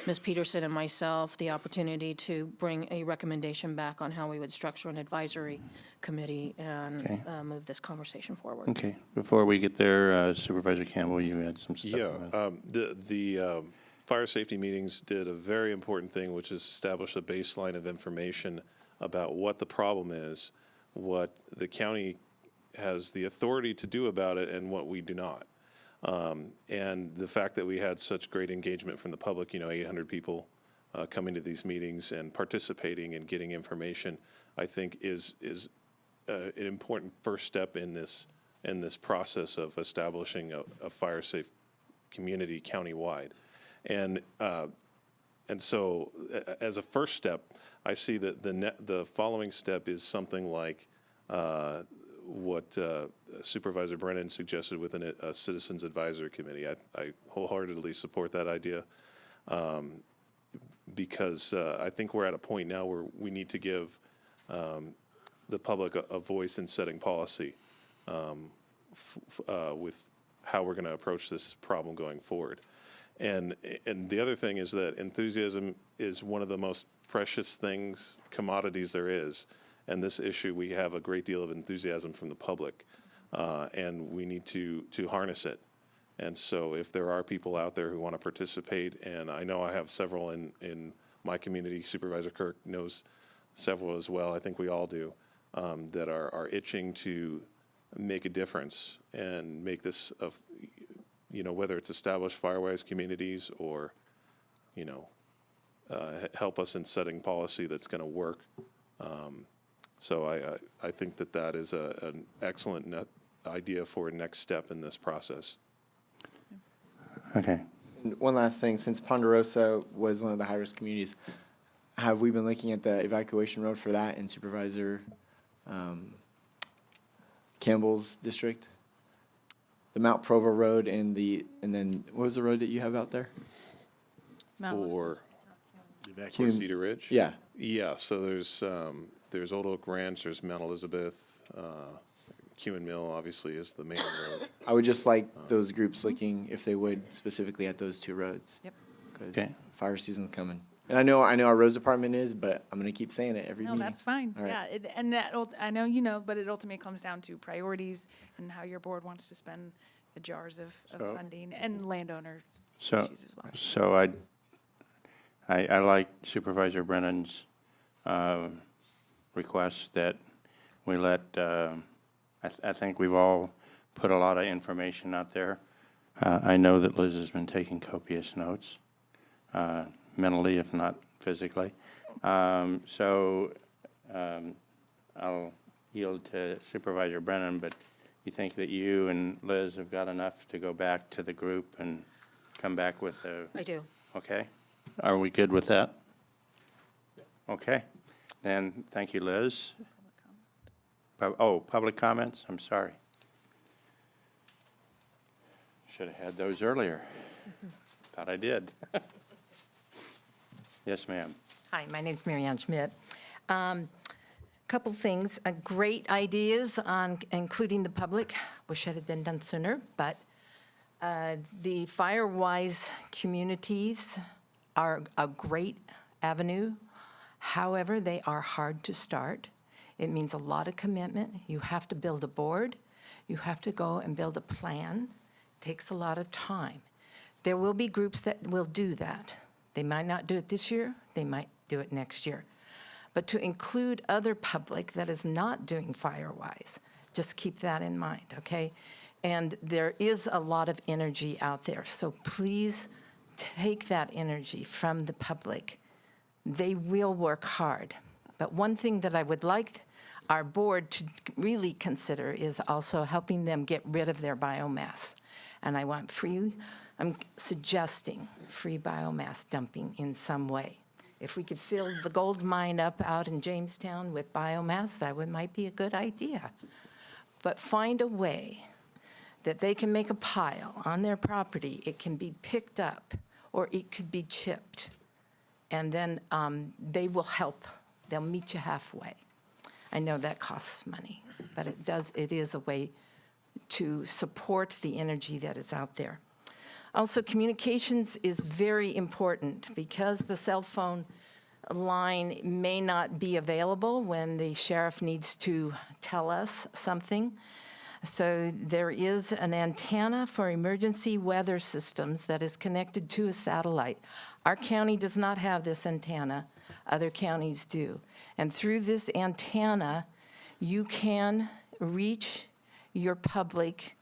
S3: Ms. Peterson and myself the opportunity to bring a recommendation back on how we would structure an advisory committee and move this conversation forward.
S1: Okay. Before we get there, Supervisor Campbell, you had some stuff.
S11: Yeah. The fire safety meetings did a very important thing, which is establish a baseline of information about what the problem is, what the county has the authority to do about it, and what we do not. And the fact that we had such great engagement from the public, 800 people coming to these meetings and participating and getting information, I think is an important first step in this process of establishing a fire safe community countywide. And so as a first step, I see that the following step is something like what Supervisor Brennan suggested within a Citizens Advisory Committee. I wholeheartedly support that idea, because I think we're at a point now where we need to give the public a voice in setting policy with how we're going to approach this problem going forward. And the other thing is that enthusiasm is one of the most precious commodities there is. And this issue, we have a great deal of enthusiasm from the public, and we need to harness it. And so if there are people out there who want to participate, and I know I have several in my community, Supervisor Kirk knows several as well, I think we all do, that are itching to make a difference and make this, whether it's established Firewise communities or, help us in setting policy that's going to work. So I think that is an excellent idea for a next step in this process.
S1: Okay.
S13: And one last thing, since Ponderosa was one of the high-risk communities, have we been looking at the evacuation road for that in Supervisor Campbell's district? the Mount Provo Road and then what was the road that you have out there?
S11: For
S13: Cume-
S11: Cedar Ridge?
S13: Yeah.
S11: Yeah, so there's Old Oak Ranch, there's Mount Elizabeth, Cuman Mill obviously is the main road.
S13: I would just like those groups looking, if they would, specifically at those 2 roads.
S8: Yep.
S13: 'Cause
S1: Okay.
S13: fire season's coming. And I know our roads department is, but I'm gonna keep saying it every
S12: No,
S13: meeting.
S12: that's fine.
S13: All right.
S12: Yeah, and that, I know you know, but it ultimately comes down to priorities and how your board wants to spend the jars of
S1: So-
S12: funding and landowner
S1: So,
S12: issues as well.
S1: so I like Supervisor Brennan's request that we let, I think we've all put a lot of information out there. I know that Liz has been taking copious notes, mentally, if not physically. So I'll yield to Supervisor Brennan, but you think that you and Liz have got enough to go back to the group and come back with a...
S3: I do.
S1: Okay. Are we good with that? Okay. Then, thank you, Liz. Public comments? I'm sorry. Should have had those earlier. Thought I did. Yes, ma'am.
S14: Hi, my name's Mary Ann Schmidt. Couple things, great ideas on including the public. Wish it had been done sooner, but the fire-wise communities are a great avenue. However, they are hard to start. It means a lot of commitment. You have to build a board. You have to go and build a plan. Takes a lot of time. There will be groups that will do that. They might not do it this year. They might do it next year. But to include other public that is not doing fire-wise, just keep that in mind, okay? And there is a lot of energy out there, so please take that energy from the public. They will work hard. But one thing that I would like our board to really consider is also helping them get rid of their biomass. And I want I'm suggesting free biomass dumping in some way. If we could fill the gold mine up out in Jamestown with biomass, that might be a good idea. But find a way that they can make a pile on their property. It can be picked up, or it could be chipped. And then they will help. They'll meet you halfway. I know that costs money, but it is a way to support the energy that is out there. Also, communications is very important because the cell phone line may not be available when the sheriff needs to tell us something. So there is an antenna for emergency weather systems that is connected to a satellite. Our county does not have this antenna. Other counties do. And through this antenna, you can reach your public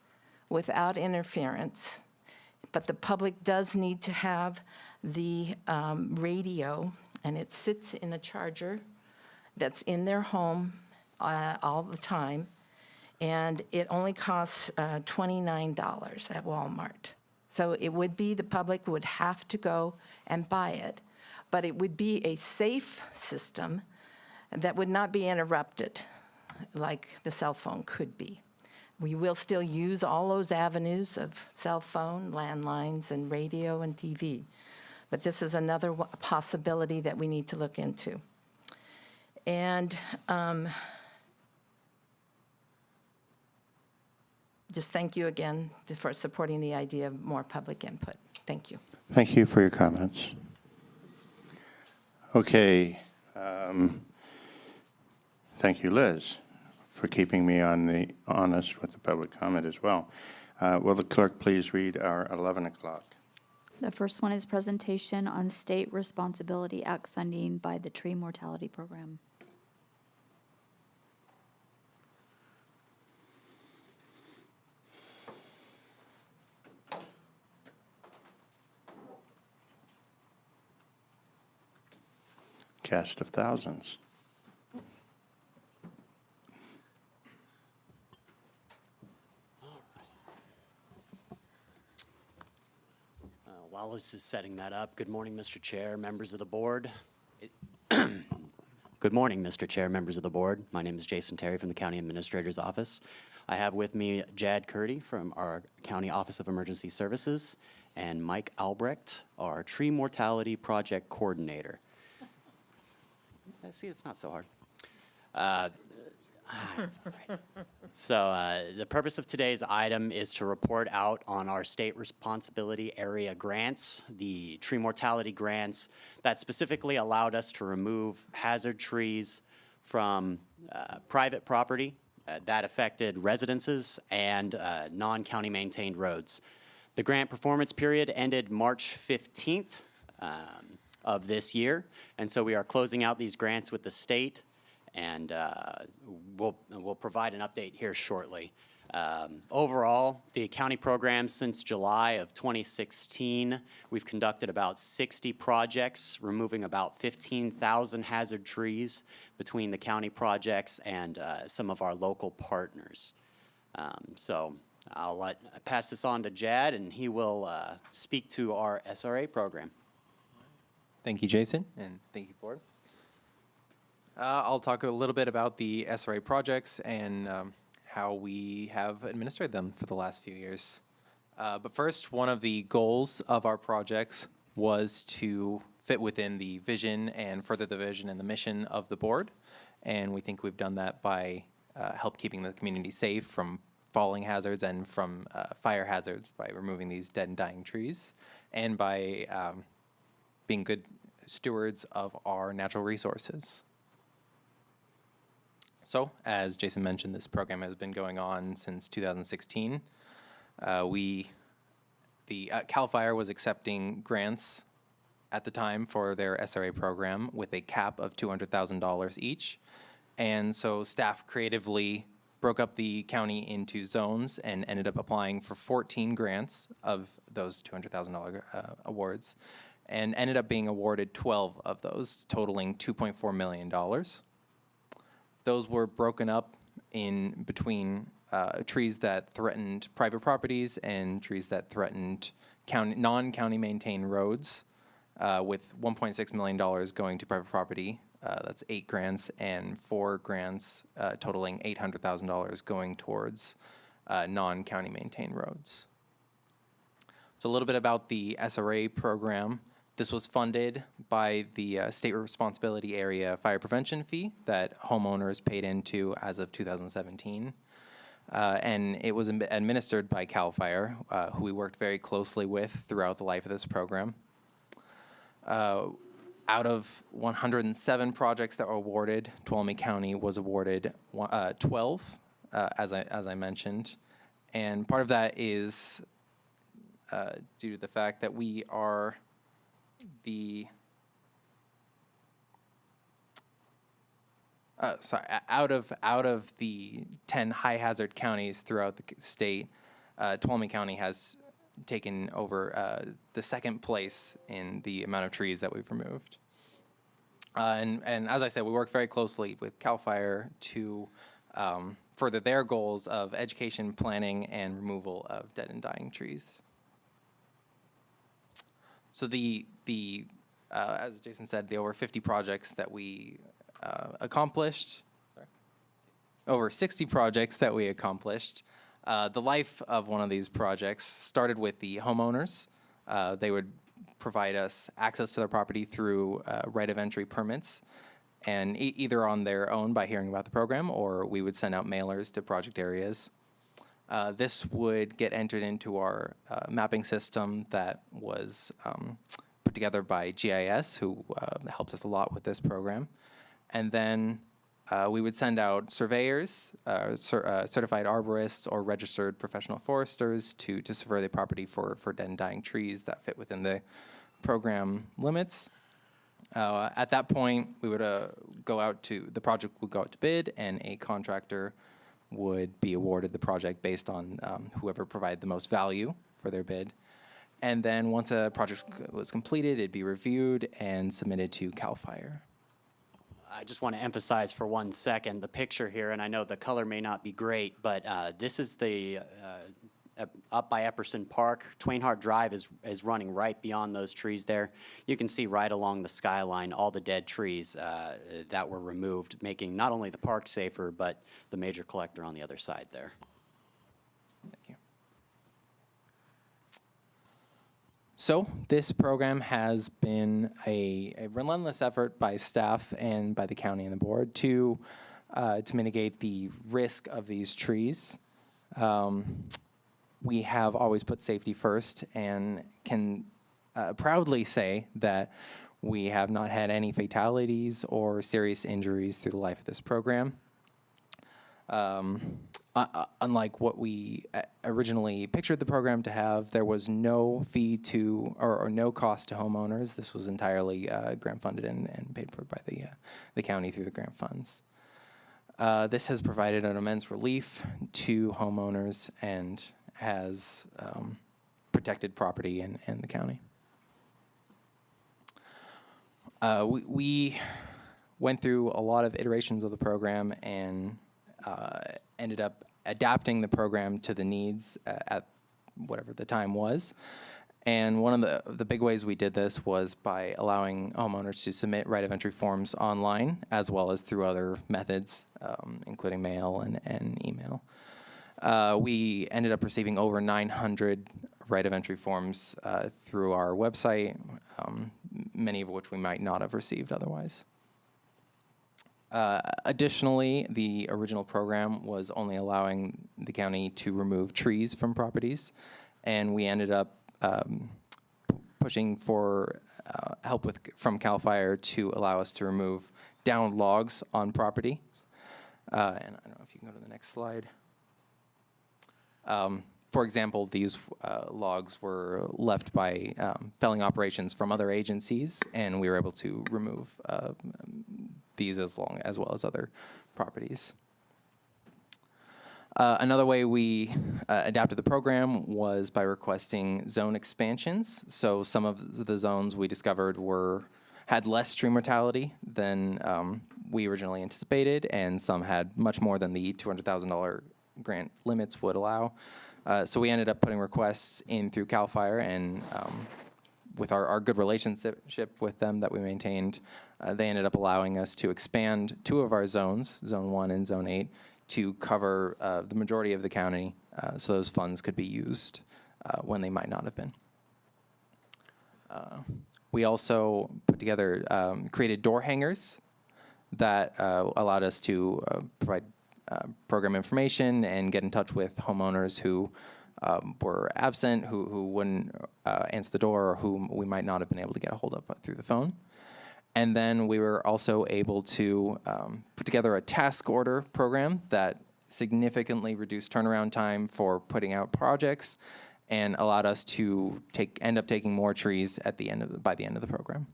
S14: without interference. But the public does need to have the radio, and it sits in a charger that's in their home all the time, and it only costs $29 at Walmart. So it would be, the public would have to go and buy it, but it would be a safe system that would not be interrupted like the cell phone could be. We will still use all those avenues of cell phone, landlines, and radio and TV. But this is another possibility that we need to look into. And just thank you again for supporting the idea of more public input. Thank you.
S1: Thank you for your comments. Okay. Thank you, Liz, for keeping me honest with the public comment as well. Will the clerk please read our 11 o'clock?
S10: The first one is presentation on State Responsibility Act funding by the Tree Mortality Program.
S1: Cast of thousands.
S15: While this is setting that up, good morning, Mr. Chair, members of the board. Good morning, Mr. Chair, members of the board. My name is Jason Terry from the County Administrator's Office. I have with me Jad Curdy from our County Office of Emergency Services and Mike Albrecht, our Tree Mortality Project Coordinator. See, it's not so hard. It's all right. So the purpose of today's item is to report out on our state responsibility area grants, the tree mortality grants that specifically allowed us to remove hazard trees from private property that affected residences and non-county maintained roads. The grant performance period ended March 15th of this year, and so we are closing out these grants with the state, and we'll provide an update here shortly. Overall, the county program since July of 2016, we've conducted about 60 projects, removing about 15,000 hazard trees between the county projects and some of our local partners. So I'll pass this on to Jad, and he will speak to our SRA program.
S16: Thank you, Jason, and thank you, board. I'll talk a little bit about the SRA projects and how we have administered them for the last few years. But first, one of the goals of our projects was to fit within the vision and further the vision and the mission of the board. And we think we've done that by help keeping the community safe from falling hazards and from fire hazards by removing these dead and dying trees, and by being good stewards of our natural resources. So, as Jason mentioned, this program has been going on since 2016. CAL FIRE was accepting grants at the time for their SRA program with a cap of $200,000 each. And so staff creatively broke up the county into zones and ended up applying for 14 grants of those $200,000 awards, and ended up being awarded 12 of those, totaling $2.4 million. Those were broken up in between trees that threatened private properties and trees that threatened non-county maintained roads, with $1.6 million going to private property. That's 8 grants, and 4 grants totaling $800,000 going towards non-county maintained roads. So a little bit about the SRA program. This was funded by the state responsibility area fire prevention fee that homeowners paid into as of 2017. And it was administered by CAL FIRE, who we worked very closely with throughout the life of this program. Out of 107 projects that were awarded, Tuolumne County was awarded 12, as I mentioned. And part of that is due to the fact that we are out of the 10 high hazard counties throughout the state, Tuolumne County has taken over the second place in the amount of trees that we've removed. And as I said, we work very closely with CAL FIRE to further their goals of education, planning, and removal of dead and dying trees. So as Jason said, the over 50 projects that we accomplished, over 60 projects that we accomplished. The life of one of these projects started with the homeowners. They would provide us access to their property through right of entry permits, and either on their own by hearing about the program, or we would send out mailers to project areas. This would get entered into our mapping system that was put together by GIS, who helped us a lot with this program. And then we would send out surveyors, certified arborists, or registered professional foresters to survey the property for dead and dying trees that fit within the program limits. At that point, we would the project would go out to bid, and a contractor would be awarded the project based on whoever provided the most value for their bid. And then once a project was completed, it'd be reviewed and submitted to CAL FIRE.
S15: I just want to emphasize for 1 second the picture here, and I know the color may not be great, but this is the up by Epperson Park. Twain Hart Drive is running right beyond those trees there. You can see right along the skyline all the dead trees that were removed, making not only the park safer, but the major collector on the other side there.
S16: Thank you. So this program has been a relentless effort by staff and by the county and the board to mitigate the risk of these trees. We have always put safety first and can proudly say that we have not had any fatalities or serious injuries through the life of this program. Unlike what we originally pictured the program to have, there was no fee to or no cost to homeowners. This was entirely grant funded and paid for by the county through the grant funds. This has provided an immense relief to homeowners and has protected property and the county. We went through a lot of iterations of the program and ended up adapting the program to the needs at whatever the time was. And one of the big ways we did this was by allowing homeowners to submit right of entry forms online, as well as through other methods, including mail and email. We ended up receiving over 900 right of entry forms through our website, many of which we might not have received otherwise. Additionally, the original program was only allowing the county to remove trees from properties, and we ended up pushing for help from CAL FIRE to allow us to remove downed logs on property. And I don't know if you can go to the next slide. For example, these logs were left by felling operations from other agencies, and we were able to remove these as well as other properties. Another way we adapted the program was by requesting zone expansions. So some of the zones we discovered had less tree mortality than we originally anticipated, and some had much more than the $200,000 grant limits would allow. So we ended up putting requests in through CAL FIRE, and with our good relationship with them that we maintained, they ended up allowing us to expand 2 of our zones, Zone 1 and Zone 8, to cover the majority of the county, so those funds could be used when they might not have been. We also put together, created door hangers that allowed us to provide program information and get in touch with homeowners who were absent, who wouldn't answer the door, or whom we might not have been able to get a hold of through the phone. And then we were also able to put together a task order program that significantly reduced turnaround time for putting out projects and allowed us to end up taking more trees by the end of the program.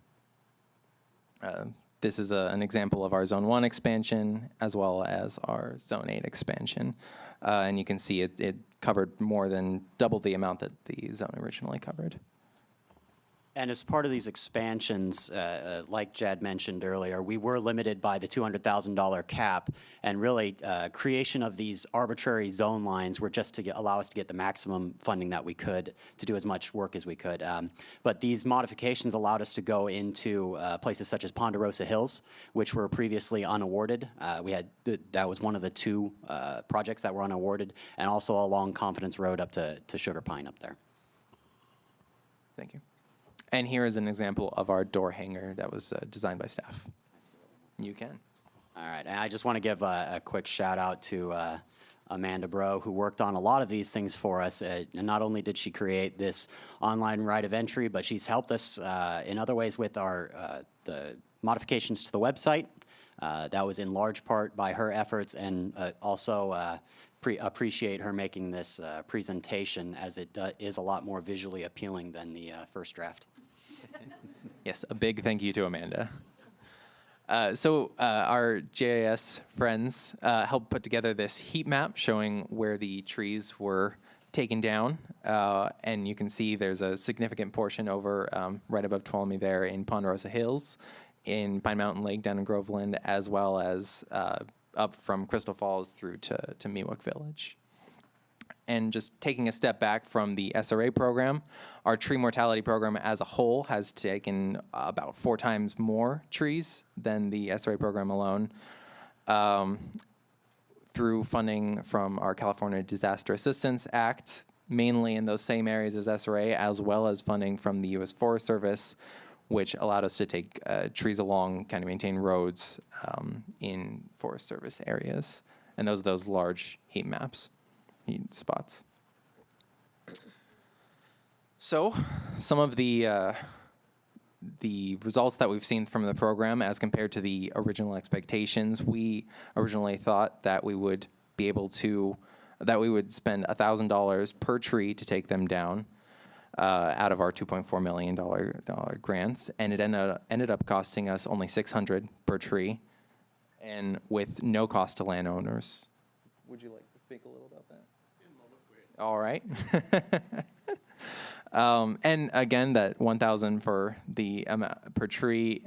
S16: This is an example of our Zone 1 expansion as well as our Zone 8 expansion. And you can see it covered more than double the amount that the zone originally covered.
S15: And as part of these expansions, like Jad mentioned earlier, we were limited by the $200,000 cap, and really creation of these arbitrary zone lines were just to allow us to get the maximum funding that we could to do as much work as we could. But these modifications allowed us to go into places such as Ponderosa Hills, which were previously unawarded. That was one of the 2 projects that were unawarded, and also along Confidence Road up to Sugar Pine up there.
S16: Thank you. And here is an example of our door hanger that was designed by staff. You can.
S15: All right, and I just want to give a quick shout out to Amanda Bro, who worked on a lot of these things for us. And not only did she create this online right of entry, but she's helped us in other ways with the modifications to the website. That was in large part by her efforts, and also appreciate her making this presentation, as it is a lot more visually appealing than the first draft.
S16: Yes, a big thank you to Amanda. So our GIS friends helped put together this heat map showing where the trees were taken down. And you can see there's a significant portion over right above Tuolumne there in Ponderosa Hills, in Pine Mountain Lake down in Groveland, as well as up from Crystal Falls through to Miwok Village. And just taking a step back from the SRA program, our tree mortality program as a whole has taken about 4 times more trees than the SRA program alone. Through funding from our California Disaster Assistance Act, mainly in those same areas as SRA, as well as funding from the U.S. Forest Service, which allowed us to take trees along county maintained roads in Forest Service areas. And those large heat maps, heat spots. So some of the results that we've seen from the program as compared to the original expectations, we originally thought that we would be able to, that we would spend $1,000 per tree to take them down out of our $2.4 million grants, and it ended up costing us only $600 per tree, and with no cost to landowners. Would you like to speak a little about that? All right. And again, that $1,000 for the per tree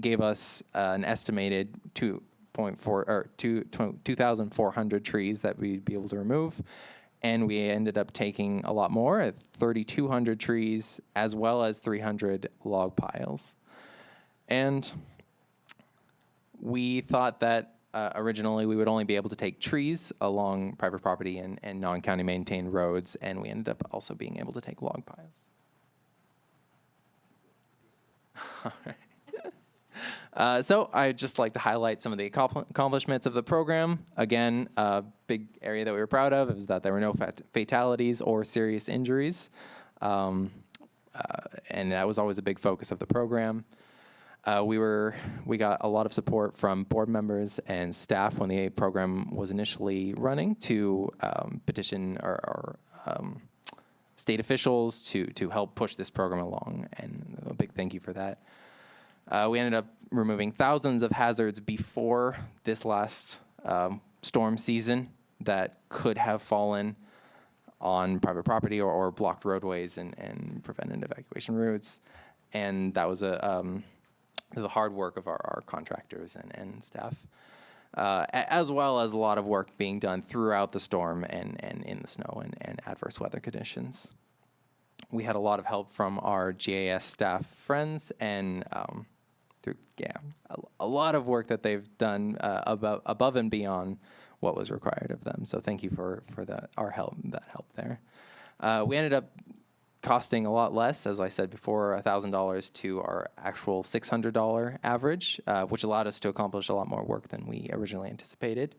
S16: gave us an estimated 2,400 trees that we'd be able to remove, and we ended up taking a lot more at 3,200 trees as well as 300 log piles. And we thought that originally we would only be able to take trees along private property and non-county maintained roads, and we ended up also being able to take log piles. All right. So I'd just like to highlight some of the accomplishments of the program. Again, a big area that we were proud of is that there were no fatalities or serious injuries, and that was always a big focus of the program. We got a lot of support from board members and staff when the program was initially running to petition our state officials to help push this program along, and a big thank you for that. We ended up removing thousands of hazards before this last storm season that could have fallen on private property or blocked roadways and prevented evacuation routes, and that was the hard work of our contractors and staff, as well as a lot of work being done throughout the storm and in the snow and adverse weather conditions. We had a lot of help from our GAS staff friends and a lot of work that they've done above and beyond what was required of them. So thank you for that help there. We ended up costing a lot less, as I said before, $1,000 to our actual $600 average, which allowed us to accomplish a lot more work than we originally anticipated.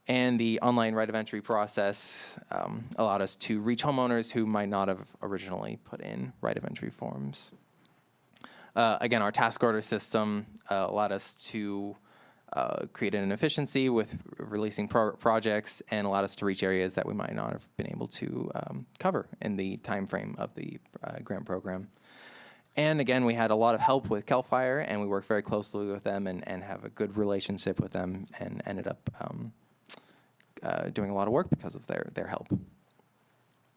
S16: And the online right of entry process allowed us to reach homeowners who might not have originally put in right of entry forms. Again, our task order system allowed us to create an efficiency with releasing projects and allowed us to reach areas that we might not have been able to cover in the time frame of the grant program. And again, we had a lot of help with CAL FIRE, and we worked very closely with them and have a good relationship with them, and ended up doing a lot of work because of their help.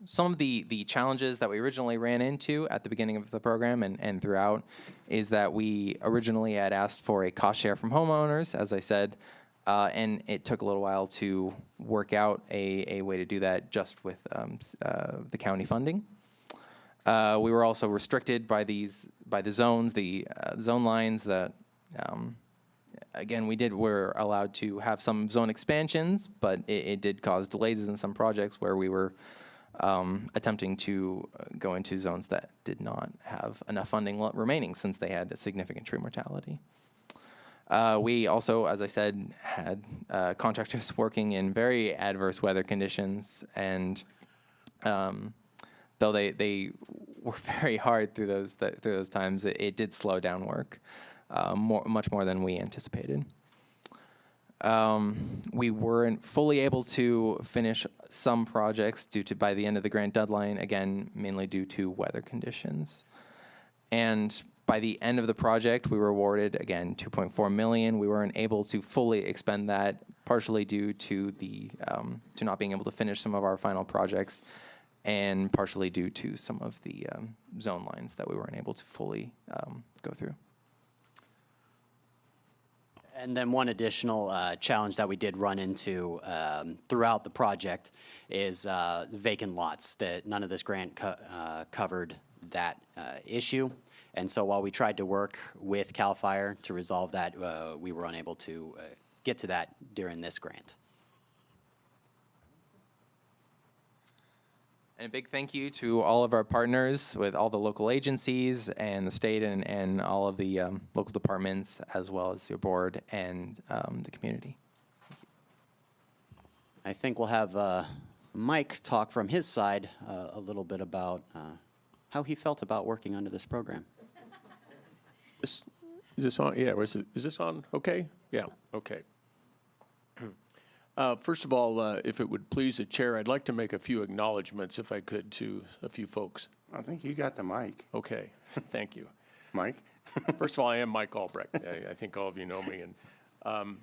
S16: Some of the challenges that we originally ran into at the beginning of the program and throughout is that we originally had asked for a cost share from homeowners, as I said, and it took a little while to work out a way to do that just with the county funding. We were also restricted by the zones, the zone lines that, again, we're allowed to have some zone expansions, but it did cause delays in some projects where we were attempting to go into zones that did not have enough funding remaining since they had a significant tree mortality. We also, as I said, had contractors working in very adverse weather conditions, and though they were very hard through those times, it did slow down work much more than we anticipated. We weren't fully able to finish some projects by the end of the grant deadline, again, mainly due to weather conditions. And by the end of the project, we were awarded, again, $2.4 million. We weren't able to fully expend that, partially due to to not being able to finish some of our final projects, and partially due to some of the zone lines that we weren't able to fully go through.
S15: And then one additional challenge that we did run into throughout the project is vacant lots, that none of this grant covered that issue. And so while we tried to work with CAL FIRE to resolve that, we were unable to get to that during this grant.
S16: And a big thank you to all of our partners with all the local agencies and the state and all of the local departments, as well as your board and the community.
S15: I think we'll have Mike talk from his side a little bit about how he felt about working under this program.
S2: Is this on? Yeah, is this on? Okay? Yeah, okay. First of all, if it would please the chair, I'd like to make a few acknowledgments, if I could, to a few folks.
S1: I think you got the mic.
S2: Okay, thank you.
S1: Mike?
S2: First of all, I am Mike Albrecht. I think all of you know me. And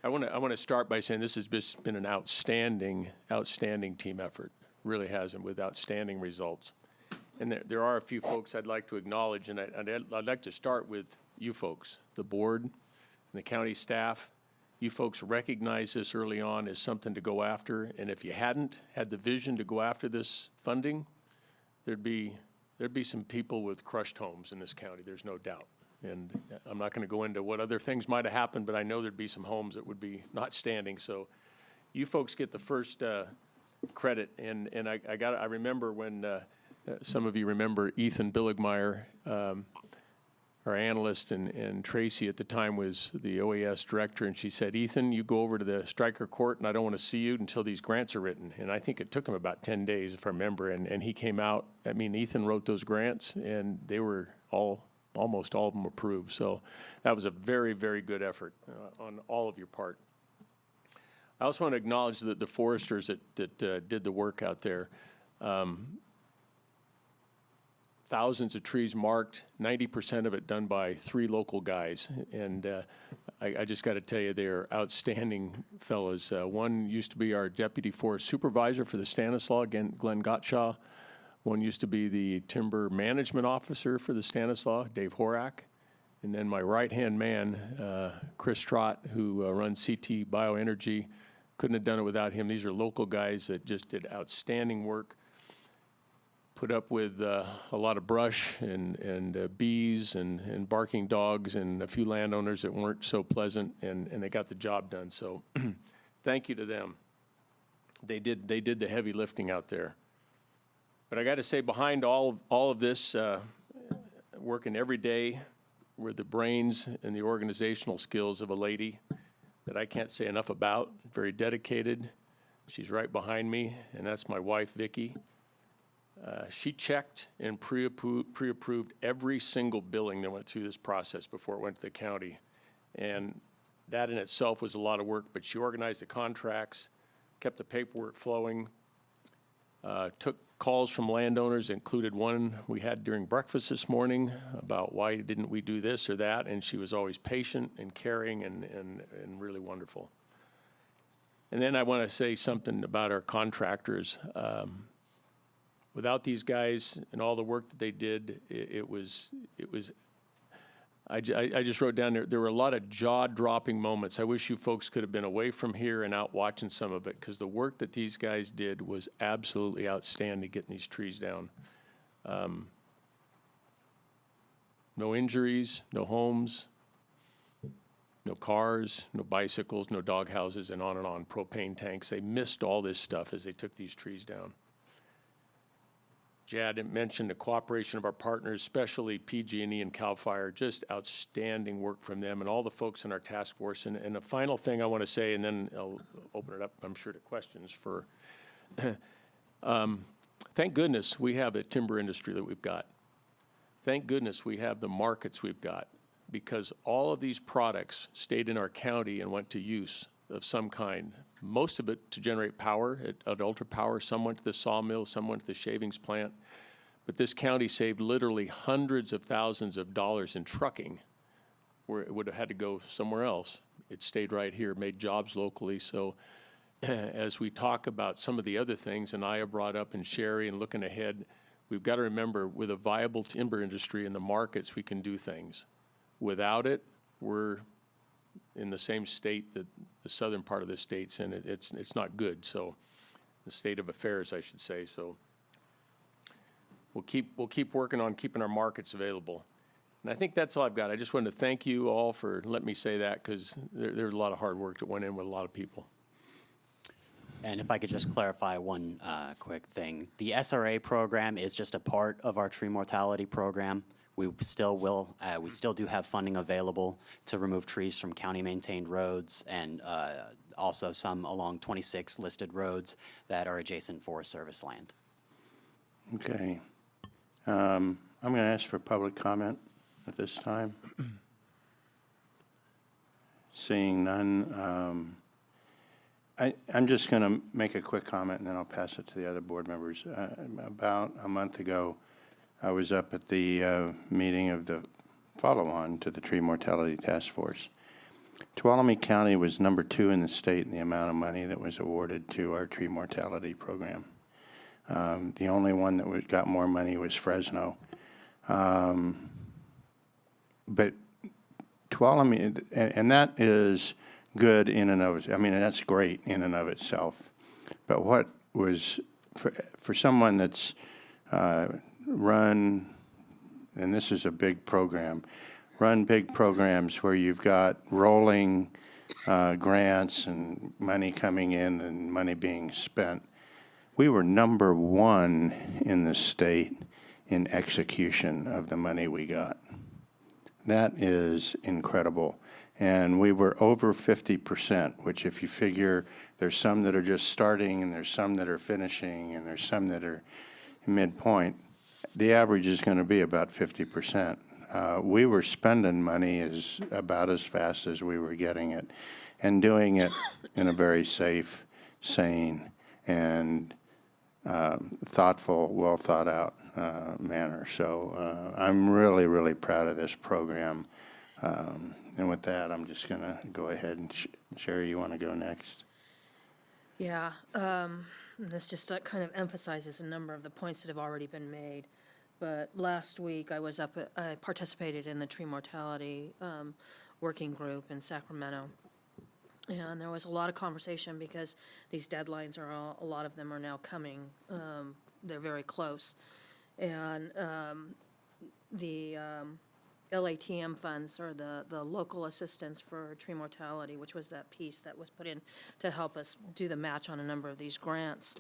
S2: I want to start by saying this has just been an outstanding team effort. Really has, and with outstanding results. And there are a few folks I'd like to acknowledge, and I'd like to start with you folks, the board and the county staff. You folks recognized this early on as something to go after, and if you hadn't had the vision to go after this funding, there'd be some people with crushed homes in this county, there's no doubt. And I'm not going to go into what other things might have happened, but I know there'd be some homes that would be not standing. So you folks get the first credit, and I remember when some of you remember Ethan Billigmeyer, our analyst, and Tracy at the time was the OAS director, and she said, Ethan, you go over to the Stryker Court, and I don't want to see you until these grants are written. And I think it took him about 10 days, if I remember, and he came out. I mean, Ethan wrote those grants, and they were almost all of them approved. So that was a very, very good effort on all of your part. I also want to acknowledge the foresters that did the work out there. Thousands of trees marked, 90% of it done by 3 local guys. And I just got to tell you, they're outstanding fellows. One used to be our deputy forest supervisor for the Stanislaus, Glenn Gottshaw. One used to be the timber management officer for the Stanislaus, Dave Horak. And then my right-hand man, Chris Trott, who runs CT Bioenergy. Couldn't have done it without him. These are local guys that just did outstanding work. Put up with a lot of brush and bees and barking dogs and a few landowners that weren't so pleasant, and they got the job done. So thank you to them. They did the heavy lifting out there. But I got to say, behind all of this, working every day were the brains and the organizational skills of a lady that I can't say enough about, very dedicated. She's right behind me, and that's my wife, Vicki. She checked and pre-approved every single billing that went through this process before it went to the county. And that in itself was a lot of work, but she organized the contracts, kept the paperwork flowing, took calls from landowners, included one we had during breakfast this morning about why didn't we do this or that, and she was always patient and caring and really wonderful. And then I want to say something about our contractors. Without these guys and all the work that they did, I just wrote down there were a lot of jaw-dropping moments. I wish you folks could have been away from here and out watching some of it, because the work that these guys did was absolutely outstanding, getting these trees down. No injuries, no homes, no cars, no bicycles, no dog houses, and on, propane tanks. They missed all this stuff as they took these trees down. Jad mentioned the cooperation of our partners, especially PG&E and CAL FIRE, just outstanding work from them and all the folks in our task force. And the final thing I want to say, and then I'll open it up, I'm sure, to questions for, thank goodness we have a timber industry that we've got. Thank goodness we have the markets we've got, because all of these products stayed in our county and went to use of some kind. Most of it to generate power at Ultra Power. Some went to the sawmill, some went to the shavings plant. But this county saved literally hundreds of thousands of dollars in trucking, where it would have had to go somewhere else. It stayed right here, made jobs locally. So as we talk about some of the other things, and Aya brought up, and Sherry, and looking ahead, we've got to remember, with a viable timber industry in the markets, we can do things. Without it, we're in the same state that the southern part of the state's in. It's not good, so, the state of affairs, I should say, so. We'll keep working on keeping our markets available. And I think that's all I've got. I just wanted to thank you all for letting me say that, because there's a lot of hard work that went in with a lot of people.
S15: And if I could just clarify one quick thing. The SRA program is just a part of our tree mortality program. We still do have funding available to remove trees from county-maintained roads and also some along 26 listed roads that are adjacent Forest Service land.
S1: Okay. I'm going to ask for public comment at this time. Seeing none, I'm just going to make a quick comment, and then I'll pass it to the other board members. About a month ago, I was up at the meeting of the follow-on to the Tree Mortality Task Force. Tuolumne County was number 2 in the state in the amount of money that was awarded to our tree mortality program. The only one that got more money was Fresno. But Tuolumne, and that is good in and of itself. I mean, that's great in and of itself. But what was, for someone that's run, and this is a big program, run big programs where you've got rolling grants and money coming in and money being spent. We were number 1 in the state in execution of the money we got. That is incredible. And we were over 50%, which if you figure there's some that are just starting and there's some that are finishing and there's some that are midpoint, the average is going to be about 50%. We were spending money about as fast as we were getting it, and doing it in a very safe, sane, and thoughtful, well thought out manner. So I'm really, really proud of this program. And with that, I'm just going to go ahead and Sherry, you want to go next?
S3: Yeah, this just kind of emphasizes a number of the points that have already been made. But last week, I participated in the tree mortality working group in Sacramento. And there was a lot of conversation because these deadlines a lot of them are now coming. They're very close. And the LATM funds, or the local assistance for tree mortality, which was that piece that was put in to help us do the match on a number of these grants.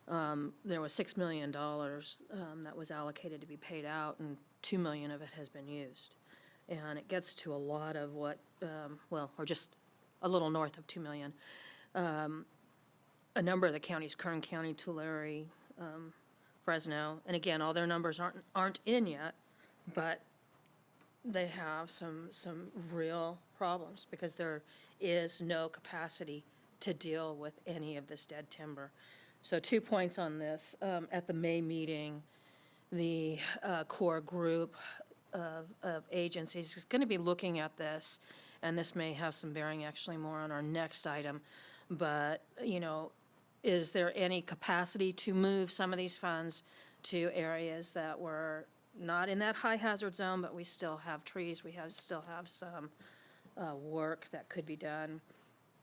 S3: There was $6 million that was allocated to be paid out, and $2 million of it has been used. And it gets to a lot of what, or just a little north of $2 million. A number of the counties, Kern County, Tulare, Fresno, and again, all their numbers aren't in yet, but they have some real problems because there is no capacity to deal with any of this dead timber. So 2 points on this. At the May meeting, the core group of agencies is going to be looking at this, and this may have some bearing actually more on our next item. But, is there any capacity to move some of these funds to areas that were not in that high hazard zone, but we still have trees, still have some work that could be done.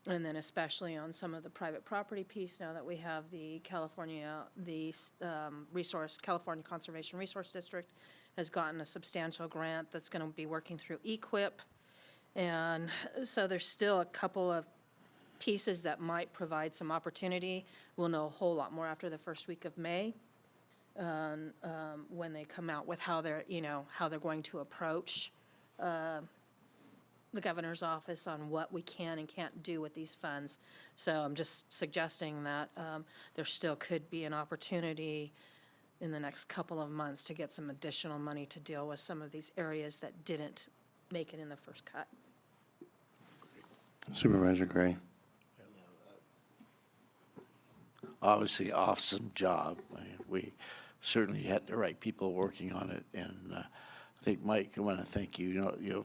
S3: And then especially on some of the private property piece, now that we have the California Conservation Resource District has gotten a substantial grant that's going to be working through EQIP. And so there's still a couple of pieces that might provide some opportunity. We'll know a whole lot more after the first week of May. When they come out with how they're going to approach the governor's office on what we can and can't do with these funds. So I'm just suggesting that there still could be an opportunity in the next couple of months to get some additional money to deal with some of these areas that didn't make it in the first cut.
S1: Supervisor Gray.
S6: Obviously, awesome job. We certainly had the right people working on it, and I think, Mike, I want to thank you.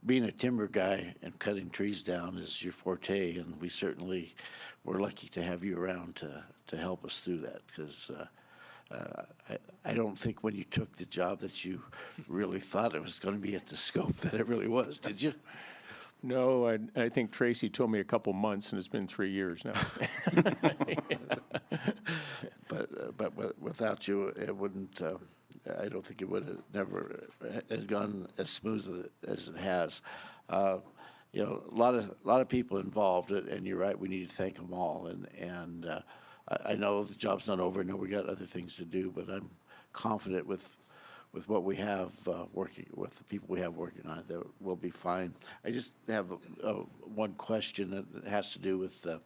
S6: Being a timber guy and cutting trees down is your forte, and we certainly were lucky to have you around to help us through that, because I don't think when you took the job that you really thought it was going to be at the scope that it really was, did you?
S2: No, I think Tracy told me a couple months, and it's been 3 years now.
S6: But without you, it wouldn't, I don't think it would have never had gone as smooth as it has. You know, a lot of people involved, and you're right, we need to thank them all. And I know the job's not over, I know we got other things to do, but I'm confident with what we have working, with the people we have working on it, that we'll be fine. I just have one question that has to do with the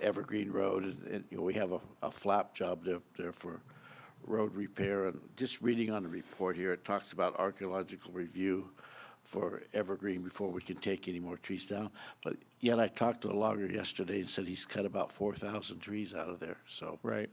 S6: Evergreen Road, and you know, we have a flap job there for road repair, and just reading on the report here, it talks about archaeological review for Evergreen before we can take any more trees down. But yet I talked to a logger yesterday and said he's cut about 4,000 trees out of there, so.
S2: Right.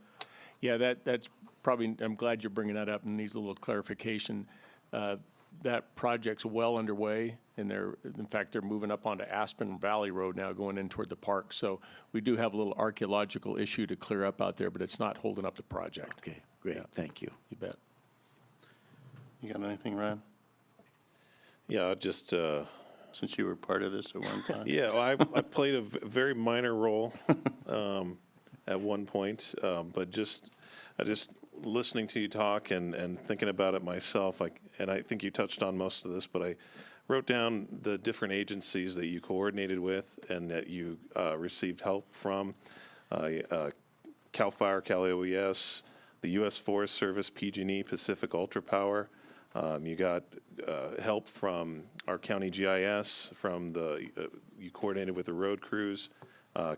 S2: Yeah, that's probably, I'm glad you're bringing that up and needs a little clarification. That project's well underway, and in fact, they're moving up onto Aspen Valley Road now, going in toward the park. So we do have a little archaeological issue to clear up out there, but it's not holding up the project.
S6: Okay, great, thank you.
S2: You bet.
S1: You got anything, Ryan?
S11: Yeah, just
S1: since you were part of this at one time.
S11: Yeah, well, I played a very minor role at one point, but just listening to you talk and thinking about it myself, and I think you touched on most of this, but I wrote down the different agencies that you coordinated with and that you received help from, CAL FIRE, Cal OES, the U.S. Forest Service, PG&E, Pacific Ultra Power. You got help from our county GIS, from you coordinated with the road crews,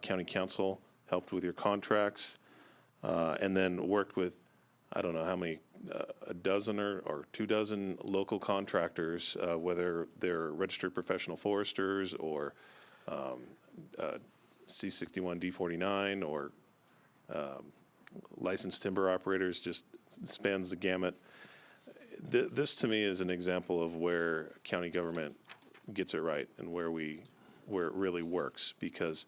S11: county council helped with your contracts, and then worked with, I don't know how many, a dozen or 24 local contractors, whether they're registered professional foresters or C61 D49 or licensed timber operators, just spans the gamut. This to me is an example of where county government gets it right and where it really works, because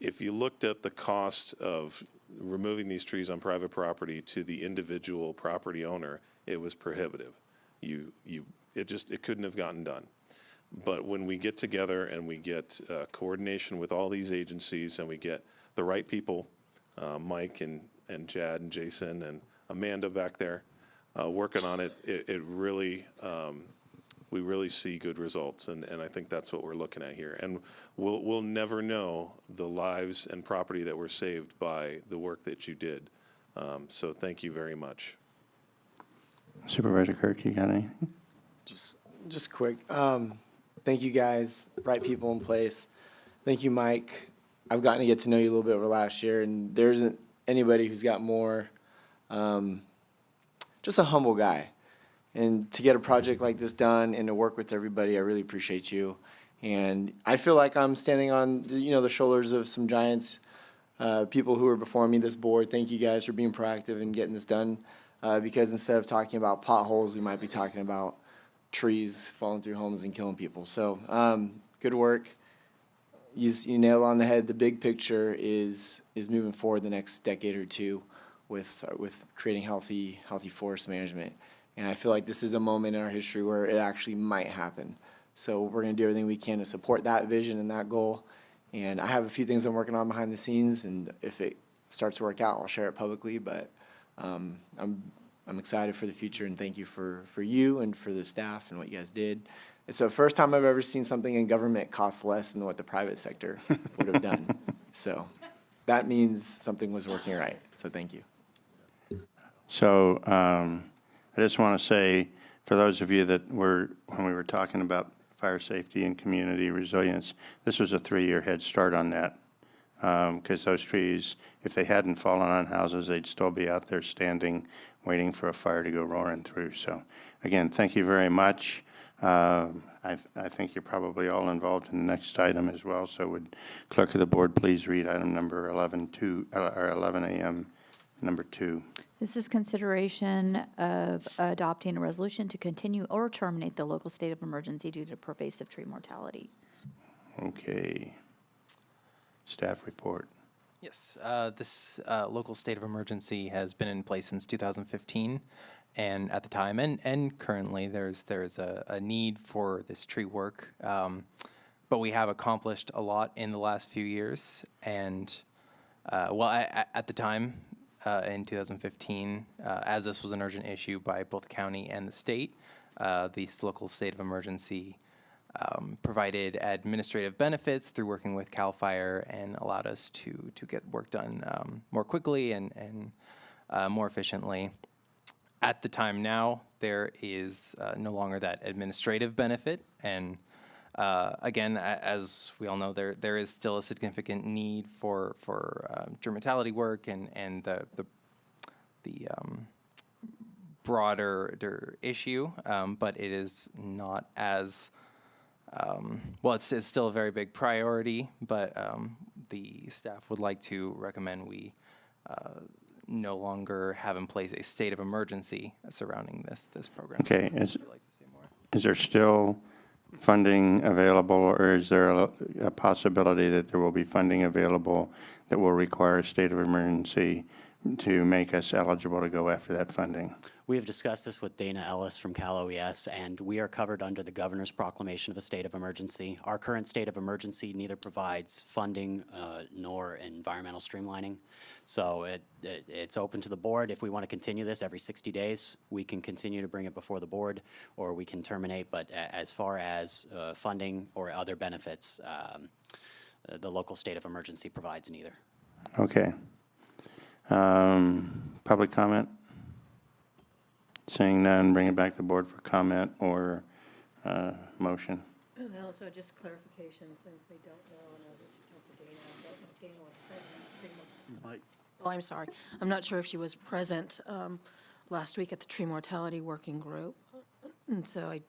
S11: if you looked at the cost of removing these trees on private property to the individual property owner, it was prohibitive. It couldn't have gotten done. But when we get together and we get coordination with all these agencies and we get the right people, Mike and Chad and Jason and Amanda back there working on it, it really, we really see good results, and I think that's what we're looking at here. And we'll never know the lives and property that were saved by the work that you did. So thank you very much.
S1: Supervisor Kirk, you got anything?
S13: Just quick. Thank you guys, right people in place. Thank you, Mike. I've gotten to get to know you a little bit over last year, and there isn't anybody who's got more, just a humble guy. And to get a project like this done and to work with everybody, I really appreciate you. And I feel like I'm standing on, the shoulders of some giants, people who were before me, this board. Thank you guys for being proactive and getting this done. Because instead of talking about potholes, we might be talking about trees falling through homes and killing people. So good work. You nailed on the head. The big picture is moving forward the next decade or two with creating healthy forest management. And I feel like this is a moment in our history where it actually might happen. So we're going to do everything we can to support that vision and that goal. And I have a few things I'm working on behind the scenes, and if it starts to work out, I'll share it publicly. But I'm excited for the future, and thank you for you and for the staff and what you guys did. It's the first time I've ever seen something in government cost less than what the private sector would have done. So that means something was working right. So thank you.
S1: So I just want to say, for those of you that when we were talking about fire safety and community resilience, this was a 3-year head start on that, because those trees, if they hadn't fallen on houses, they'd still be out there standing, waiting for a fire to go roaring through. So again, thank you very much. I think you're probably all involved in the next item as well. So would clerk of the board please read item number 11 a.m. number 2.
S10: This is consideration of adopting a resolution to continue or terminate the local state of emergency due to pervasive tree mortality.
S1: Okay. Staff report.
S16: Yes, this local state of emergency has been in place since 2015, And at the time and currently, there's a need for this tree work. But we have accomplished a lot in the last few years. And, at the time, in 2015, as this was an urgent issue by both the county and the state, the local state of emergency provided administrative benefits through working with CAL FIRE and allowed us to get work done more quickly and more efficiently. At the time now, there is no longer that administrative benefit, and again, as we all know, there is still a significant need for tree mortality work and the broader issue, but it is not as it's still a very big priority, but the staff would like to recommend we no longer have in place a state of emergency surrounding this program.
S1: Okay, is there still funding available, or is there a possibility that there will be funding available that will require a state of emergency to make us eligible to go after that funding?
S15: We have discussed this with Dana Ellis from Cal OES, and we are covered under the governor's proclamation of a state of emergency. Our current state of emergency neither provides funding nor environmental streamlining. So it's open to the board. If we want to continue this every 60 days, we can continue to bring it before the board, or we can terminate. But as far as funding or other benefits, the local state of emergency provides neither.
S1: Okay. Public comment? Seeing none, bring it back to the board for comment or motion.
S3: And also just clarification, since they don't know, and I'll let you talk to Dana, but if Dana was present. Oh, I'm sorry. I'm not sure if she was present last week at the tree mortality working group. And so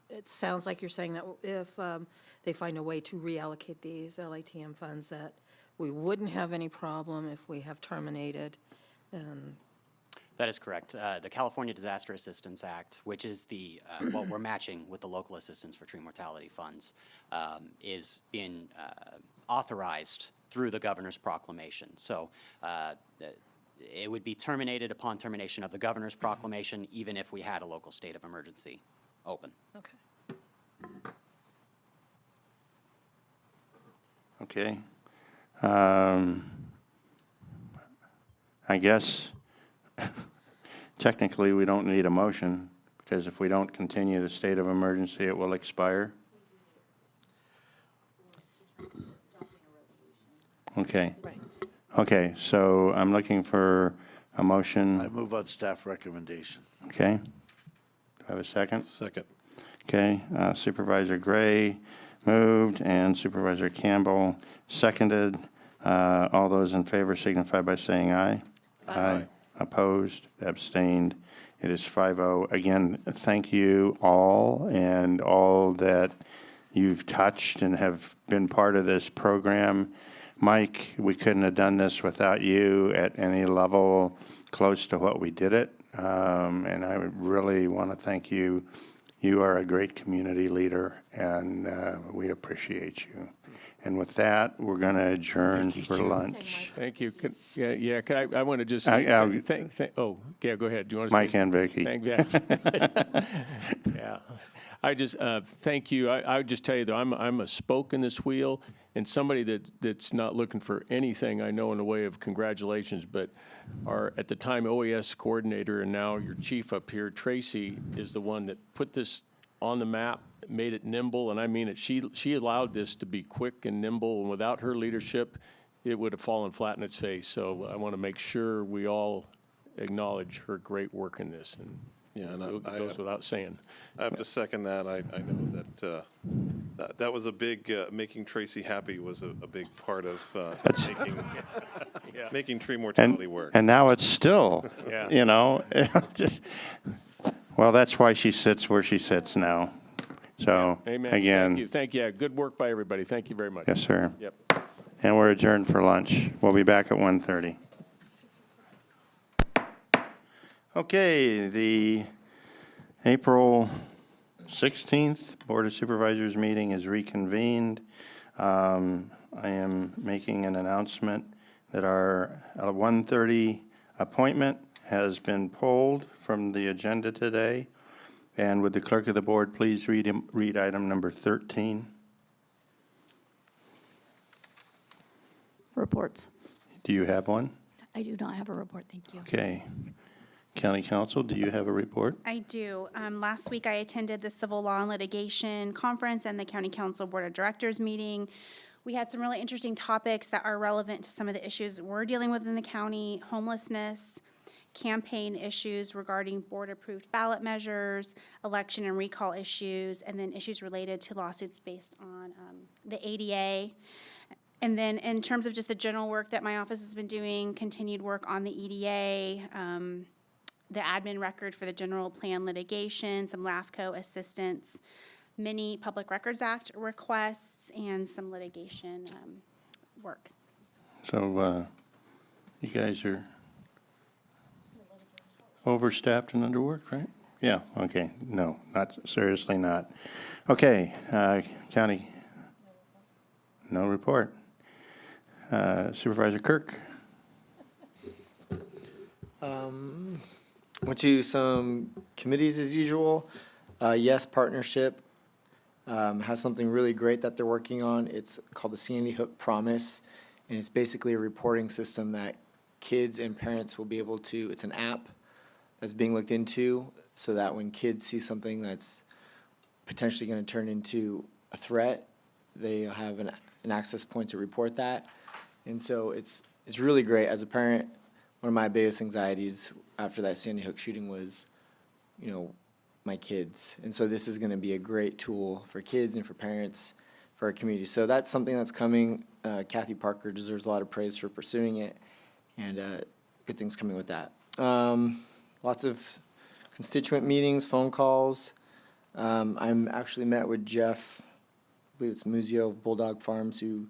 S3: it sounds like you're saying that if they find a way to reallocate these LATM funds, that we wouldn't have any problem if we have terminated.
S15: That is correct. The California Disaster Assistance Act, which is the what we're matching with the local assistance for tree mortality funds, is being authorized through the governor's proclamation. So it would be terminated upon termination of the governor's proclamation, even if we had a local state of emergency open.
S3: Okay.
S1: Okay. I guess technically we don't need a motion, because if we don't continue the state of emergency, it will expire. Okay. Okay, so I'm looking for a motion.
S6: I move on staff recommendation.
S1: Okay. Do I have a second?
S11: Second.
S1: Okay, Supervisor Gray moved and Supervisor Campbell seconded. All those in favor signify by saying aye. Aye. Opposed, abstained. It is 5-0. Again, thank you all and all that you've touched and have been part of this program. Mike, we couldn't have done this without you at any level close to what we did it. And I really want to thank you. You are a great community leader, and we appreciate you. And with that, we're going to adjourn for lunch.
S2: Thank you. I want to just
S1: go
S2: ahead. Do you want to
S1: Mike and Vicki.
S2: Yeah. I just thank you. I would just tell you, though, I'm a spoke in this wheel, and somebody that's not looking for anything, I know, in the way of congratulations, but our, at the time, OES coordinator and now your chief up here, Tracy, is the one that put this on the map, made it nimble, and I mean it. She allowed this to be quick and nimble, and without her leadership, it would have fallen flat in its face. So I want to make sure we all acknowledge her great work in this, and it goes without saying.
S11: I have to second that. I know that that was a big, making Tracy happy was a big part of making tree mortality work.
S1: And now it's still, well, that's why she sits where she sits now. So,
S2: Amen.
S1: Again.
S2: Thank you. Good work by everybody. Thank you very much.
S1: Yes, sir.
S2: Yep.
S1: And we're adjourned for lunch. We'll be back at 1:30. Okay, the April 16th Board of Supervisors meeting is reconvened. I am making an announcement that our 1:30 appointment has been pulled from the agenda today. And would the clerk of the board please read item number 13?
S10: Reports.
S1: Do you have one?
S10: I do not have a report, thank you.
S1: Okay. County Council, do you have a report?
S19: I do. Last week, I attended the Civil Law and Litigation Conference and the County Council Board of Directors meeting. We had some really interesting topics that are relevant to some of the issues we're dealing with in the county: homelessness, campaign issues regarding board-approved ballot measures, election and recall issues, and then issues related to lawsuits based on the ADA. And then in terms of just the general work that my office has been doing, continued work on the EDA, the admin record for the general plan litigation, some LAFCO assistance, many Public Records Act requests, and some litigation work.
S1: So you guys are overstaffed and underworked, right? Yeah, okay. No, not seriously not. Okay, County, no report. Supervisor Kirk.
S13: Went to some committees as usual. Yes Partnership has something really great that they're working on. It's called the Sandy Hook Promise, and it's basically a reporting system that kids and parents will be able to, it's an app that's being looked into, so that when kids see something that's potentially going to turn into a threat, they have an access point to report that. And so it's really great. As a parent, one of my biggest anxieties after that Sandy Hook shooting was, my kids. And so this is going to be a great tool for kids and for parents, for our community. So that's something that's coming. Kathy Parker deserves a lot of praise for pursuing it, and good things coming with that. Lots of constituent meetings, phone calls. I'm actually met with Jeff, I believe it's Muzio of Bulldog Farms, who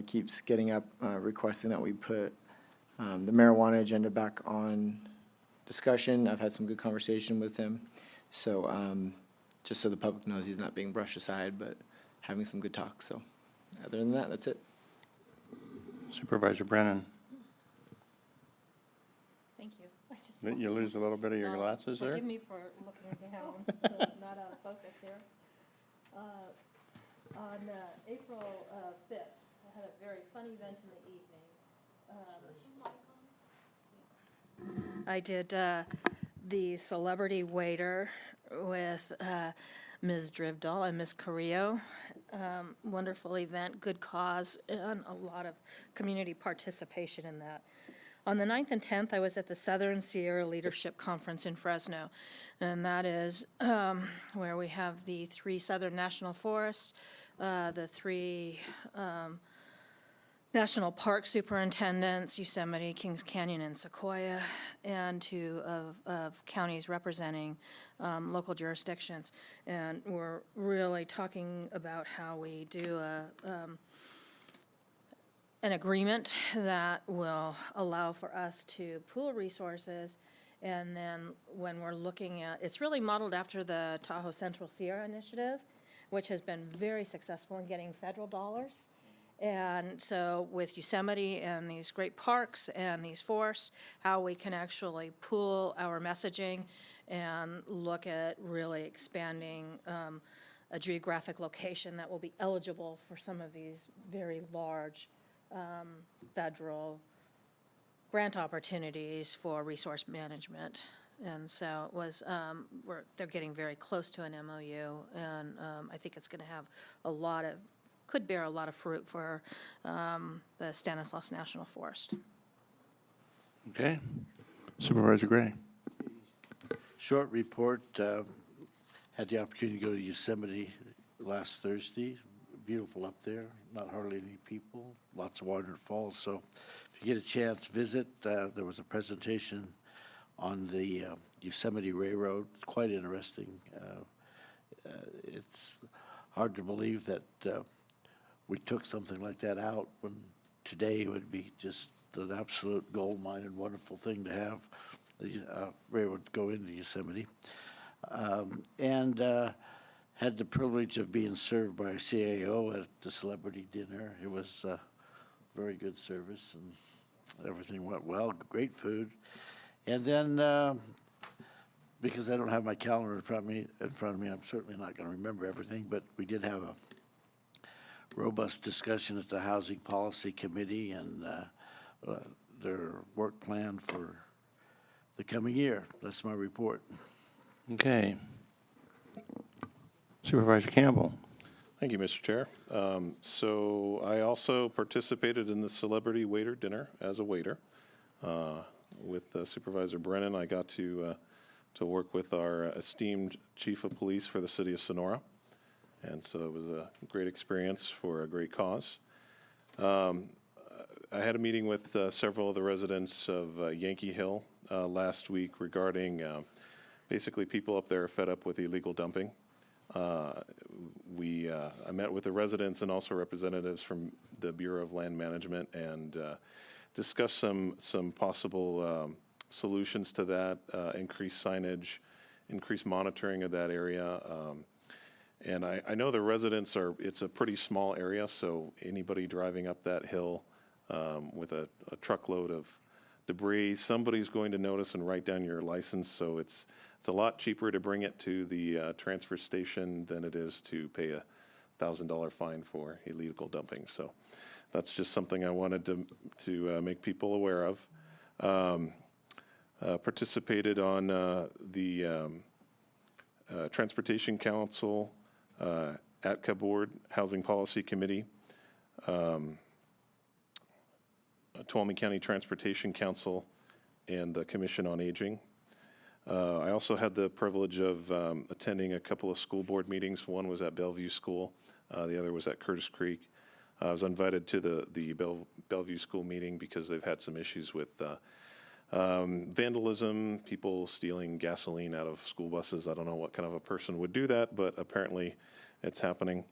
S13: keeps getting up, requesting that we put the marijuana agenda back on discussion. I've had some good conversation with him. So just so the public knows he's not being brushed aside, but having some good talk. So other than that, that's it.
S1: Supervisor Brennan.
S17: Thank you.
S1: Did you lose a little bit of your glasses there?
S17: Forgive me for looking down, so not out of focus here. On April 5th, I had a very fun event in the evening. I did the celebrity waiter with Ms. Drivdahl and Ms. Carrillo. Wonderful event, good cause, and a lot of community participation in that. On the 9th and 10th, I was at the Southern Sierra Leadership Conference in Fresno, and that is where we have the 3 Southern National Forests, the 3 National Park Superintendents, Yosemite, Kings Canyon, and Sequoia, and 2 of counties representing local jurisdictions. And we're really talking about how we do an agreement that will allow for us to pool resources. And then when we're looking at, it's really modeled after the Tahoe Central Sierra Initiative, which has been very successful in getting federal dollars. And so with Yosemite and these great parks and these forests, how we can actually pool our messaging and look at really expanding a geographic location that will be eligible for some of these very large federal grant opportunities for resource management. And so it was, they're getting very close to an MOU, and I think it's going to have could bear a lot of fruit for the Stanislaus National Forest.
S1: Okay. Supervisor Gray.
S6: Short report. Had the opportunity to go to Yosemite last Thursday. Beautiful up there. Not hardly any people. Lots of waterfalls. So if you get a chance, visit. There was a presentation on the Yosemite Railroad. It's quite interesting. It's hard to believe that we took something like that out when today it would be just an absolute gold mine and wonderful thing to have the railroad go into Yosemite. And had the privilege of being served by a CAO at the celebrity dinner. It was very good service, and everything went well, great food. And then, because I don't have my calendar in front of me, I'm certainly not going to remember everything, but we did have a robust discussion at the Housing Policy Committee and their work plan for the coming year. That's my report.
S1: Okay. Supervisor Campbell.
S11: Thank you, Mr. Chair. So I also participated in the Celebrity Waiter Dinner as a waiter. With Supervisor Brennan, I got to work with our esteemed Chief of Police for the City of Sonora. And so it was a great experience for a great cause. I had a meeting with several of the residents of Yankee Hill last week regarding basically people up there are fed up with illegal dumping. I met with the residents and also representatives from the Bureau of Land Management and discussed some possible solutions to that, increased signage, increased monitoring of that area. And I know the residents it's a pretty small area, so anybody driving up that hill with a truckload of debris, somebody's going to notice and write down your license, so it's a lot cheaper to bring it to the transfer station than it is to pay a $1,000 fine for illegal dumping. So that's just something I wanted to make people aware of. Participated on the Transportation Council, ATCA Board, Housing Policy Committee, Tuolumne County Transportation Council, and the Commission on Aging. I also had the privilege of attending a couple of school board meetings. One was at Bellevue School, the other was at Curtis Creek. I was invited to the Bellevue School meeting because they've had some issues with vandalism, people stealing gasoline out of school buses. I don't know what kind of a person would do that, but apparently it's happening.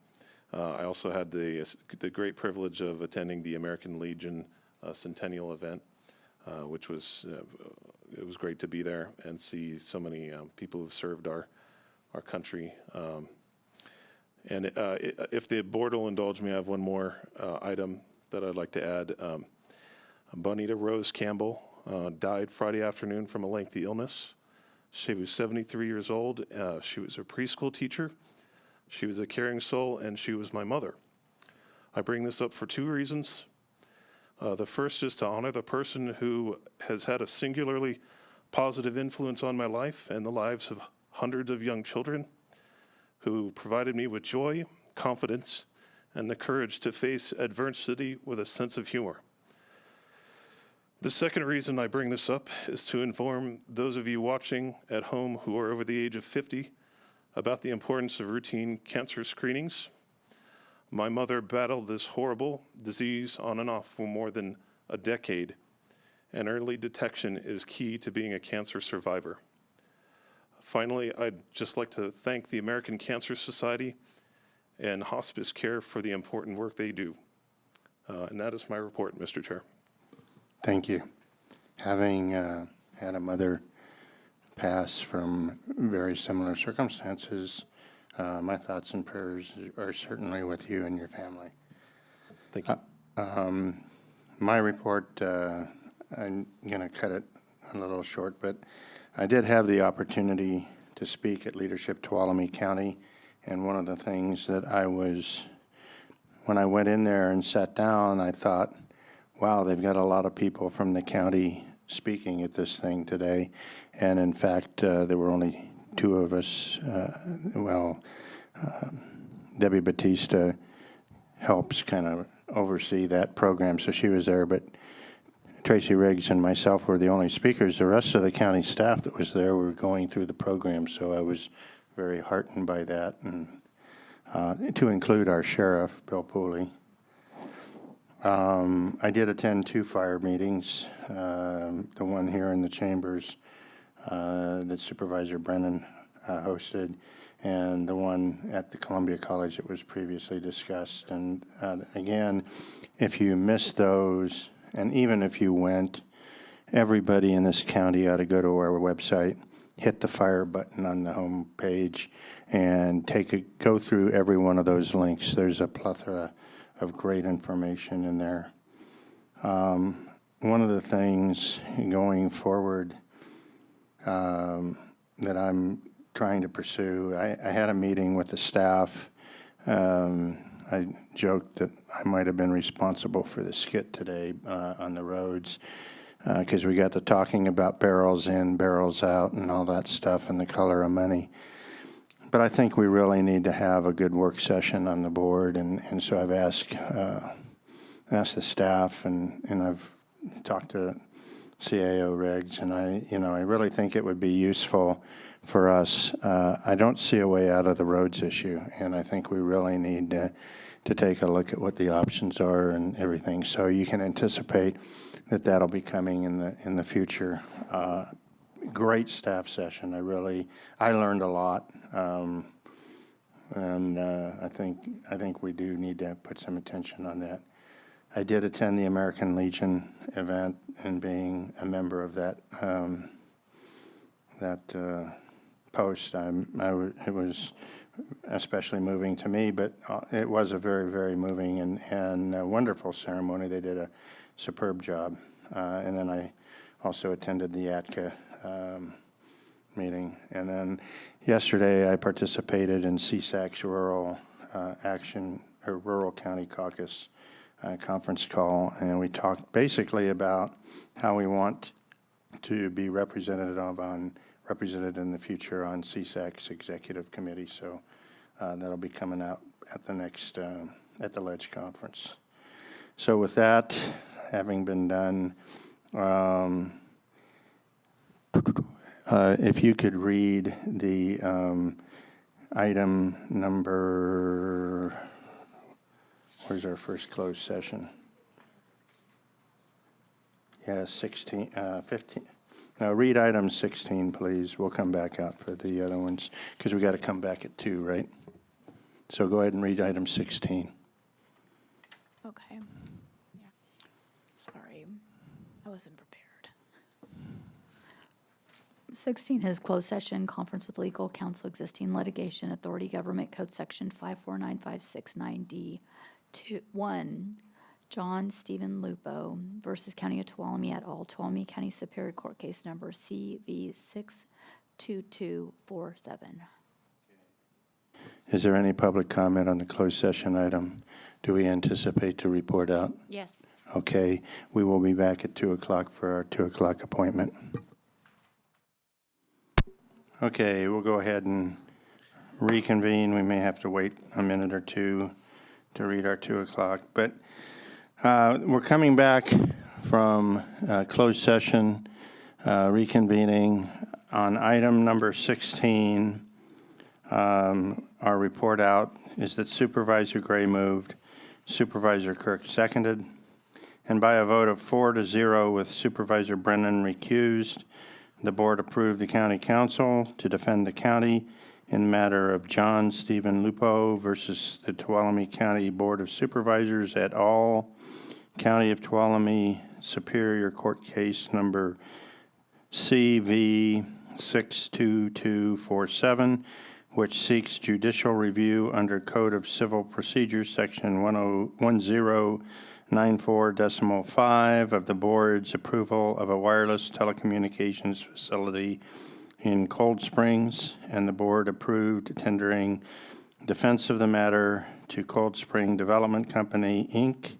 S11: I also had the great privilege of attending the American Legion Centennial event, which was it was great to be there and see so many people who've served our country. And if the board will indulge me, I have one more item that I'd like to add. Bonita Rose Campbell died Friday afternoon from a lengthy illness. She was 73 years old. She was a preschool teacher. She was a caring soul, and she was my mother. I bring this up for two reasons. The first is to honor the person who has had a singularly positive influence on my life and the lives of hundreds of young children, who provided me with joy, confidence, and the courage to face adversity with a sense of humor. The second reason I bring this up is to inform those of you watching at home who are over the age of 50 about the importance of routine cancer screenings. My mother battled this horrible disease on and off for more than a decade, and early detection is key to being a cancer survivor. Finally, I'd just like to thank the American Cancer Society and Hospice Care for the important work they do. And that is my report, Mr. Chair.
S1: Thank you. Having had a mother pass from very similar circumstances, my thoughts and prayers are certainly with you and your family.
S11: Thank you.
S1: My report, I'm going to cut it a little short, but I did have the opportunity to speak at Leadership Tuolumne County, and one of the things that when I went in there and sat down, I thought, wow, they've got a lot of people from the county speaking at this thing today, and in fact, there were only two of us. Debbie Batista helps kind of oversee that program, so she was there, but Tracy Riggs and myself were the only speakers. The rest of the county staff that was there were going through the program, so I was very heartened by that, and to include our sheriff, Bill Pooley. I did attend two fire meetings, the one here in the chambers that Supervisor Brennan hosted, and the one at the Columbia College that was previously discussed. And again, if you missed those, and even if you went, everybody in this county ought to go to our website, hit the fire button on the home page, and go through every one of those links. There's a plethora of great information in there. One of the things going forward that I'm trying to pursue. I had a meeting with the staff. I joked that I might have been responsible for the skit today on the roads, because we got to talking about barrels in, barrels out, and all that stuff, and the color of money. But I think we really need to have a good work session on the board, and so I've asked the staff, and I've talked to CAO regs, and I really think it would be useful for us. I don't see a way out of the roads issue, and I think we really need to take a look at what the options are and everything. So you can anticipate that that'll be coming in the future. Great staff session. I learned a lot, and I think we do need to put some attention on that. I did attend the American Legion event, and being a member of that post, it was especially moving to me, but it was a very, very moving and a wonderful ceremony. They did a superb job. And then I also attended the ATCA meeting. And then yesterday I participated in CSAC's Rural Action, or Rural County Caucus conference call, and we talked basically about how we want to be represented in the future on CSAC's executive committee. So that'll be coming out at the next at the Ledge conference. So with that having been done, if you could read the item number, where's our first closed session? Yeah, 16, 15. No, read item 16, please. We'll come back out for the other ones, because we got to come back at 2, right? So go ahead and read item 16.
S10: Okay. Yeah. Sorry, I wasn't prepared. 16 is closed session, conference with legal counsel, existing litigation, authority, government code section 549569D. 1, John Stephen Lupo versus County of Tuolumne et al., Tuolumne County Superior Court case number CV62247.
S1: Is there any public comment on the closed session item? Do we anticipate to report out?
S10: Yes.
S1: Okay, we will be back at 2 o'clock for our 2 o'clock appointment. Okay, we'll go ahead and reconvene. We may have to wait a minute or two to read our 2 o'clock, but we're coming back from closed session, reconvening on item number 16. Our report out is that Supervisor Gray moved, Supervisor Kirk seconded, and by a vote of 4-0 with Supervisor Brennan recused, the board approved the county council to defend the county in the matter of John Stephen Lupo versus the Tuolumne County Board of Supervisors et al., County of Tuolumne Superior Court case number CV62247, which seeks judicial review under Code of Civil Procedures, Section 1094.5 of the board's approval of a wireless telecommunications facility in Cold Springs, and the board approved tendering defense of the matter to Cold Spring Development Company, Inc.,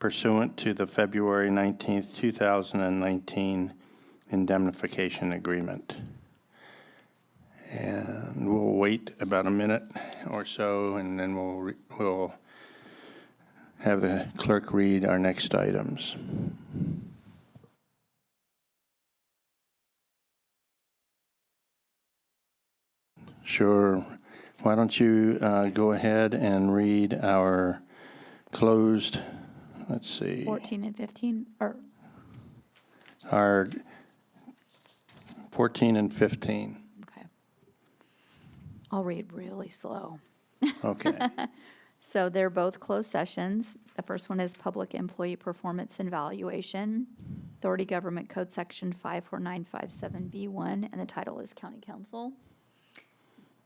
S1: pursuant to the February 19th, 2019 indemnification agreement. And we'll wait about a minute or so, and then we'll have the clerk read our next items. Sure. Why don't you go ahead and read our closed, let's see.
S10: 14 and 15, or
S1: Our 14 and 15.
S10: okay. I'll read really slow.
S1: Okay.
S10: So they're both closed sessions. The first one is Public Employee Performance and Evaluation, Authority Government Code Section 54957B1, and the title is County Council.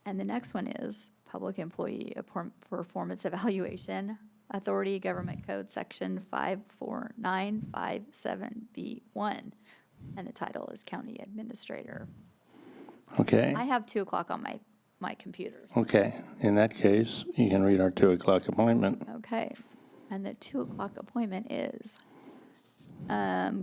S10: And the next one is Public Employee Performance Evaluation, Authority Government Code Section 54957B1, and the title is County Administrator.
S1: Okay,
S10: I have 2 o'clock on my computer.
S1: okay. In that case, you can read our 2 o'clock appointment.
S10: Okay. And the 2 o'clock appointment is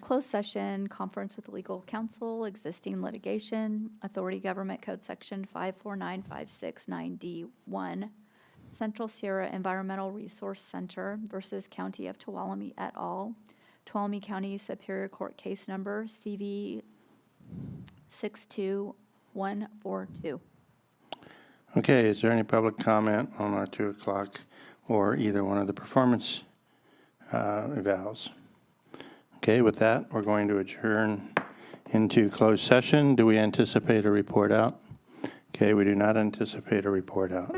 S10: closed session, conference with legal counsel, existing litigation, Authority Government Code Section 549569D1, Central Sierra Environmental Resource Center versus County of Tuolumne et al., Tuolumne County Superior Court Case Number CV 62142.
S1: Okay, is there any public comment on our 2 o'clock or either one of the performance evals? Okay, with that, we're going to adjourn into closed session. Do we anticipate a report out? Okay, we do not anticipate a report out.